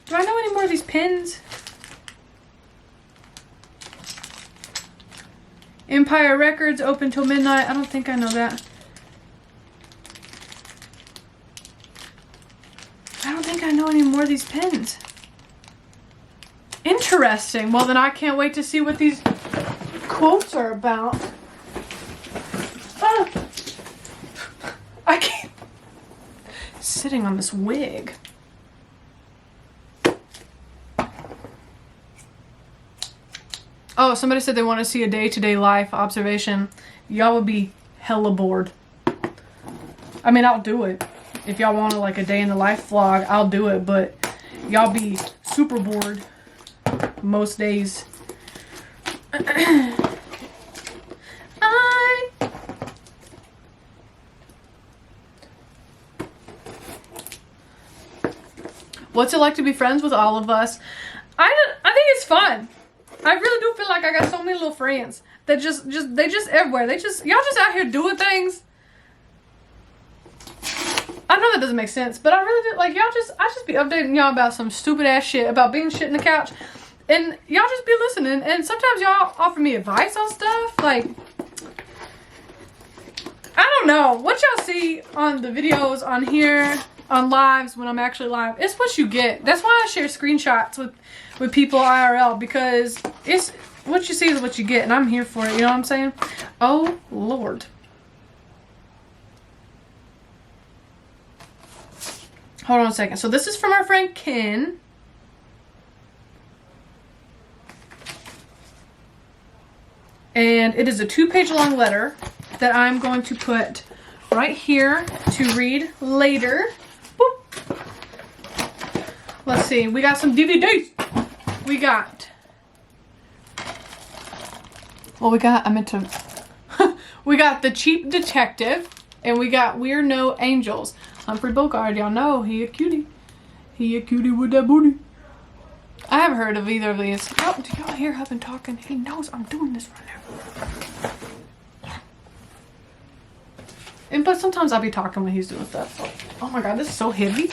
A: Do I know any more of these pins? Empire Records, open till midnight. I don't think I know that. I don't think I know any more of these pins. Interesting. Well, then I can't wait to see what these quotes are about. Ah. I can't. Sitting on this wig. Oh, somebody said they want to see a day-to-day life observation. Y'all would be hella bored. I mean, I'll do it. If y'all want like a day in the life vlog, I'll do it. But y'all be super bored most days. What's it like to be friends with all of us? I think it's fun. I really do feel like I got so many little friends that they just everywhere. Y'all just out here doing things. I know that doesn't make sense, but I really do. Like I just be updating y'all about some stupid ass shit, about being shit in the couch, and y'all just be listening. And sometimes y'all offer me advice on stuff. Like, I don't know what y'all see on the videos on here, on lives when I'm actually live. It's what you get. That's why I share screenshots with people IRL, because it's what you see is what you get, and I'm here for it. You know what I'm saying? Oh Lord. Hold on a second. So this is from our friend Ken. And it is a 2-page long letter that I'm going to put right here to read later. Boop. Let's see. We got some DVDs. We got... Well, we got... I meant to... We got The Cheap Detective. And we got We're No Angels. Humphrey Bogart, y'all know. He a cutie. He a cutie with that booty. I haven't heard of either of these. Oh, do y'all hear Hubben talking? He knows I'm doing this right now. And but sometimes I'll be talking when he's doing stuff. So. Oh my god, this is so heavy.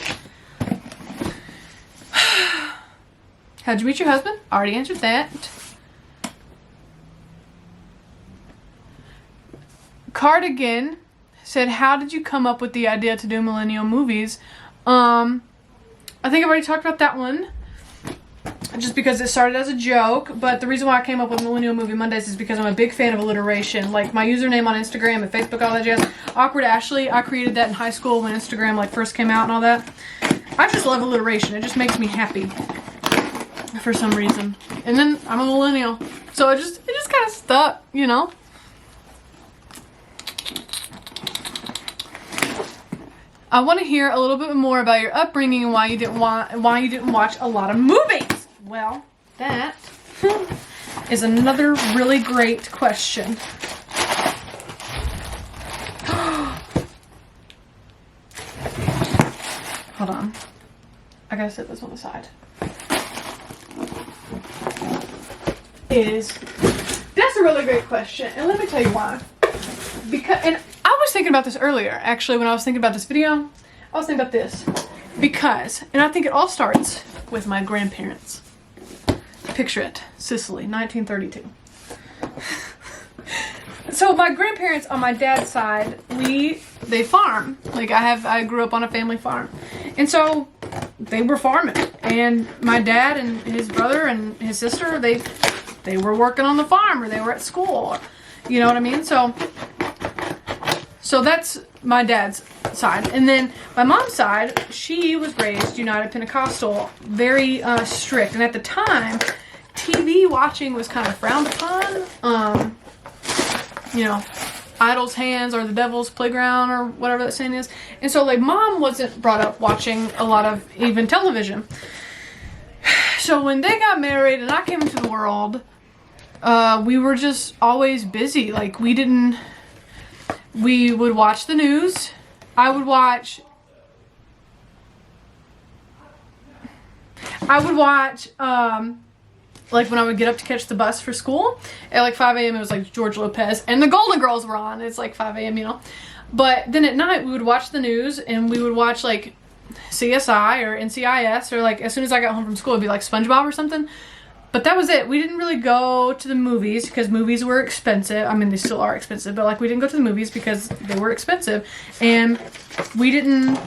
A: How'd you meet your husband? Already answered that. Cardigan said, how did you come up with the idea to do millennial movies? I think I've already talked about that one. Just because it started as a joke, but the reason why I came up with Millennial Movie Mondays is because I'm a big fan of alliteration. Like my username on Instagram and Facebook, all that jazz. Awkward Ashley, I created that in high school when Instagram like first came out and all that. I just love alliteration. It just makes me happy for some reason. And then I'm a millennial, so it just kind of stuck, you know. I want to hear a little bit more about your upbringing and why you didn't watch a lot of movies. Well, that is another really great question. Hold on. I gotta set this on the side. That's a really great question, and let me tell you why. And I was thinking about this earlier, actually, when I was thinking about this video. I was thinking about this. And I think it all starts with my grandparents. Picture it. Sicily, 1932. So my grandparents on my dad's side, they farm. Like I grew up on a family farm. And so they were farming. And my dad and his brother and his sister, they were working on the farm or they were at school. You know what I mean? So that's my dad's side. And then my mom's side, she was raised United Pentecostal, very strict. And at the time, TV watching was kind of frowned upon. You know, idle's hands or the devil's playground or whatever that saying is. And so like mom wasn't brought up watching a lot of even television. So when they got married and I came into the world, we were just always busy. Like we would watch the news. I would watch like when I would get up to catch the bus for school at like 5 a.m. it was like George Lopez and the Golden Girls were on. It's like 5 a.m. you know. But then at night we would watch the news and we would watch like CSI or NCIS or like as soon as I got home from school it'd be like SpongeBob or something. But that was it. We didn't really go to the movies because movies were expensive. I mean, they still are expensive, but like we didn't go to the movies because they were expensive. And we didn't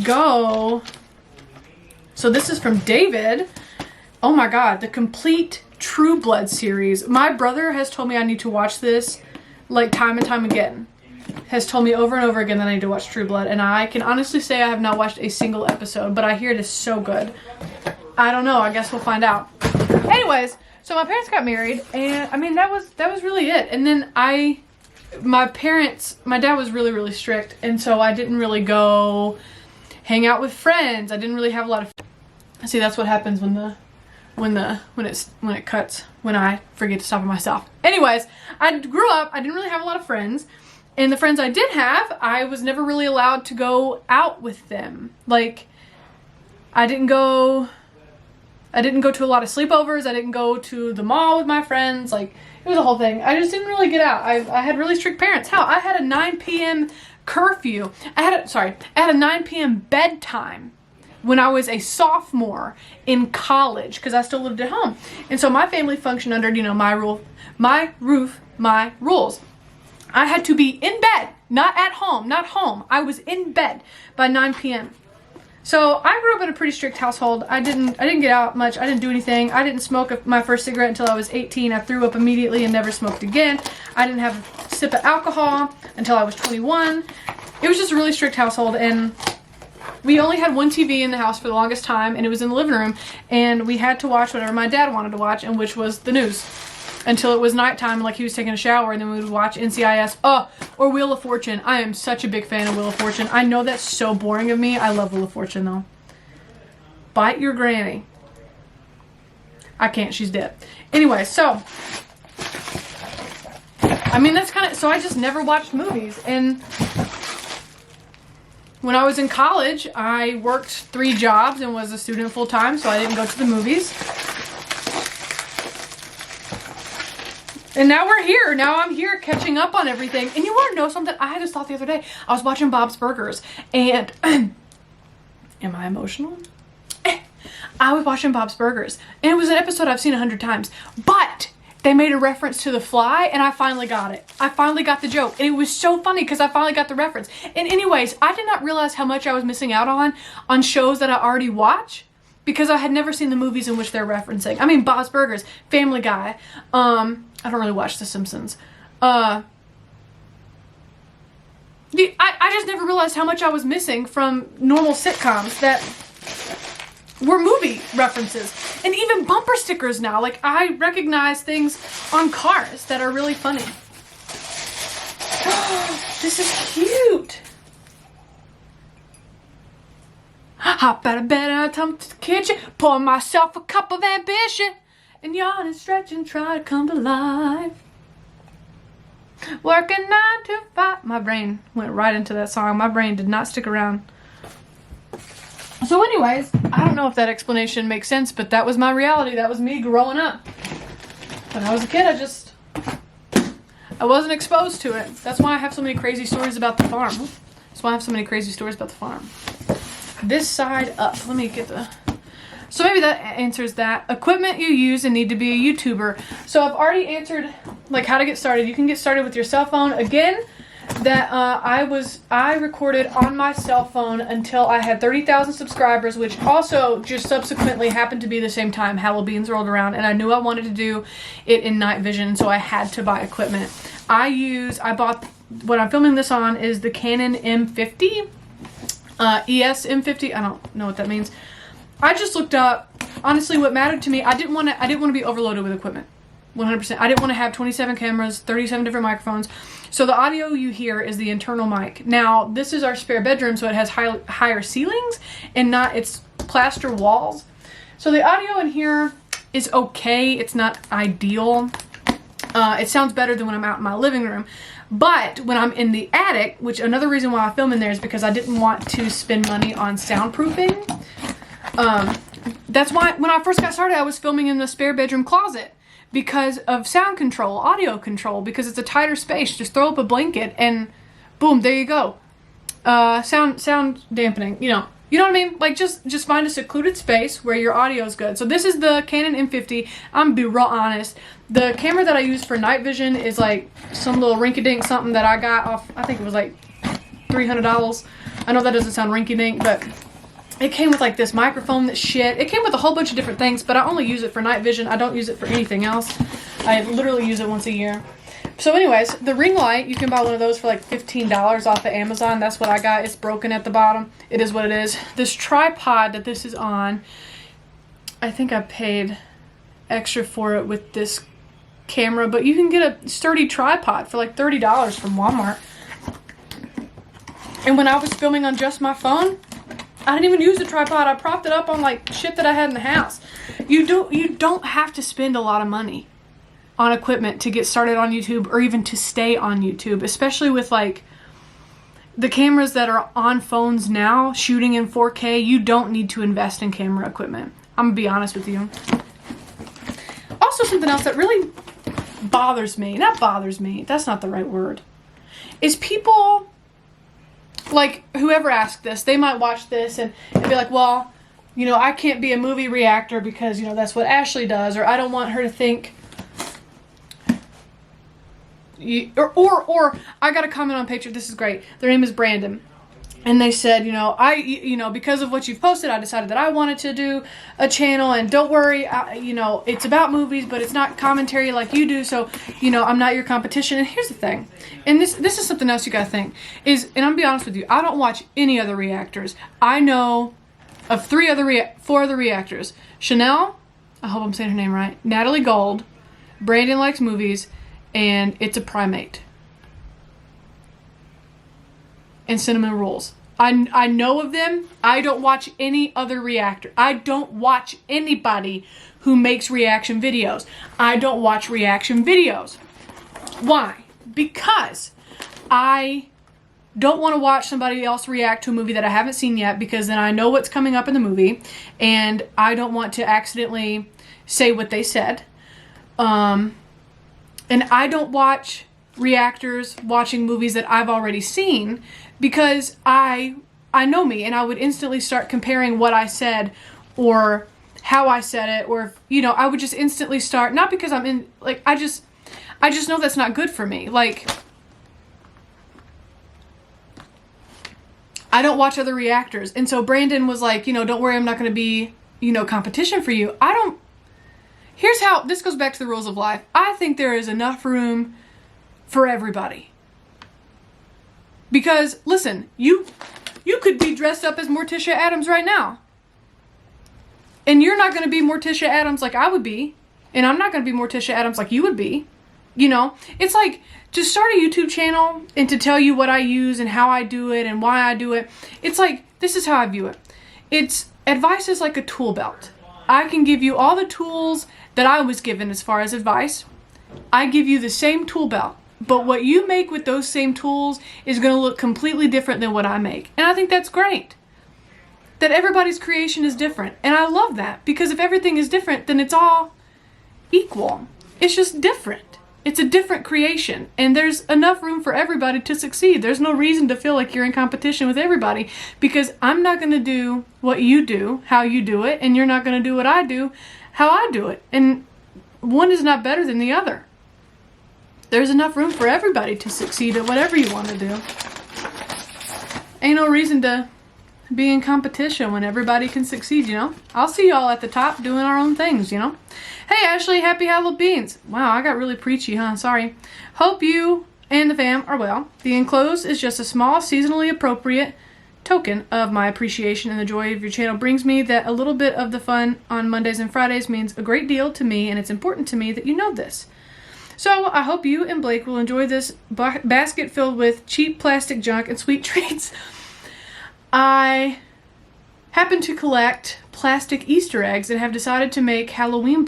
A: go. So this is from David. Oh my God, the complete True Blood series. My brother has told me I need to watch this like time and time again. Has told me over and over again that I need to watch True Blood. And I can honestly say I have not watched a single episode, but I hear it is so good. I don't know. I guess we'll find out. Anyways, so my parents got married, and I mean that was really it. And then my dad was really, really strict, and so I didn't really go hang out with friends. I didn't really have a lot of. See, that's what happens when it cuts when I forget to stop it myself. Anyways, I grew up. I didn't really have a lot of friends, and the friends I did have, I was never really allowed to go out with them. Like, I didn't go to a lot of sleepovers. I didn't go to the mall with my friends. Like, it was a whole thing. I just didn't really get out. I had really strict parents. Hell, I had a 9 p.m. curfew. I had a 9 p.m. bedtime when I was a sophomore in college because I still lived at home. And so my family functioned under, you know, my roof, my rules. I had to be in bed, not at home, not home. I was in bed by 9 p.m. So I grew up in a pretty strict household. I didn't get out much. I didn't do anything. I didn't smoke my first cigarette until I was 18. I threw up immediately and never smoked again. I didn't have a sip of alcohol until I was 21. It was just a really strict household, and we only had one TV in the house for the longest time, and it was in the living room, and we had to watch whatever my dad wanted to watch, and which was the news. until it was nighttime, like he was taking a shower, and then we would watch NCIS. Or Wheel of Fortune. I am such a big fan of Wheel of Fortune. I know that's so boring of me. I love Wheel of Fortune though. Bite your granny. I can't, she's dead. Anyway, so I mean, that's kind of, so I just never watched movies. And when I was in college, I worked 3 jobs and was a student full time, so I didn't go to the movies. And now we're here. Now I'm here catching up on everything. And you want to know something? I had this thought the other day. I was watching Bob's Burgers, and am I emotional? I was watching Bob's Burgers, and it was an episode I've seen 100 times, but they made a reference to The Fly, and I finally got it. I finally got the joke, and it was so funny because I finally got the reference. And anyways, I did not realize how much I was missing out on shows that I already watch, because I had never seen the movies in which they're referencing. I mean, Bob's Burgers, Family Guy. I don't really watch The Simpsons. I just never realized how much I was missing from normal sitcoms that were movie references. And even bumper stickers now. Like, I recognize things on cars that are really funny. This is cute. Hop out of bed and I come to the kitchen, pour myself a cup of ambition, and yawn and stretch and try to come to life. Working 9 to 5. My brain went right into that song. My brain did not stick around. So anyways, I don't know if that explanation makes sense, but that was my reality. That was me growing up. When I was a kid, I wasn't exposed to it. That's why I have so many crazy stories about the farm. That's why I have so many crazy stories about the farm. This side up. Let me get the... So maybe that answers that. Equipment you use and need to be a YouTuber. So I've already answered, like, how to get started. You can get started with your cell phone. Again, that I recorded on my cell phone until I had 30,000 subscribers, which also just subsequently happened to be the same time Halloween's rolled around, and I knew I wanted to do it in night vision, so I had to buy equipment. I bought, what I'm filming this on is the Canon M50, ES M50. I don't know what that means. I just looked up, honestly, what mattered to me. I didn't want to be overloaded with equipment. 100%. I didn't want to have 27 cameras, 37 different microphones. So the audio you hear is the internal mic. Now, this is our spare bedroom, so it has higher ceilings and not its plaster walls. So the audio in here is okay. It's not ideal. It sounds better than when I'm out in my living room. But when I'm in the attic, which another reason why I film in there is because I didn't want to spend money on soundproofing. That's why when I first got started, I was filming in the spare bedroom closet because of sound control, audio control, because it's a tighter space. Just throw up a blanket and boom, there you go. Sound dampening, you know what I mean? Like, just find a secluded space where your audio is good. So this is the Canon M50. I'm gonna be real honest. The camera that I use for night vision is like some little rinky-dink something that I got off, I think it was like $300. I know that doesn't sound rinky-dink, but it came with like this microphone that's shit. It came with a whole bunch of different things, but I only use it for night vision. I don't use it for anything else. I literally use it once a year. So anyways, the ring light, you can buy one of those for like $15 off of Amazon. That's what I got. It's broken at the bottom. It is what it is. This tripod that this is on, I think I paid extra for it with this camera, but you can get a sturdy tripod for like $30 from Walmart. And when I was filming on just my phone, I didn't even use the tripod. I propped it up on like shit that I had in the house. You don't have to spend a lot of money on equipment to get started on YouTube or even to stay on YouTube, especially with like the cameras that are on phones now shooting in 4K. You don't need to invest in camera equipment. I'm gonna be honest with you. Also, something else that really bothers me, not bothers me, that's not the right word, is people, like, whoever asked this, they might watch this and be like, well, you know, I can't be a movie reactor because, you know, that's what Ashley does, or I don't want her to think, or I got a comment on Patreon, this is great, their name is Brandon, and they said, you know, because of what you've posted, I decided that I wanted to do a channel, and don't worry, you know, it's about movies, but it's not commentary like you do, so, you know, I'm not your competition. And here's the thing, and this is something else you gotta think, and I'm gonna be honest with you, I don't watch any other reactors. I know of 4 other reactors. Chanel, I hope I'm saying her name right, Natalie Gold, Brandon likes movies, and it's a primate. And Cinnamon rules. I know of them. I don't watch any other reactor. I don't watch anybody who makes reaction videos. I don't watch reaction videos. Why? Because I don't want to watch somebody else react to a movie that I haven't seen yet, because then I know what's coming up in the movie, and I don't want to accidentally say what they said. And I don't watch reactors watching movies that I've already seen, because I know me, and I would instantly start comparing what I said or how I said it, or, you know, I would just instantly start, not because I'm in, like, I just know that's not good for me. Like, I don't watch other reactors. And so Brandon was like, you know, don't worry, I'm not going to be, you know, competition for you. Here's how, this goes back to the rules of life. I think there is enough room for everybody. Because, listen, you could be dressed up as Morticia Addams right now. And you're not going to be Morticia Addams like I would be. And I'm not going to be Morticia Addams like you would be. You know, it's like, to start a YouTube channel and to tell you what I use and how I do it and why I do it. It's like, this is how I view it. Advice is like a tool belt. I can give you all the tools that I was given as far as advice. I give you the same tool belt. But what you make with those same tools is going to look completely different than what I make. And I think that's great. That everybody's creation is different. And I love that. Because if everything is different, then it's all equal. It's just different. It's a different creation. And there's enough room for everybody to succeed. There's no reason to feel like you're in competition with everybody. Because I'm not going to do what you do, how you do it. And you're not going to do what I do, how I do it. And one is not better than the other. There's enough room for everybody to succeed at whatever you want to do. Ain't no reason to be in competition when everybody can succeed, you know? I'll see y'all at the top doing our own things, you know? Hey, Ashley, happy Halloween. Wow, I got really preachy, huh? Sorry. Hope you and the fam are well. The enclosed is just a small, seasonally appropriate token of my appreciation and the joy of your channel brings me that a little bit of the fun on Mondays and Fridays means a great deal to me, and it's important to me that you know this. So I hope you and Blake will enjoy this basket filled with cheap plastic junk and sweet treats. I happen to collect plastic Easter eggs and have decided to make Halloween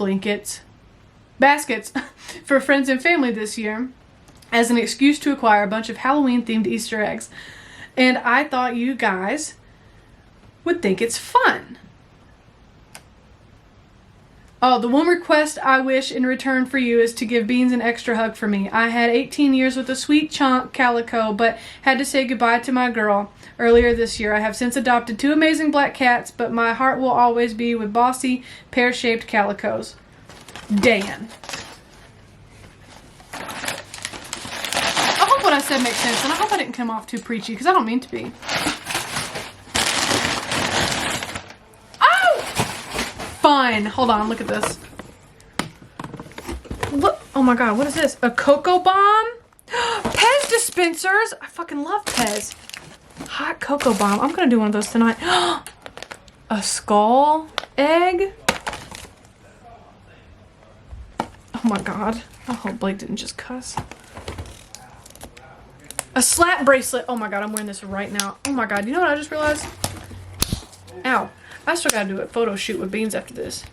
A: baskets for friends and family this year as an excuse to acquire a bunch of Halloween themed Easter eggs. And I thought you guys would think it's fun. Oh, the one request I wish in return for you is to give Beans an extra hug for me. I had 18 years with a sweet chunk calico, but had to say goodbye to my girl earlier this year. I have since adopted 2 amazing black cats, but my heart will always be with bossy, pear-shaped calicos. Dan. I hope what I said makes sense, and I hope I didn't come off too preachy, because I don't mean to be. Fine. Hold on. Look at this. Look. Oh my god. What is this? A cocoa bomb? Pez dispensers. I fucking love Pez. Hot cocoa bomb. I'm gonna do one of those tonight. A skull egg. Oh my god. I hope Blake didn't just cuss. A slap bracelet. Oh my god. I'm wearing this right now. Oh my god. You know what I just realized? Ow. I still gotta do a photo shoot with Beans after this.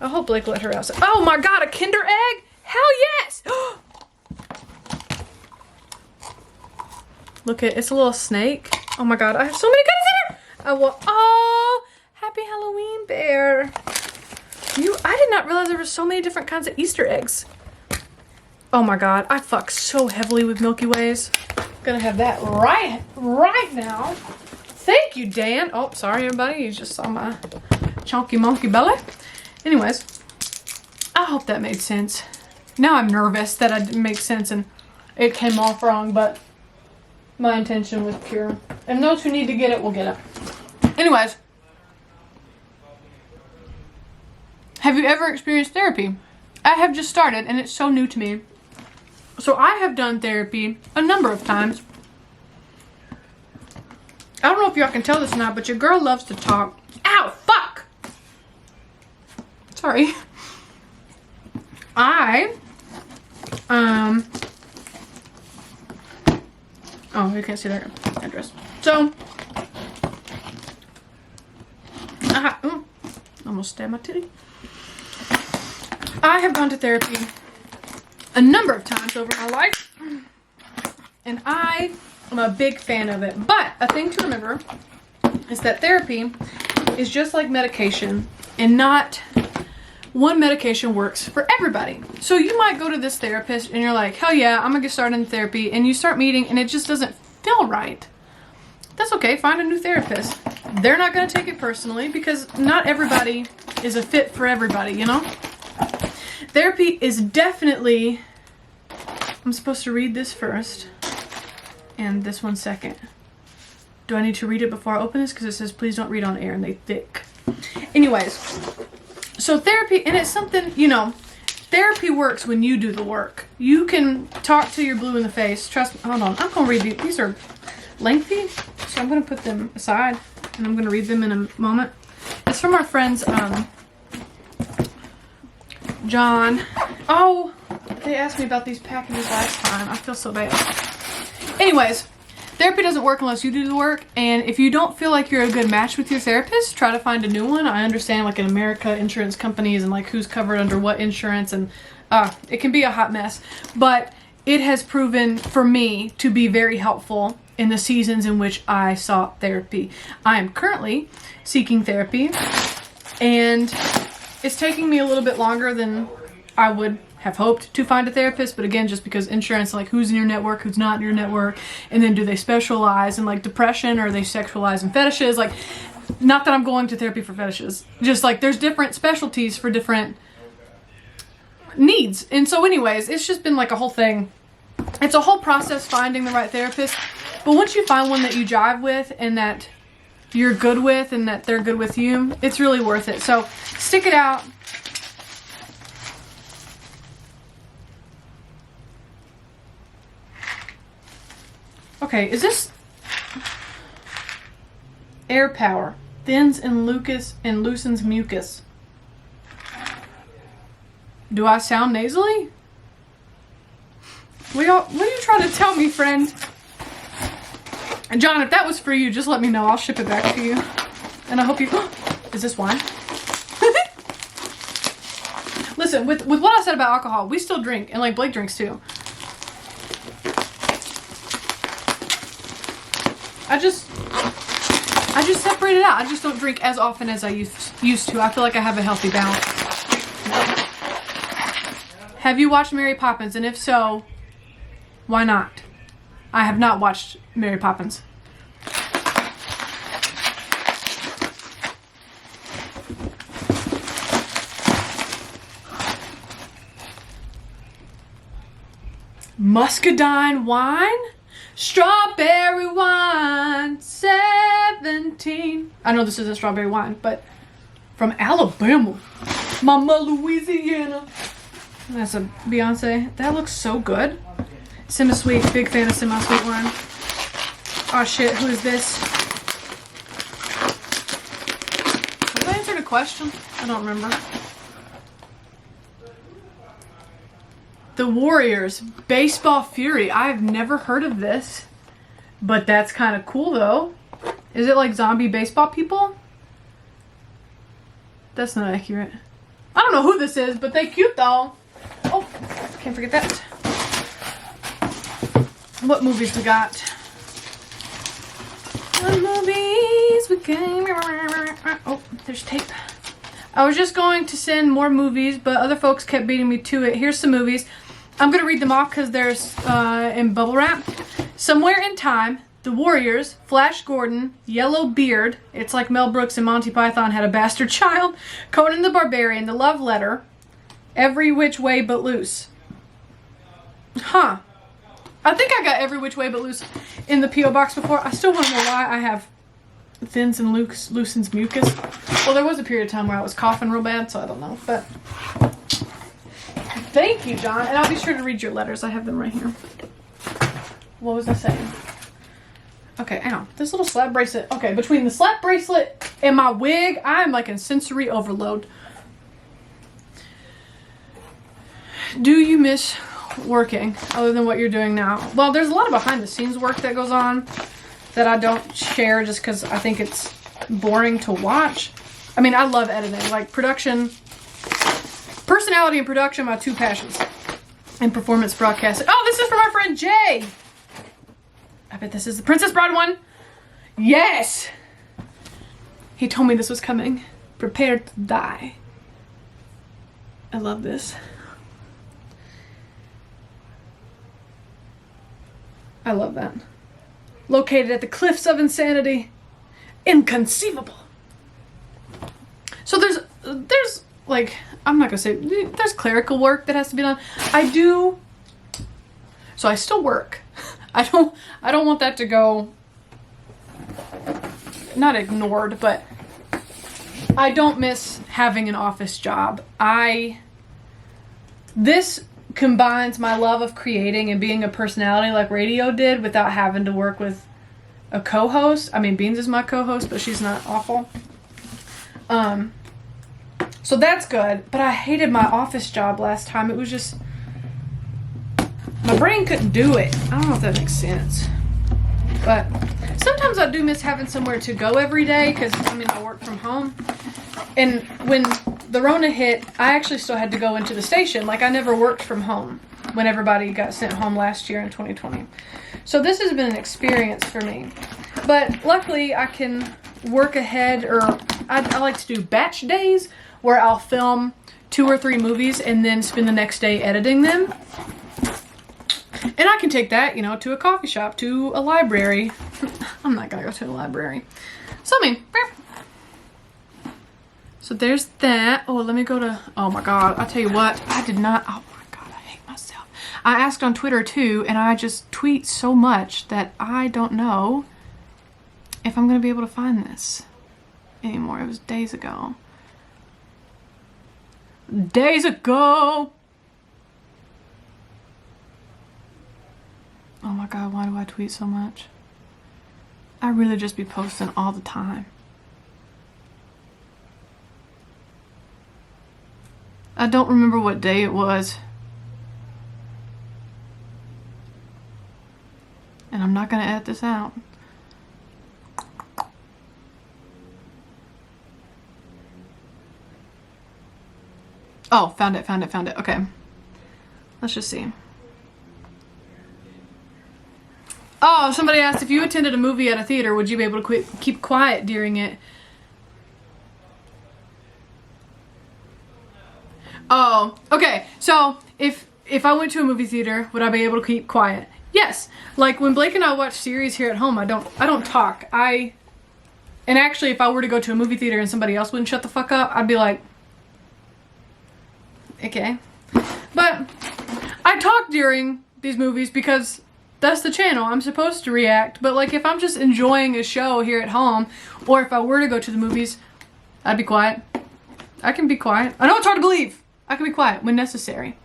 A: I hope Blake let her outside. Oh my god, a Kinder Egg? Hell yes! Look at, it's a little snake. Oh my god, I have so many goodies in here! Oh, happy Halloween, bear. I did not realize there were so many different kinds of Easter eggs. Oh my god, I fuck so heavily with Milky Ways. Gonna have that right now. Thank you, Dan. Oh, sorry, everybody. You just saw my chunky monkey belly. Anyways, I hope that made sense. Now I'm nervous that I didn't make sense and it came off wrong, but my intention was pure. And those who need to get it will get it. Anyways, have you ever experienced therapy? I have just started, and it's so new to me. So I have done therapy a number of times. I don't know if y'all can tell this or not, but your girl loves to talk. Ow, fuck! Sorry. I Oh, you can't see their address. So, almost stabbed my titty. I have gone to therapy a number of times over my life, and I am a big fan of it. But a thing to remember is that therapy is just like medication, and not one medication works for everybody. So you might go to this therapist and you're like, hell yeah, I'm gonna get started in therapy, and you start meeting and it just doesn't feel right. That's okay, find a new therapist. They're not gonna take it personally, because not everybody is a fit for everybody, you know? Therapy is definitely, I'm supposed to read this first and this one second. Do I need to read it before I open this? Because it says please don't read on air and they thick. Anyways, so therapy, and it's something, you know, therapy works when you do the work. You can talk till you're blue in the face. Trust me. Hold on. I'm going to read these. These are lengthy, so I'm going to put them aside and I'm going to read them in a moment. It's from our friends, John. Oh, they asked me about these packages last time. I feel so bad. Anyways, therapy doesn't work unless you do the work, and if you don't feel like you're a good match with your therapist, try to find a new one. I understand, like in America, insurance companies and like who's covered under what insurance, and it can be a hot mess, but it has proven for me to be very helpful in the seasons in which I sought therapy. I am currently seeking therapy, and it's taking me a little bit longer than I would have hoped to find a therapist, but again, just because insurance, like who's in your network, who's not in your network, and then do they specialize in like depression, or they sexualize in fetishes? Like, not that I'm going to therapy for fetishes, just like there's different specialties for different needs. And so anyways, it's just been like a whole thing. It's a whole process finding the right therapist, but once you find one that you jive with and that you're good with and that they're good with you, it's really worth it. So stick it out. Okay, is this air power? Thins and loosens mucus. Do I sound nasally? What are you trying to tell me, friend? And John, if that was for you, just let me know. I'll ship it back to you. And I hope you... Is this wine? Listen, with what I said about alcohol, we still drink. And like Blake drinks too. I just separate it out. I just don't drink as often as I used to. I feel like I have a healthy balance. Have you watched Mary Poppins? And if so, why not? I have not watched Mary Poppins. Muscadine wine? Strawberry wine, 17. I know this isn't strawberry wine, but from Alabama. Mama Louisiana. That's a Beyonce. That looks so good. Semi-sweet, big fan of semi-sweet wine. Oh shit, who is this? Did I answer the question? I don't remember. The Warriors, Baseball Fury. I've never heard of this, but that's kind of cool though. Is it like zombie baseball people? That's not accurate. I don't know who this is, but they cute though. Oh, can't forget that. What movies we got? What movies we got? Oh, there's tape. I was just going to send more movies, but other folks kept beating me to it. Here's some movies. I'm going to read them off because there's in bubble wrap. Somewhere in Time, The Warriors, Flash Gordon, Yellow Beard. It's like Mel Brooks and Monty Python had a bastard child. Conan the Barbarian, The Love Letter, Every Which Way But Loose. Huh. I think I got Every Which Way But Loose in the P.O. box before. I still want to know why I have thins and loosens mucus. Well, there was a period of time where I was coughing real bad, so I don't know. But thank you, John. And I'll be sure to read your letters. I have them right here. What was I saying? Okay, ow. This little slap bracelet. Okay, between the slap bracelet and my wig, I'm like in sensory overload. Do you miss working other than what you're doing now? Well, there's a lot of behind the scenes work that goes on that I don't share just because I think it's boring to watch. I mean, I love editing. Like production, personality and production, my two passions. And performance broadcasting. Oh, this is from our friend Jay. I bet this is the Princess Bride one. Yes! He told me this was coming. Prepared to die. I love this. I love that. Located at the cliffs of insanity. Inconceivable. So there's like, I'm not gonna say, there's clerical work that has to be done. So I still work. I don't want that to go, not ignored, but I don't miss having an office job. This combines my love of creating and being a personality like radio did without having to work with a co-host. I mean, Beans is my co-host, but she's not awful. So that's good, but I hated my office job last time. It was just, my brain couldn't do it. I don't know if that makes sense. But sometimes I do miss having somewhere to go every day because, I mean, I work from home. And when the Rona hit, I actually still had to go into the station. Like, I never worked from home when everybody got sent home last year in 2020. So this has been an experience for me. But luckily, I can work ahead, or I like to do batch days where I'll film 2 or 3 movies and then spend the next day editing them. And I can take that, you know, to a coffee shop, to a library. I'm not gonna go to a library. So, I mean, so there's that. Oh, let me go to, oh my God, I'll tell you what, I did not, oh my God, I hate myself. I asked on Twitter too, and I just tweet so much that I don't know if I'm gonna be able to find this anymore. It was days ago. Days ago! Oh my God, why do I tweet so much? I really just be posting all the time. I don't remember what day it was. And I'm not gonna edit this out. Oh, found it. Okay. Let's just see. Oh, somebody asked if you attended a movie at a theater, would you be able to keep quiet during it? Oh, okay. So if I went to a movie theater, would I be able to keep quiet? Yes. Like when Blake and I watch series here at home, I don't talk. And actually, if I were to go to a movie theater and somebody else wouldn't shut the fuck up, I'd be like, okay. But I talk during these movies because that's the channel. I'm supposed to react. But like if I'm just enjoying a show here at home, or if I were to go to the movies, I'd be quiet. I can be quiet. I know it's hard to believe. I can be quiet when necessary.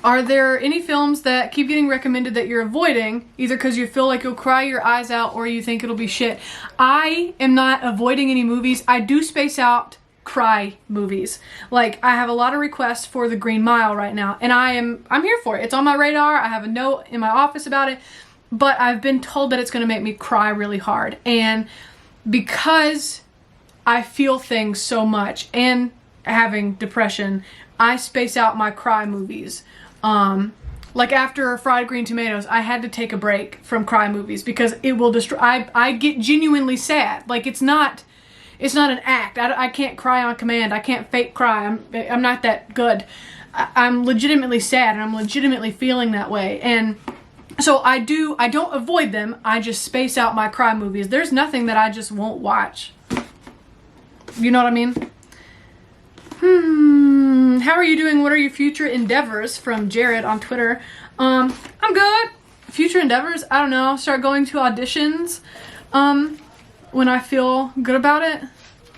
A: Are there any films that keep getting recommended that you're avoiding, either because you feel like you'll cry your eyes out or you think it'll be shit? I am not avoiding any movies. I do space out cry movies. Like, I have a lot of requests for The Green Mile right now, and I'm here for it. It's on my radar. I have a note in my office about it, but I've been told that it's going to make me cry really hard. And because I feel things so much and having depression, I space out my cry movies. Like after Fried Green Tomatoes, I had to take a break from cry movies because it will destroy. I get genuinely sad. Like it's not an act. I can't cry on command. I can't fake cry. I'm not that good. I'm legitimately sad and I'm legitimately feeling that way. And so I don't avoid them. I just space out my cry movies. There's nothing that I just won't watch. You know what I mean? How are you doing? What are your future endeavors? From Jared on Twitter. I'm good. Future endeavors? I don't know. Start going to auditions when I feel good about it.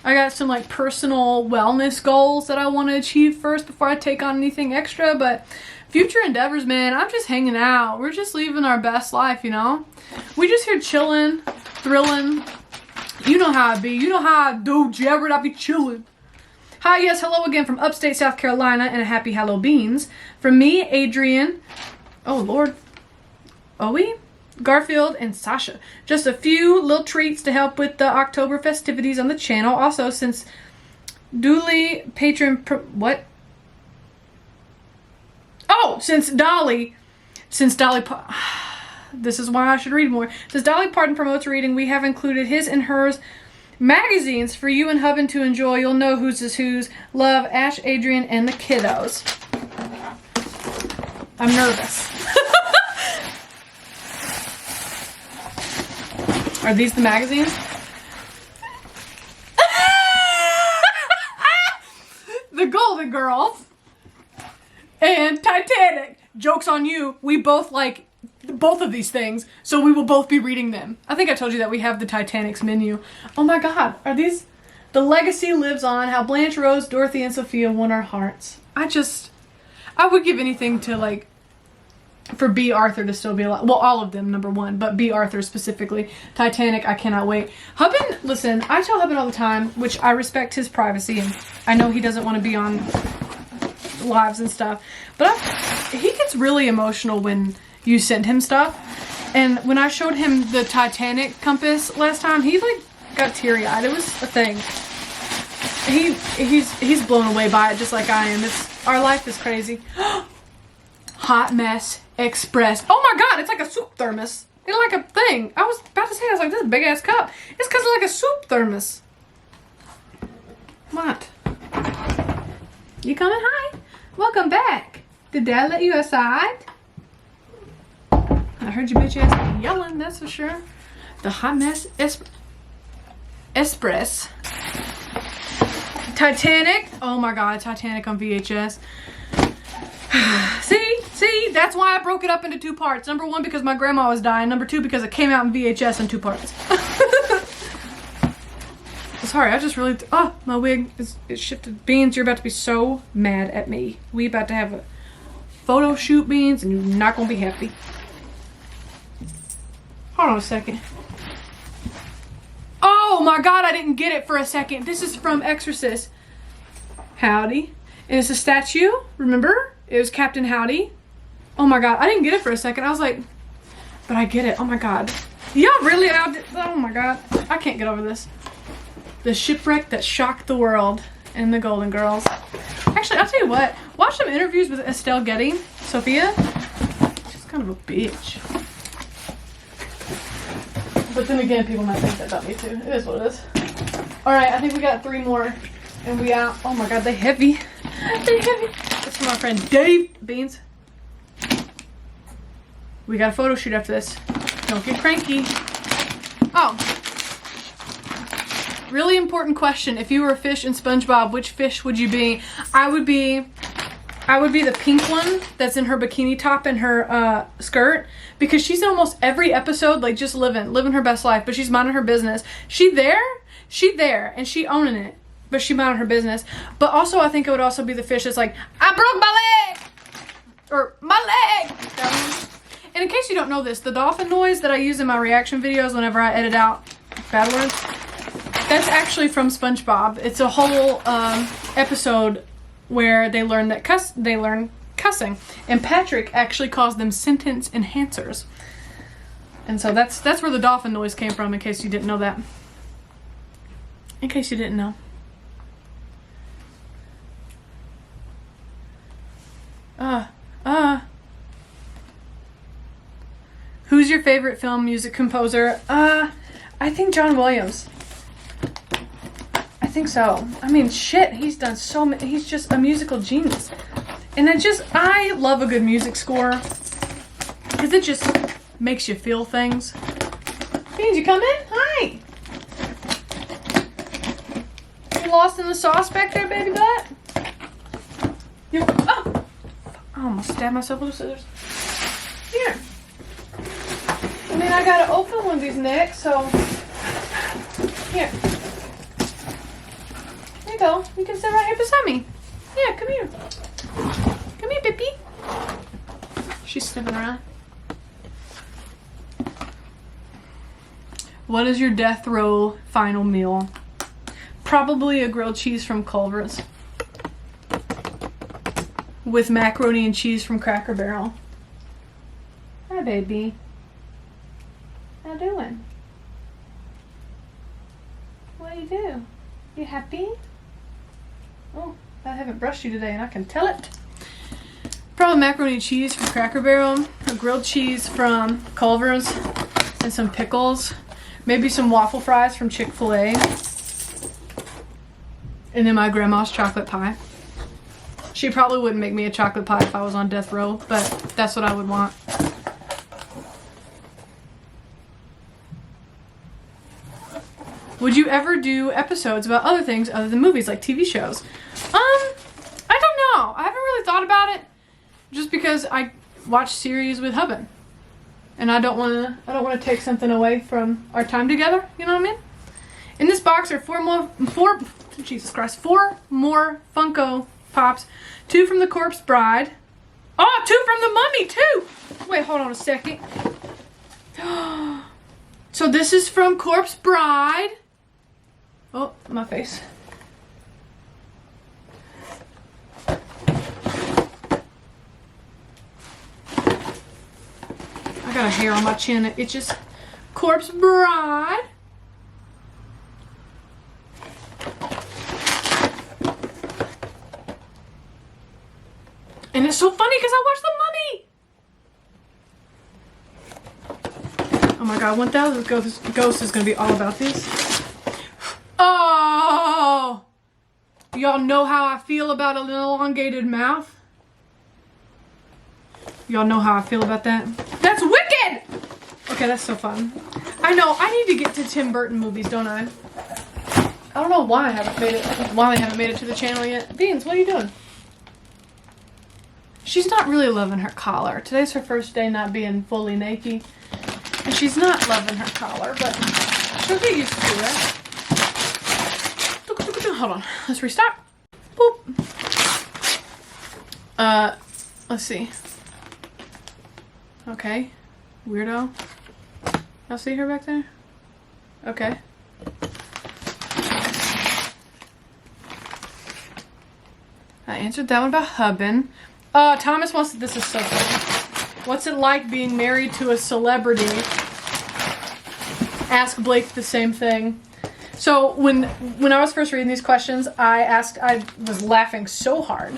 A: I got some like personal wellness goals that I want to achieve first before I take on anything extra. But future endeavors, man, I'm just hanging out. We're just living our best life, you know? We just here chilling, thrilling, You know how I be. You know how I do, Jared. I be chilling. Hi, yes, hello again from upstate South Carolina, and a happy Halloweens. From me, Adrian. Oh, Lord. Owie? Garfield, and Sasha. Just a few little treats to help with the October festivities on the channel. Also, since duly patron... what? Oh, since Dolly... This is why I should read more. Since Dolly Parton promotes reading, we have included his and hers magazines for you and Hubbin to enjoy. You'll know whose is whose. Love, Ash, Adrian, and the kiddos. I'm nervous. Are these the magazines? The Golden Girls and Titanic. Joke's on you. We both like both of these things, so we will both be reading them. I think I told you that we have the Titanic's menu. Oh my god, are these... The legacy lives on, how Blanche, Rose, Dorothy, and Sophia won our hearts. I would give anything to, like, for B. Arthur to still be alive. Well, all of them, number one, but B. Arthur specifically. Titanic, I cannot wait. Hubbin, listen, I tell Hubbin all the time, which I respect his privacy, and I know he doesn't want to be on lives and stuff, but he gets really emotional when you send him stuff. And when I showed him the Titanic compass last time, he like got teary-eyed. It was a thing. He's blown away by it just like I am. Our life is crazy. Hot Mess Express. Oh my god, it's like a soup thermos. It's like a thing. I was about to say, I was like, this is a big ass cup. It's because it's like a soup thermos. What? You coming? Hi. Welcome back. Did Dad let you outside? I heard you bitch ass yelling, that's for sure. The Hot Mess Express. Titanic. Oh my god, Titanic on VHS. See, that's why I broke it up into two parts. Number one, because my grandma was dying. Number two, because it came out in VHS in two parts. Sorry, I just really... Oh, my wig is shifted. Beans, you're about to be so mad at me. We about to have a photo shoot, Beans, and you're not going to be happy. Hold on a second. Oh my god, I didn't get it for a second. This is from Exorcist. Howdy. And it's a statue, remember? It was Captain Howdy. Oh my god, I didn't get it for a second. I was like, but I get it. Oh my god. Y'all really out... Oh my god. I can't get over this. The shipwreck that shocked the world and the Golden Girls. Actually, I'll tell you what. Watch some interviews with Estelle Getty. Sophia. She's kind of a bitch. But then again, people might think that about me too. It is what it is. Alright, I think we got 3 more. And we out. Oh my god, they heavy. They heavy. That's from my friend Dave Beans. We got a photo shoot after this. Don't get cranky. Oh. Really important question. If you were a fish in SpongeBob, which fish would you be? I would be the pink one that's in her bikini top and her skirt, because she's in almost every episode, like just living her best life, but she's minding her business. She there, and she owning it, but she minding her business. But also, I think it would also be the fish that's like, I broke my leg, or my leg. That one. And in case you don't know this, the dolphin noise that I use in my reaction videos whenever I edit out bad words, that's actually from SpongeBob. It's a whole episode where they learn cussing, and Patrick actually calls them sentence enhancers. And so that's where the dolphin noise came from, in case you didn't know that. In case you didn't know. Who's your favorite film music composer? I think John Williams. I think so. I mean, shit, he's done so many. He's just a musical genius. And I love a good music score, because it just makes you feel things. Beans, you come in? Hi. You lost in the sauce back there, baby butt? Oh! I almost stabbed myself with the scissors. Here. I mean, I gotta open one of these next, so... Here. There you go. You can sit right here beside me. Yeah, come here. Come here, Pippi. She's sniffing around. What is your death row final meal? Probably a grilled cheese from Culver's with macaroni and cheese from Cracker Barrel. Hi, baby. How doing? What do you do? You happy? Oh, I haven't brushed you today and I can tell it. Probably macaroni and cheese from Cracker Barrel, a grilled cheese from Culver's, and some pickles. Maybe some waffle fries from Chick-fil-A. And then my grandma's chocolate pie. She probably wouldn't make me a chocolate pie if I was on death row, but that's what I would want. Would you ever do episodes about other things other than movies, like TV shows? I don't know. I haven't really thought about it. Just because I watch series with Hubben, and I don't want to take something away from our time together. You know what I mean? In this box are four more Funko Pops, 2 from the Corpse Bride. Oh, 2 from the Mummy too. Wait, hold on a second. So this is from Corpse Bride. Oh, my face. I got a hair on my chin. It's just Corpse Bride. And it's so funny because I watched The Mummy. Oh my god, 1000 Ghosts is going to be all about this. Oh! Y'all know how I feel about an elongated mouth? Y'all know how I feel about that? That's wicked! Okay, that's so fun. I know, I need to get to Tim Burton movies, don't I? I don't know why I haven't made it, why they haven't made it to the channel yet. Beans, what are you doing? She's not really loving her collar. Today's her first day not being fully naked. And she's not loving her collar, but she'll get used to it. Hold on, let's restart. Boop. Let's see. Okay, weirdo. Y'all see her back there? Okay. I answered that one about Hubben. Thomas wants, this is so funny. What's it like being married to a celebrity? Ask Blake the same thing. So when I was first reading these questions, I was laughing so hard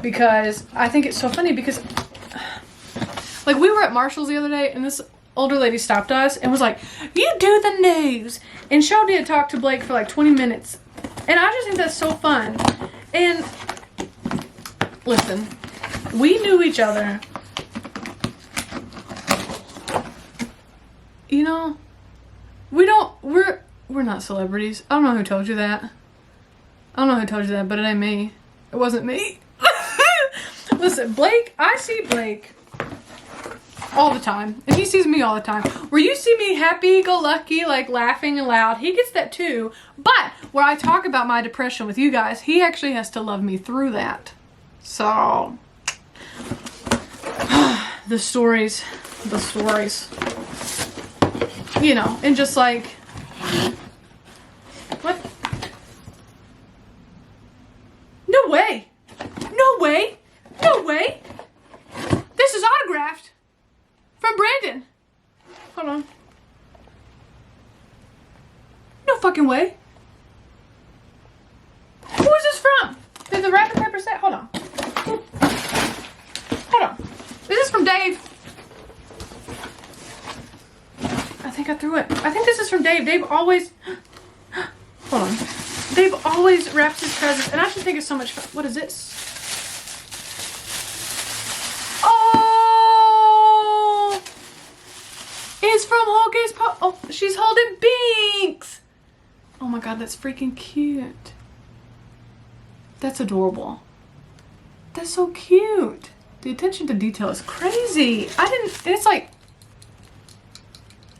A: because I think it's so funny because like we were at Marshall's the other day and this older lady stopped us and was like, "You do the news." And Shelby had talked to Blake for like 20 minutes. And I just think that's so fun. And listen, we knew each other. You know, we're not celebrities. I don't know who told you that. I don't know who told you that, but it ain't me. It wasn't me. Listen, Blake, I see Blake all the time. And he sees me all the time. Where you see me happy-go-lucky, like laughing and loud, he gets that too. But where I talk about my depression with you guys, he actually has to love me through that. So, the stories. You know, and just like, what? No way. No way. No way. This is autographed from Brandon. Hold on. No fucking way. Who is this from? Did the wrapping paper say? Hold on. Hold on. This is from Dave. I think I threw it. I think this is from Dave. Dave always... Hold on. Dave always wraps his presents, and I just think it's so much fun. What is this? Oh! It's from Hocus Pocus. Oh, she's holding Binks. Oh my god, that's freaking cute. That's adorable. That's so cute. The attention to detail is crazy. It's like...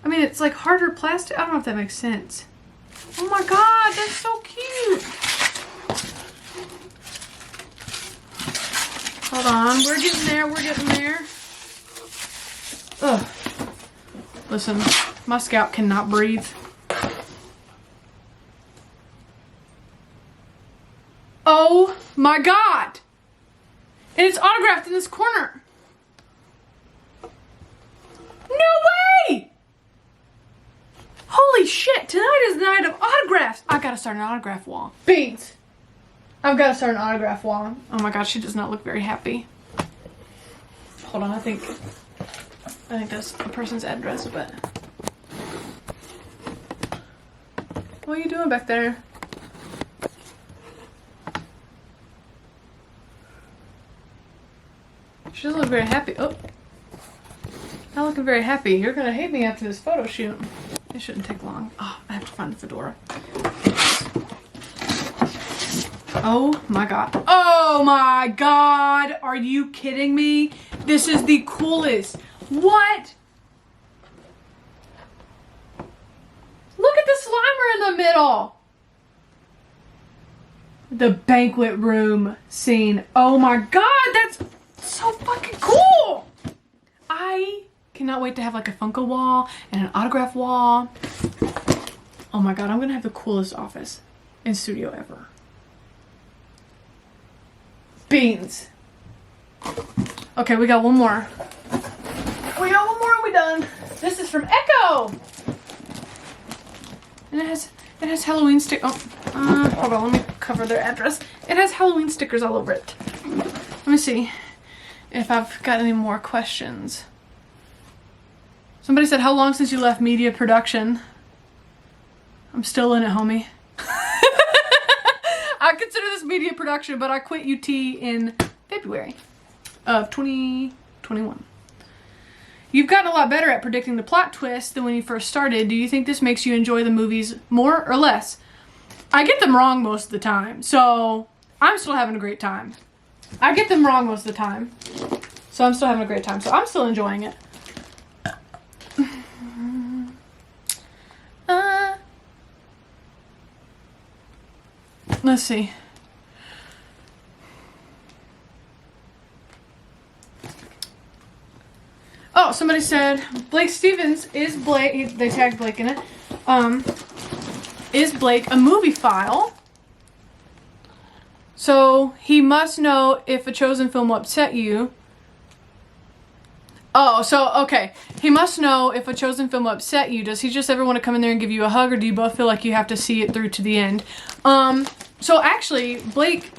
A: I mean, it's like harder plastic. I don't know if that makes sense. Oh my god, that's so cute. Hold on, we're getting there, Ugh. Listen, My scalp cannot breathe. Oh my God. And it's autographed in this corner. No way! Holy shit, tonight is the night of autographs. I gotta start an autograph wall. Beans. I've gotta start an autograph wall. Oh my God, she does not look very happy. Hold on, I think that's a person's address, but. What are you doing back there? She doesn't look very happy. Oh. Not looking very happy. You're gonna hate me after this photo shoot. It shouldn't take long. Oh, I have to find the fedora. Oh my God. Oh my God. Are you kidding me? This is the coolest. What? Look at the Slimer in the middle. The banquet room scene. Oh my God. That's so fucking cool. I cannot wait to have like a Funko wall and an autograph wall. Oh my God, I'm gonna have the coolest office and studio ever. Beans. Okay, we got one more. We got one more and we're done. This is from Echo. And it has Halloween hold on, let me cover their address. It has Halloween stickers all over it. Let me see if I've got any more questions. Somebody said, how long since you left media production? I'm still in it, homie. I consider this media production, but I quit UT in February of 2021. You've gotten a lot better at predicting the plot twist than when you first started. Do you think this makes you enjoy the movies more or less? I get them wrong most of the time, so I'm still having a great time. I get them wrong most of the time, so I'm still having a great time. So I'm still enjoying it. Let's see. Oh, somebody said Blake Stevens is Blake. They tagged Blake in it. Is Blake a movie file? So he must know if a chosen film will upset you. Oh, so, okay. He must know if a chosen film will upset you. Does he just ever want to come in there and give you a hug, or do you both feel like you have to see it through to the end? So actually, Blake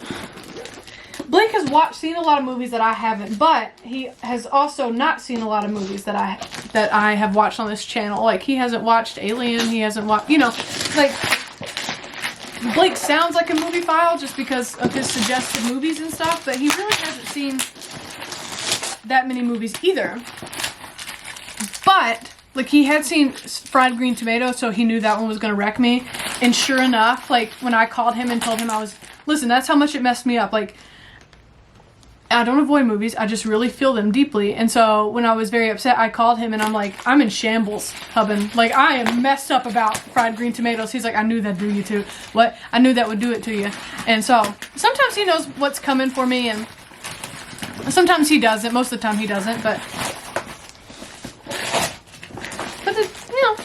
A: has seen a lot of movies that I haven't, but he has also not seen a lot of movies that I have watched on this channel. Like, he hasn't watched Alien, he hasn't watched, you know, like, Blake sounds like a movie file just because of his suggested movies and stuff, but he really hasn't seen that many movies either. But like, he had seen Fried Green Tomato, so he knew that one was gonna wreck me. And sure enough, like, when I called him and told him listen, that's how much it messed me up. Like, I don't avoid movies, I just really feel them deeply. And so when I was very upset, I called him and I'm like, I'm in shambles, Hubbin. Like, I am messed up about Fried Green Tomatoes. He's like, I knew that'd do you too. What? I knew that would do it to you. And so sometimes he knows what's coming for me, and sometimes he doesn't. Most of the time he doesn't, but you know.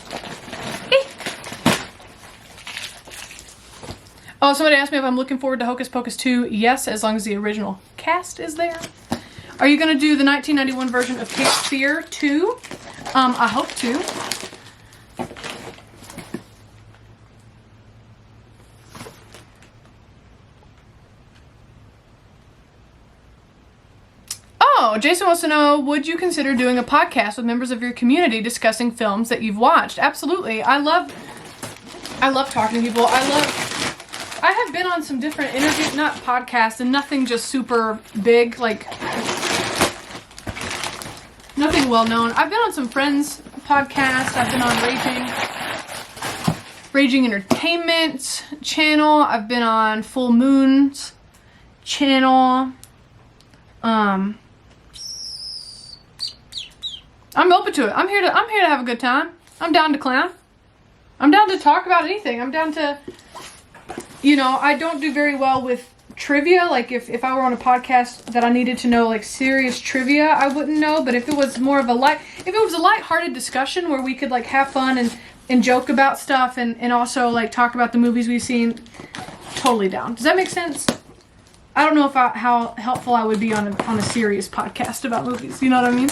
A: Oh, somebody asked me if I'm looking forward to Hocus Pocus 2. Yes, as long as the original cast is there. Are you going to do the 1991 version of Cape Fear 2? I hope to. Oh, Jason wants to know, would you consider doing a podcast with members of your community discussing films that you've watched? Absolutely. I love talking to people. I have been on some different interviews, not podcasts, and nothing just super big, like nothing well known. I've been on some friends' podcasts. I've been on Raging Entertainment channel. I've been on Full Moon's channel. I'm open to it. I'm here to have a good time. I'm down to clown. I'm down to talk about anything. I'm down to, you know, I don't do very well with trivia. Like if I were on a podcast that I needed to know like serious trivia, I wouldn't know. But if it was more of a lighthearted discussion where we could like have fun and joke about stuff and also like talk about the movies we've seen, totally down. Does that make sense? I don't know if how helpful I would be on a serious podcast about movies. You know what I mean?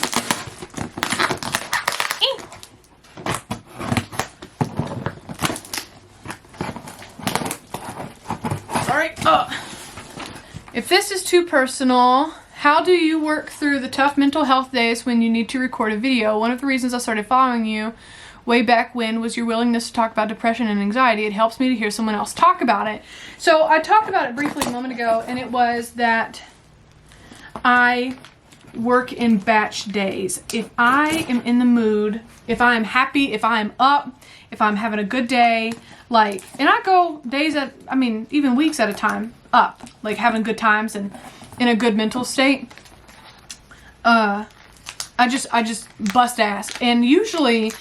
A: If this is too personal, how do you work through the tough mental health days when you need to record a video? One of the reasons I started following you way back when was your willingness to talk about depression and anxiety. It helps me to hear someone else talk about it. So I talked about it briefly a moment ago, and it was that I work in batch days. If I am in the mood, if I am happy, if I am up, if I'm having a good day, like, and I go days even weeks at a time up, like having good times and in a good mental state. I just bust ass. And usually,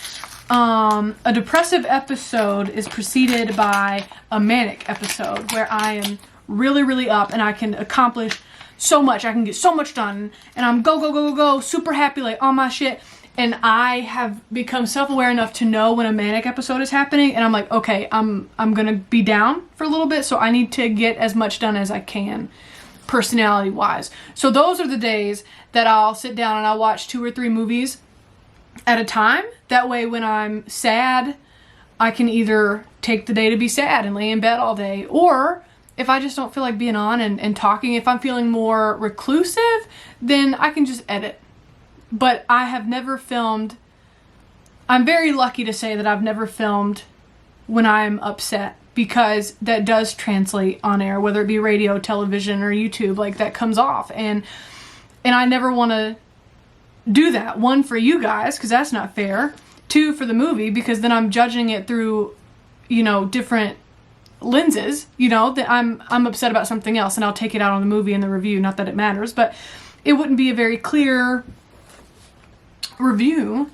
A: a depressive episode is preceded by a manic episode where I am really, really up and I can accomplish so much. I can get so much done and I'm go, super happy, like on my shit. And I have become self-aware enough to know when a manic episode is happening, and I'm like, okay, I'm gonna be down for a little bit, so I need to get as much done as I can, personality-wise. So those are the days that I'll sit down and I'll watch 2 or 3 movies at a time. That way, when I'm sad, I can either take the day to be sad and lay in bed all day, or if I just don't feel like being on and talking, if I'm feeling more reclusive, then I can just edit. But I have never filmed. I'm very lucky to say that I've never filmed when I'm upset, because that does translate on air, whether it be radio, television, or YouTube. Like, that comes off, and I never want to do that. 1, for you guys, because that's not fair. 2, for the movie, because then I'm judging it through, different lenses. That I'm upset about something else, and I'll take it out on the movie in the review. Not that it matters, but it wouldn't be a very clear review.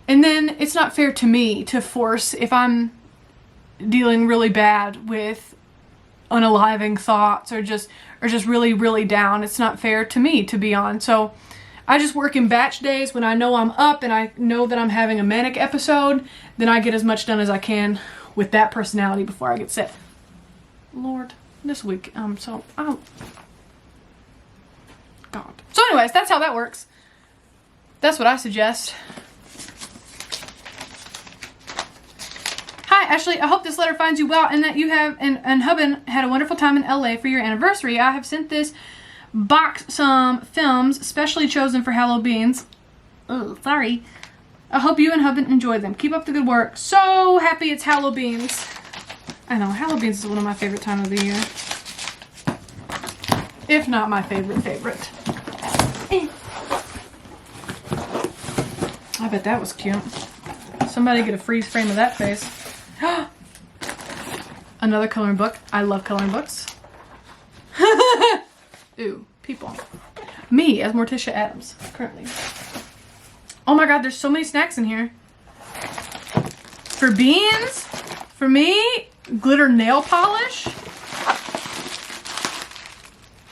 A: And then it's not fair to me to force, if I'm dealing really bad with unaliving thoughts or just really, really down, it's not fair to me to be on. So I just work in batch days. When I know I'm up and I know that I'm having a manic episode, then I get as much done as I can with that personality before I get sick. Lord, this week, God. So anyways, that's how that works. That's what I suggest. Hi, Ashley. I hope this letter finds you well and that you have and Hubben had a wonderful time in LA for your anniversary. I have sent this box some films specially chosen for Halloweens. Oh, sorry. I hope you and Hubben enjoy them. Keep up the good work. So happy it's Halloweens. I know, Halloweens is one of my favorite time of the year. If not my favorite. I bet that was cute. Somebody get a freeze frame of that face. Another coloring book. I love coloring books. Ooh, people. Me as Morticia Adams, currently. Oh my God, there's so many snacks in here. For beans, for me, glitter nail polish.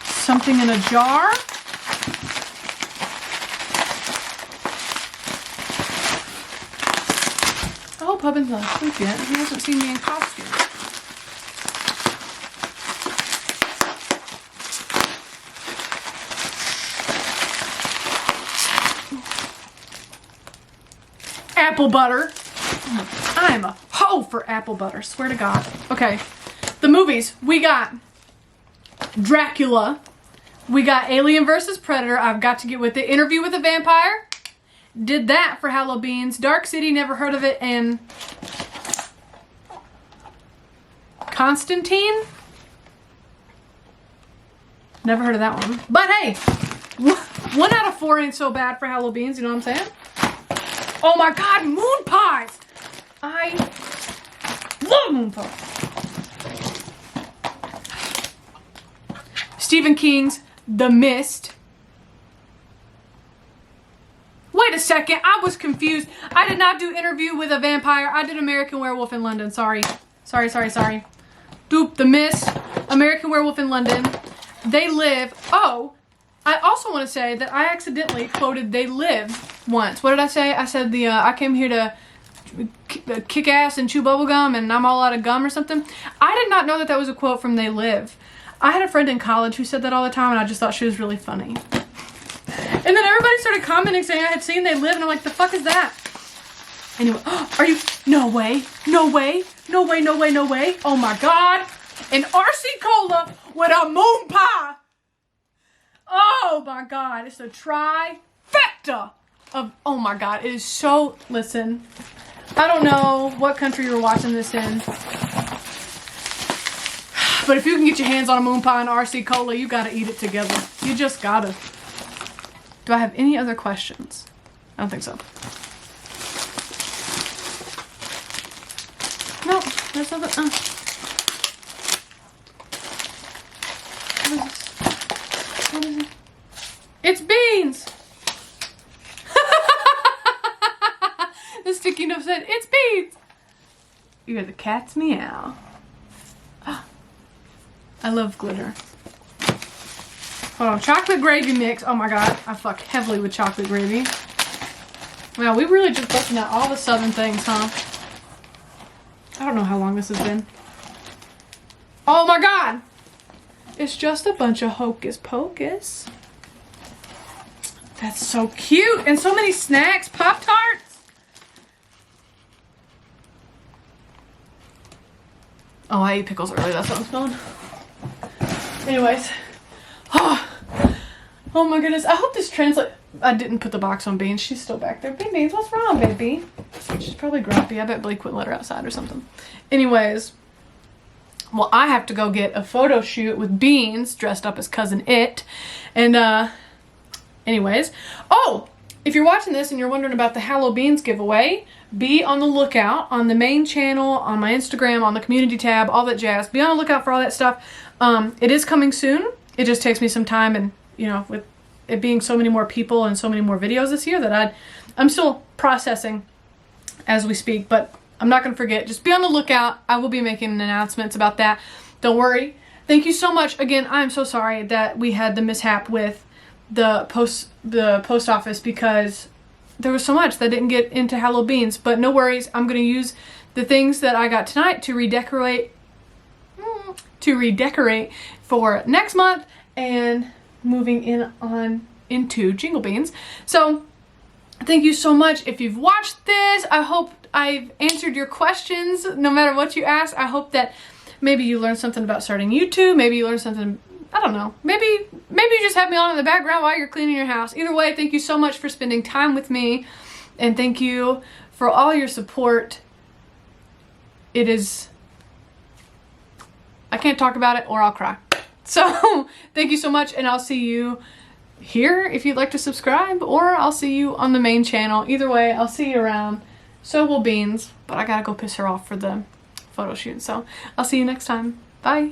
A: Something in a jar. I hope Hubben's not asleep yet. He hasn't seen me in costume. Apple butter. I'm a hoe for apple butter. Swear to God. Okay. The movies. We got Dracula. We got Alien vs. Predator. I've got to get with it. Interview with a Vampire. Did that for Halloweens. Dark City, never heard of it. And Constantine. Never heard of that one. But hey, 1 out of 4 ain't so bad for Halloweens. You know what I'm saying? Oh my God, moon pies. I love moon pies. Stephen King's The Mist. Wait a second, I was confused. I did not do Interview with a Vampire. I did American Werewolf in London. Sorry. Dupe, The Mist, American Werewolf in London. They Live. Oh, I also want to say that I accidentally quoted They Live once. What did I say? I said I came here to kick ass and chew bubblegum and I'm all out of gum or something. I did not know that that was a quote from They Live. I had a friend in college who said that all the time and I just thought she was really funny. And then everybody started commenting saying I had seen They Live and I'm like, the fuck is that? Anyway, are you, no way, no way, no way, no way, no way. Oh my God. An RC Cola with a moon pie. Oh my God. It's a trifecta of, oh my God. It is so, listen, I don't know what country you're watching this in. But if you can get your hands on a moon pie and RC Cola, you gotta eat it together. You just gotta. Do I have any other questions? I don't think so. No, there's nothing. What is this? What is it? It's beans! The sticky note said, it's beans! You hear the cat's meow. I love glitter. Hold on, chocolate gravy mix. Oh my God, I fuck heavily with chocolate gravy. Wow, we really just busting out all the southern things, huh? I don't know how long this has been. Oh my God! It's just a bunch of hocus pocus. That's so cute! And so many snacks. Pop-Tarts! Oh, I ate pickles early. That's what I'm smelling. Anyways. Oh my goodness. I hope this translates. I didn't put the box on Beans. She's still back there. Beans, what's wrong, baby? She's probably grumpy. I bet Blake wouldn't let her outside or something. Anyways. Well, I have to go get a photo shoot with Beans dressed up as Cousin It. And, anyways. Oh! If you're watching this and you're wondering about the Hallow Beans giveaway, be on the lookout on the main channel, on my Instagram, on the community tab, all that jazz. Be on the lookout for all that stuff. It is coming soon. It just takes me some time, and you know, with it being so many more people and so many more videos this year that I'm still processing as we speak, but I'm not going to forget. Just be on the lookout. I will be making announcements about that. Don't worry. Thank you so much. Again, I'm so sorry that we had the mishap with the post office because there was so much that didn't get into Hallow Beans, but no worries. I'm going to use the things that I got tonight to redecorate for next month and moving in on into Jingle Beans. So thank you so much. If you've watched this, I hope I've answered your questions no matter what you ask. I hope that maybe you learned something about starting YouTube. Maybe you learned something, I don't know. Maybe you just have me on in the background while you're cleaning your house. Either way, thank you so much for spending time with me. And thank you for all your support. It is, I can't talk about it or I'll cry. So thank you so much, and I'll see you here if you'd like to subscribe, or I'll see you on the main channel. Either way, I'll see you around. So will Beans, but I gotta go piss her off for the photo shoot. So I'll see you next time. Bye.